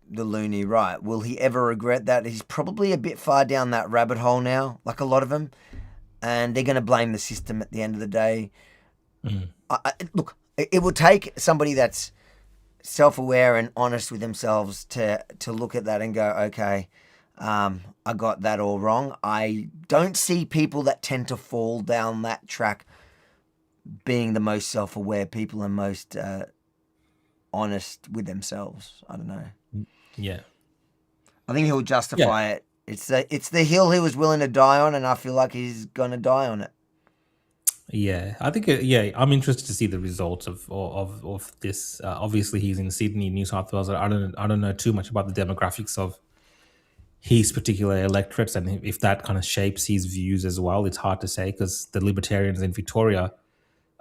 the loony right. Will he ever regret that? He's probably a bit far down that rabbit hole now, like a lot of them, and they're going to blame the system at the end of the day. Look, it will take somebody that's self-aware and honest with themselves to look at that and go, okay, I got that all wrong. I don't see people that tend to fall down that track being the most self-aware people and most honest with themselves. I don't know. Yeah. I think he'll justify it. It's the hill he was willing to die on, and I feel like he's going to die on it. Yeah, I think I'm interested to see the results of this. Obviously, he's in Sydney, New South Wales. I don't know too much about the demographics of his particular electorates, and if that kind of shapes his views as well. It's hard to say because the Libertarians in Victoria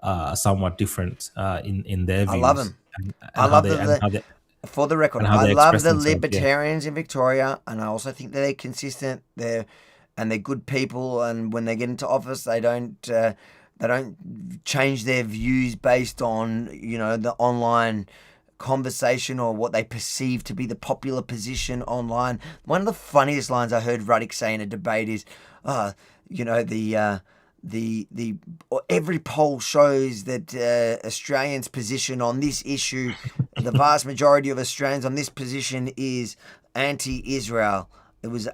are somewhat different in their I love views them. and I how love they and how they for the record, and how I they love express the themselves. Yeah, libertarians in Victoria, and I also think that they're consistent. They're good people, and when they get into office, they don't change their views based on the online conversation or what they perceive to be the popular position online. One of the funniest lines I heard Ruddick say in a debate is, the every poll shows that Australians' position on this issue, the vast majority of Australians on this position is anti-Israel. It was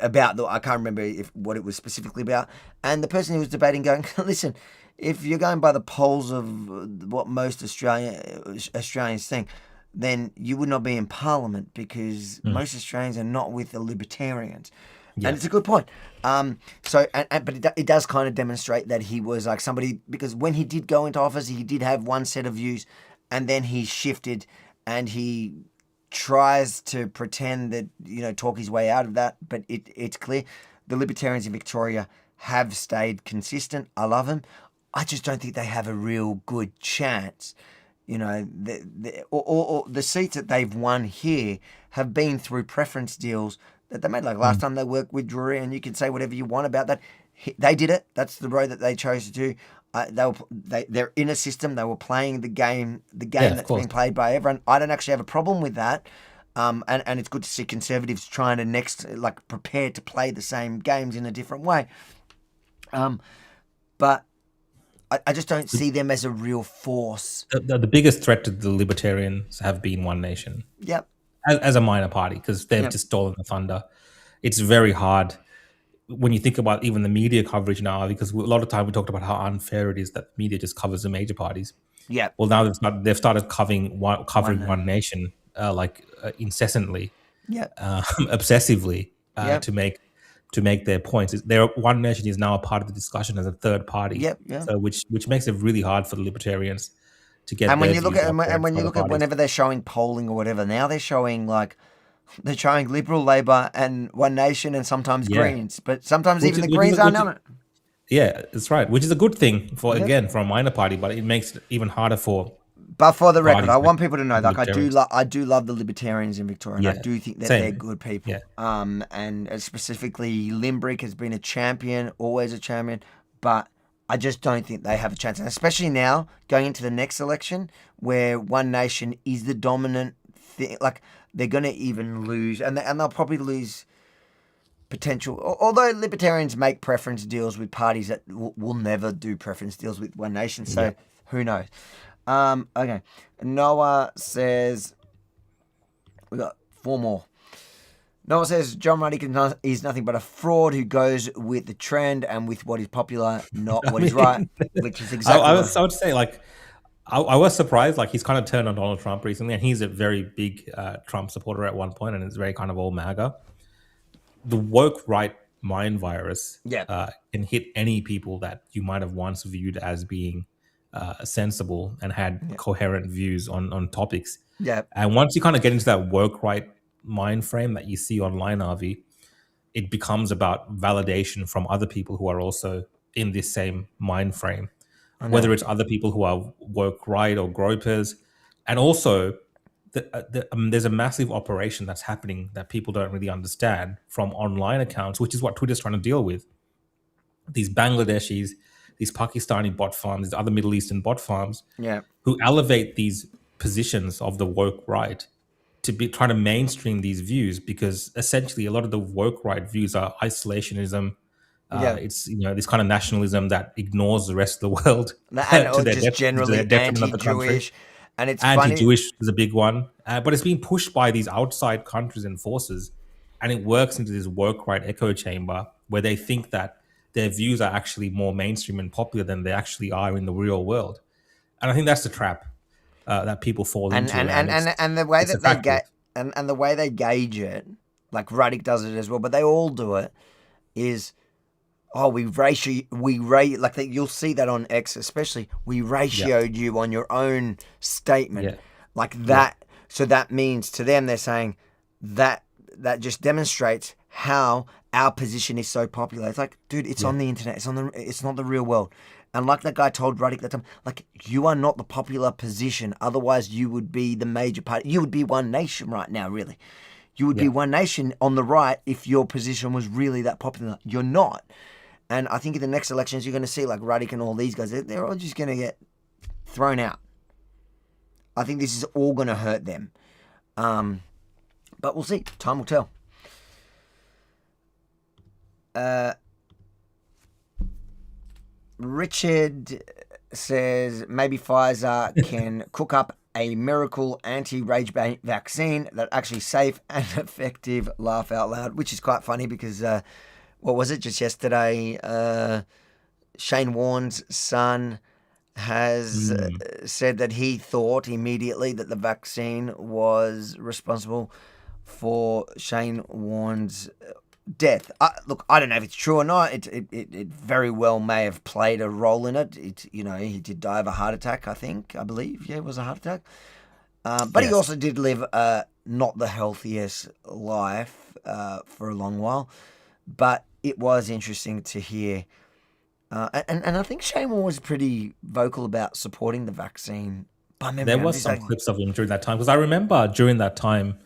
about I can't remember what it was specifically about, and the person who was debating going, listen, if you're going by the polls of what most Australians think, then you would not be in Parliament because most Australians are not with the Libertarians. Yeah. And it's a good point. But it does kind of demonstrate that he was like somebody, because when he did go into office, he did have one set of views, and then he shifted, and he tries to pretend that, talk his way out of that. But it's clear the Libertarians in Victoria have stayed consistent. I love them. I just don't think they have a real good chance. The seats that they've won here have been through preference deals that they made. Like last time they worked with Drury, and you can say whatever you want about that. They did it. That's the road that they chose to do. They're in a system. They were playing the game that's being played by everyone. I don't actually have a problem with that. And it's good to see Conservatives trying to prepare to play the same games in a different way. But I just don't see them as a real force. The biggest threat to the Libertarians have been One Nation. Yep. As a minor party, because they've just stolen the thunder. It's very hard when you think about even the media coverage now, because a lot of time we talked about how unfair it is that media just covers the major parties. Yeah. Well, now they've started covering One Nation incessantly, obsessively to make their points. One Nation is now a part of the discussion as a third party. So which makes it really hard for the Libertarians to get. And when you look at whenever they're showing polling or whatever, now they're showing Liberal, Labor, and One Nation, and sometimes Greens, but sometimes even the Greens aren't on it. Yeah, that's right. Which is a good thing for a minor party, but it makes it even harder for. But for the record, I want people to know, I do love the Libertarians in Victoria, and I do think that they're good people. Yeah. And specifically, Limbrick has been a champion, always a champion, but I just don't think they have a chance, and especially now going into the next election where One Nation is the dominant thing. Like they're going to even lose, and they'll probably lose potential. Although Libertarians make preference deals with parties that will never do preference deals with One Nation, so who knows? Okay, Noah says we got 4 more. Noah says John Ruddick is nothing but a fraud who goes with the trend and with what is popular, not what is right, which is exactly I would say, I was surprised, he's kind of turned on Donald Trump recently, and he's a very big Trump supporter at one point, and it's very kind of all MAGA. The woke right mind virus can hit any people that you might have once viewed as being sensible and had coherent views on topics. Yeah. And once you kind of get into that woke right mind frame that you see online, Avi, it becomes about validation from other people who are also in this same mind frame, whether it's other people who are woke right or gropers. And also there's a massive operation that's happening that people don't really understand from online accounts, which is what Twitter's trying to deal with. These Bangladeshis, these Pakistani bot farms, these other Middle Eastern bot farms, who elevate these positions of the woke right to be trying to mainstream these views, because essentially a lot of the woke right views are isolationism. It's this kind of nationalism that ignores the rest of the world, and just generally anti-Jewish. And it's anti-Jewish is a big one, but it's being pushed by these outside countries and forces, and it works into this woke right echo chamber where they think that their views are actually more mainstream and popular than they actually are in the real world. And I think that's the trap that people fall into. And the way that the way they gauge it, like Ruddick does it as well, but they all do it, is oh, like that. You'll see that on X, especially. We ratioed you on your own statement, like that. So that means to them, they're saying that just demonstrates how our position is so popular. It's like, dude, it's on the internet. It's not the real world. And like that guy told Ruddick that time, like, you are not the popular position. Otherwise, you would be the major party. You would be One Nation right now, really. You would be One Nation on the right if your position was really that popular. You're not. And I think in the next elections, you're going to see like Ruddick and all these guys, they're all just going to get thrown out. I think this is all going to hurt them. But we'll see. Time will tell. Richard says maybe Pfizer can cook up a miracle anti-rage vaccine that actually safe and effective. Laugh out loud, which is quite funny because what was it just yesterday? Shane Warne's son has said that he thought immediately that the vaccine was responsible for Shane Warne's death. Look, I don't know if it's true or not. It very well may have played a role in it. He did die of a heart attack, I believe. Yeah, it was a heart attack. But he also did live not the healthiest life for a long while. But it was interesting to hear. And I think Shane Warne was pretty vocal about supporting the vaccine. There was some clips of him during that time. Because I remember during that time,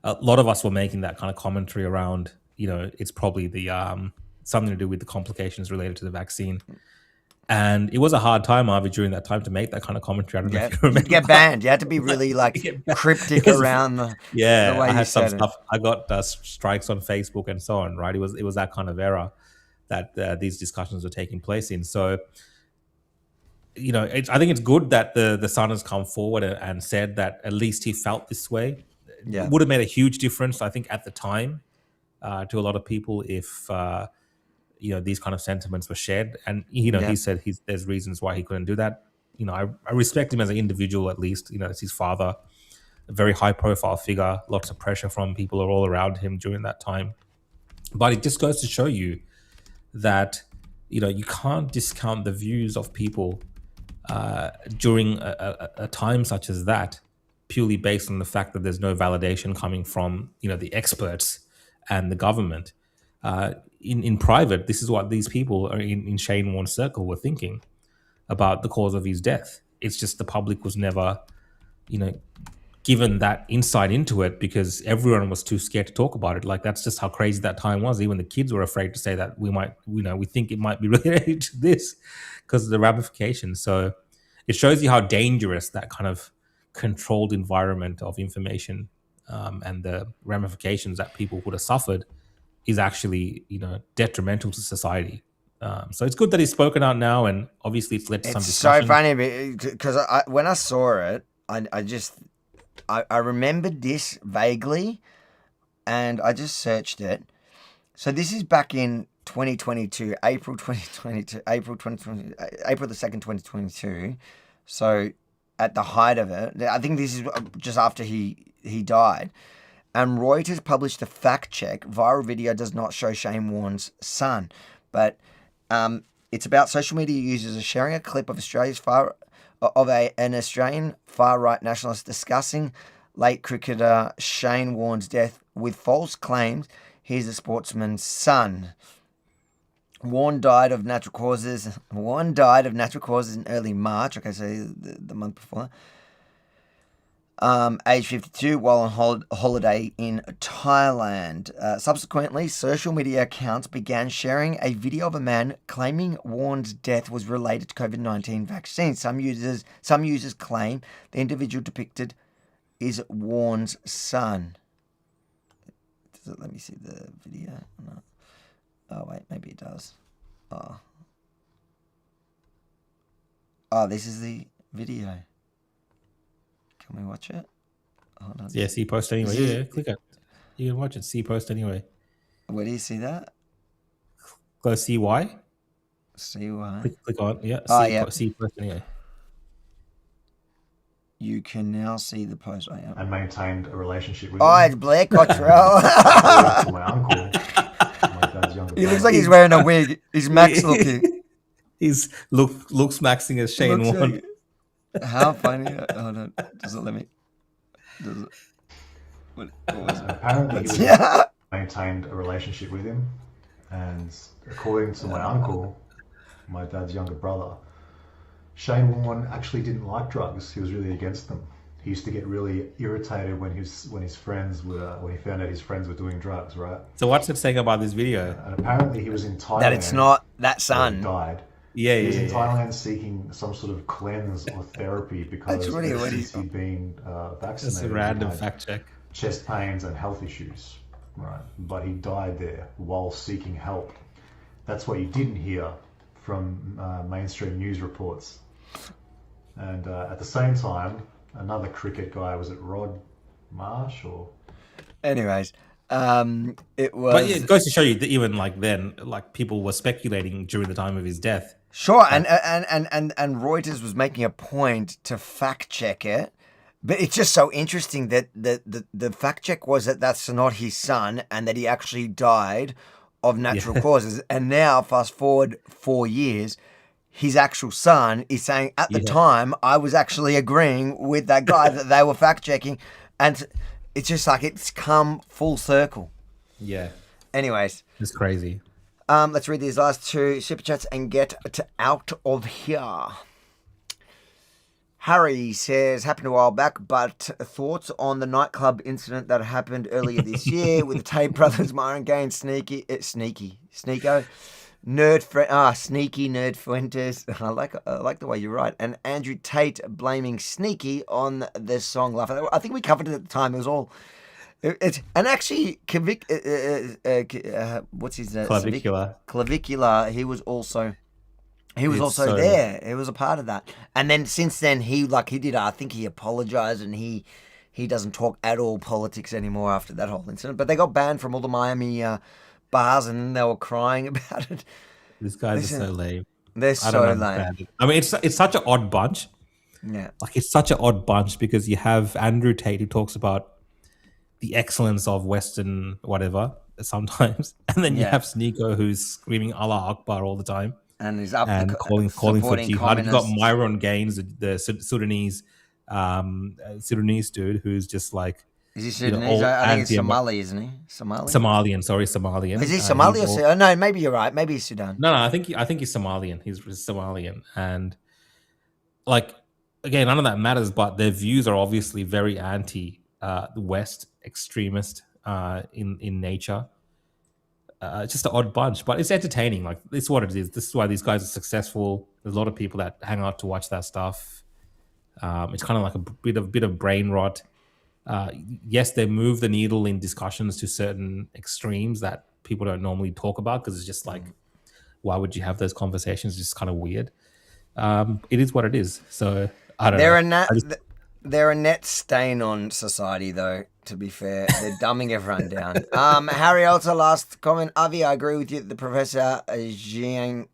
a lot of us were making that kind of commentary around, it's probably the something to do with the complications related to the vaccine. And it was a hard time, Harvey, during that time to make that kind of commentary. I don't know if you remember. You'd get banned. You had to be really cryptic around the way I had some stuff. I got strikes on Facebook and so on, right? It was that kind of era that these discussions were taking place in. So, I think it's good that the son has come forward and said that at least he felt this way. Yeah. It would have made a huge difference, I think, at the time to a lot of people if these kind of sentiments were shared. And he said there's reasons why he couldn't do that. I respect him as an individual, at least. It's his father, a very high profile figure, lots of pressure from people all around him during that time. But it just goes to show you that you can't discount the views of people during a time such as that, purely based on the fact that there's no validation coming from the experts and the government. In private, this is what these people are in Shane Warne's circle were thinking about the cause of his death. It's just the public was never, given that insight into it because everyone was too scared to talk about it. Like, that's just how crazy that time was. Even the kids were afraid to say that we think it might be related to this because of the ramifications. So it shows you how dangerous that kind of controlled environment of information and the ramifications that people would have suffered is actually, detrimental to society. So it's good that he's spoken out now, and obviously it's led to some discussion. It's so funny because when I saw it, I remembered this vaguely, and I just searched it. So this is back in 2022, April the 2nd, 2022. So at the height of it, I think this is just after he died. And Reuters published a fact check. Viral video does not show Shane Warne's son, but it's about social media users are sharing a clip of an Australian far-right nationalist discussing late cricketer Shane Warne's death with false claims he's a sportsman's son. Warne died of natural causes in early March. Okay, so the month before. Age 52, while on holiday in Thailand. Subsequently, social media accounts began sharing a video of a man claiming Warne's death was related to COVID-19 vaccine. Some users claim the individual depicted is Warne's son. Let me see the video. No. Oh wait, maybe it does. Oh, this is the video. Can we watch it? Hold on. Yeah, see post anyway. Yeah, click it. You can watch it. See post anyway. Where do you see that? Go see why. See why. Click on. Yeah. See post anyway. You can now see the post. I maintained a relationship with it's Blair Cottrell. my uncle, my dad's younger He brother. looks like he's wearing a wig. He's Max looking. He's looks maxing as Shane Looks Warne. How funny. Hold on. Does it let me? Does it? What was it? Apparently, he Yeah. maintained a relationship with him, and according to my uncle, my dad's younger brother, Shane Warne actually didn't like drugs. He was really against them. He used to get really irritated when his friends were when he found out his friends were doing drugs. Right. So what's it saying about this video? And apparently, he was in Thailand. That it's not that where son. he died. Yeah, He was yeah, in yeah. Thailand seeking some sort of cleanse or therapy because That's really what since he- he'd been That's vaccinated, a random he had fact check. chest pains and health issues. Right. But he died there while seeking help. That's what you didn't hear from mainstream news reports. And at the same time, another cricket guy, was it Rod Marsh or? Anyways, it was. But yeah, it goes to show you that even like then, like people were speculating during the time of his death. Sure, and Reuters was making a point to fact check it, but it's just so interesting that the fact check was that that's not his son and that he actually died of natural causes. And now, fast forward 4 years, his actual son is saying, at the time, I was actually agreeing with that guy that they were fact checking, and it's just like it's come full circle. Yeah. Anyways. It's crazy. Let's read these last two super chats and get out of here. Harry says, happened a while back, but thoughts on the nightclub incident that happened earlier this year with the Tate brothers, Myron Gaines, Sneeko, Sneaky Nerd Fuentes. I like the way you write. And Andrew Tate blaming Sneaky on this song Laugh. I think we covered it at the time. It was all. And actually, what's his name? Clavicular. He was also there. He was a part of that. And then since then, he did. I think he apologized and he doesn't talk at all politics anymore after that whole incident. But they got banned from all the Miami bars and they were crying about it. These guys are so lame. They're so lame. I mean, it's such an odd bunch. Yeah. Like it's such an odd bunch because you have Andrew Tate who talks about the excellence of Western whatever sometimes, and then you have Sneeko who's screaming Allah Akbar all the time, and he's calling for jihad. You got Myron Gaines, the Sudanese dude who's just like. Is he Sudanese? I think he's Somali, isn't he? Somalian. Is he Somali or Sudan? No, maybe you're right. Maybe he's Sudan. No, I think he's Somalian. He's Somalian, and like again, none of that matters. But their views are obviously very anti the West, extremist in nature. Just an odd bunch, but it's entertaining. Like it's what it is. This is why these guys are successful. There's a lot of people that hang out to watch that stuff. It's kind of like a bit of brain rot. Yes, they move the needle in discussions to certain extremes that people don't normally talk about because it's just like, why would you have those conversations? It's just kind of weird. It is what it is. So I don't know. They're a net stain on society, though, to be fair. They're dumbing everyone down. Harry also last comment. Avi, I agree with you. The Professor Jing,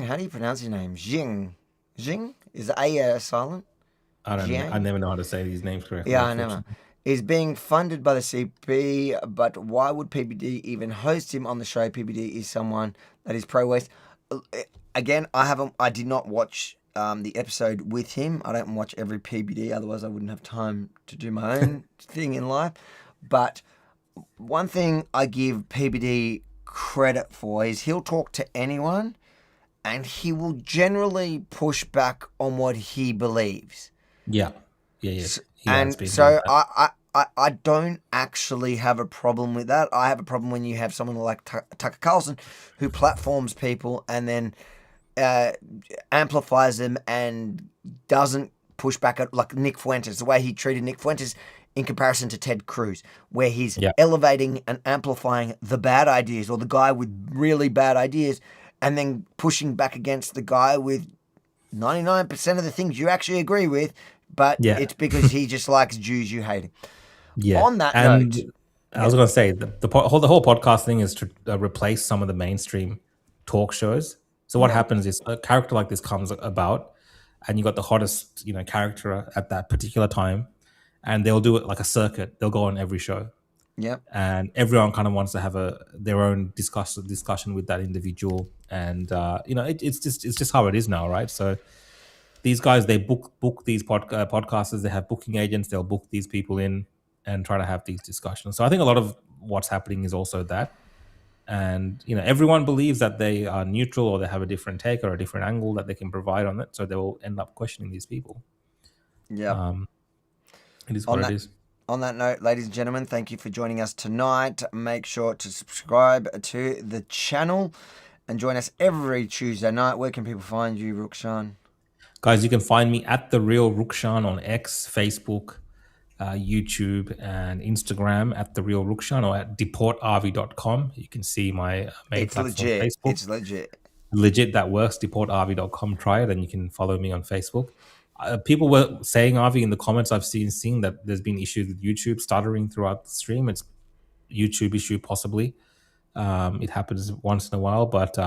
how do you pronounce his name? Jing? Is the A silent? I don't know. I never know how to say these names correctly. Yeah, I know. Is being funded by the CP, but why would PBD even host him on the show? PBD is someone that is pro-West. Again, I did not watch the episode with him. I don't watch every PBD, otherwise I wouldn't have time to do my own thing in life. But one thing I give PBD credit for is he'll talk to anyone and he will generally push back on what he believes. Yeah. And so I don't actually have a problem with that. I have a problem when you have someone like Tucker Carlson who platforms people and then amplifies them and doesn't push back at, like Nick Fuentes, the way he treated Nick Fuentes in comparison to Ted Cruz, where he's elevating and amplifying the bad ideas or the guy with really bad ideas and then pushing back against the guy with 99% of the things you actually agree with, but it's because he just likes Jews, you hate him. Yeah. On that note, I was going to say the whole podcast thing is to replace some of the mainstream talk shows. So what happens is a character like this comes about, and you got the hottest character at that particular time, and they'll do it like a circuit. They'll go on every show, Yep. And everyone kind of wants to have their own discussion with that individual. And it's just how it is now, right? So these guys, they book these podcasters. They have booking agents. They'll book these people in and try to have these discussions. So I think a lot of what's happening is also that. And everyone believes that they are neutral, or they have a different take or a different angle that they can provide on it. So they will end up questioning these people. Yeah. It is what it is. On that note, ladies and gentlemen, thank you for joining us tonight. Make sure to subscribe to the channel and join us every Tuesday night. Where can people find you, Rukshan? Guys, you can find me at The Real Rukshan on X, Facebook, YouTube, and Instagram at The Real Rukshan, or at deportrv.com. You can see my main platform, Facebook. It's legit. Legit, that works. Deportrv.com. Try it, and you can follow me on Facebook. People were saying, Avi, in the comments I've seen that there's been issues with YouTube stuttering throughout the stream. It's a YouTube issue, possibly. It happens once in a while, but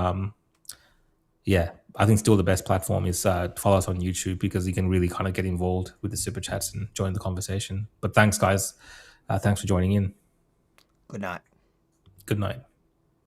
yeah, I think still the best platform is follow us on YouTube, because you can really kind of get involved with the super chats and join the conversation. But thanks, guys. Thanks for joining in. Good night. Good night.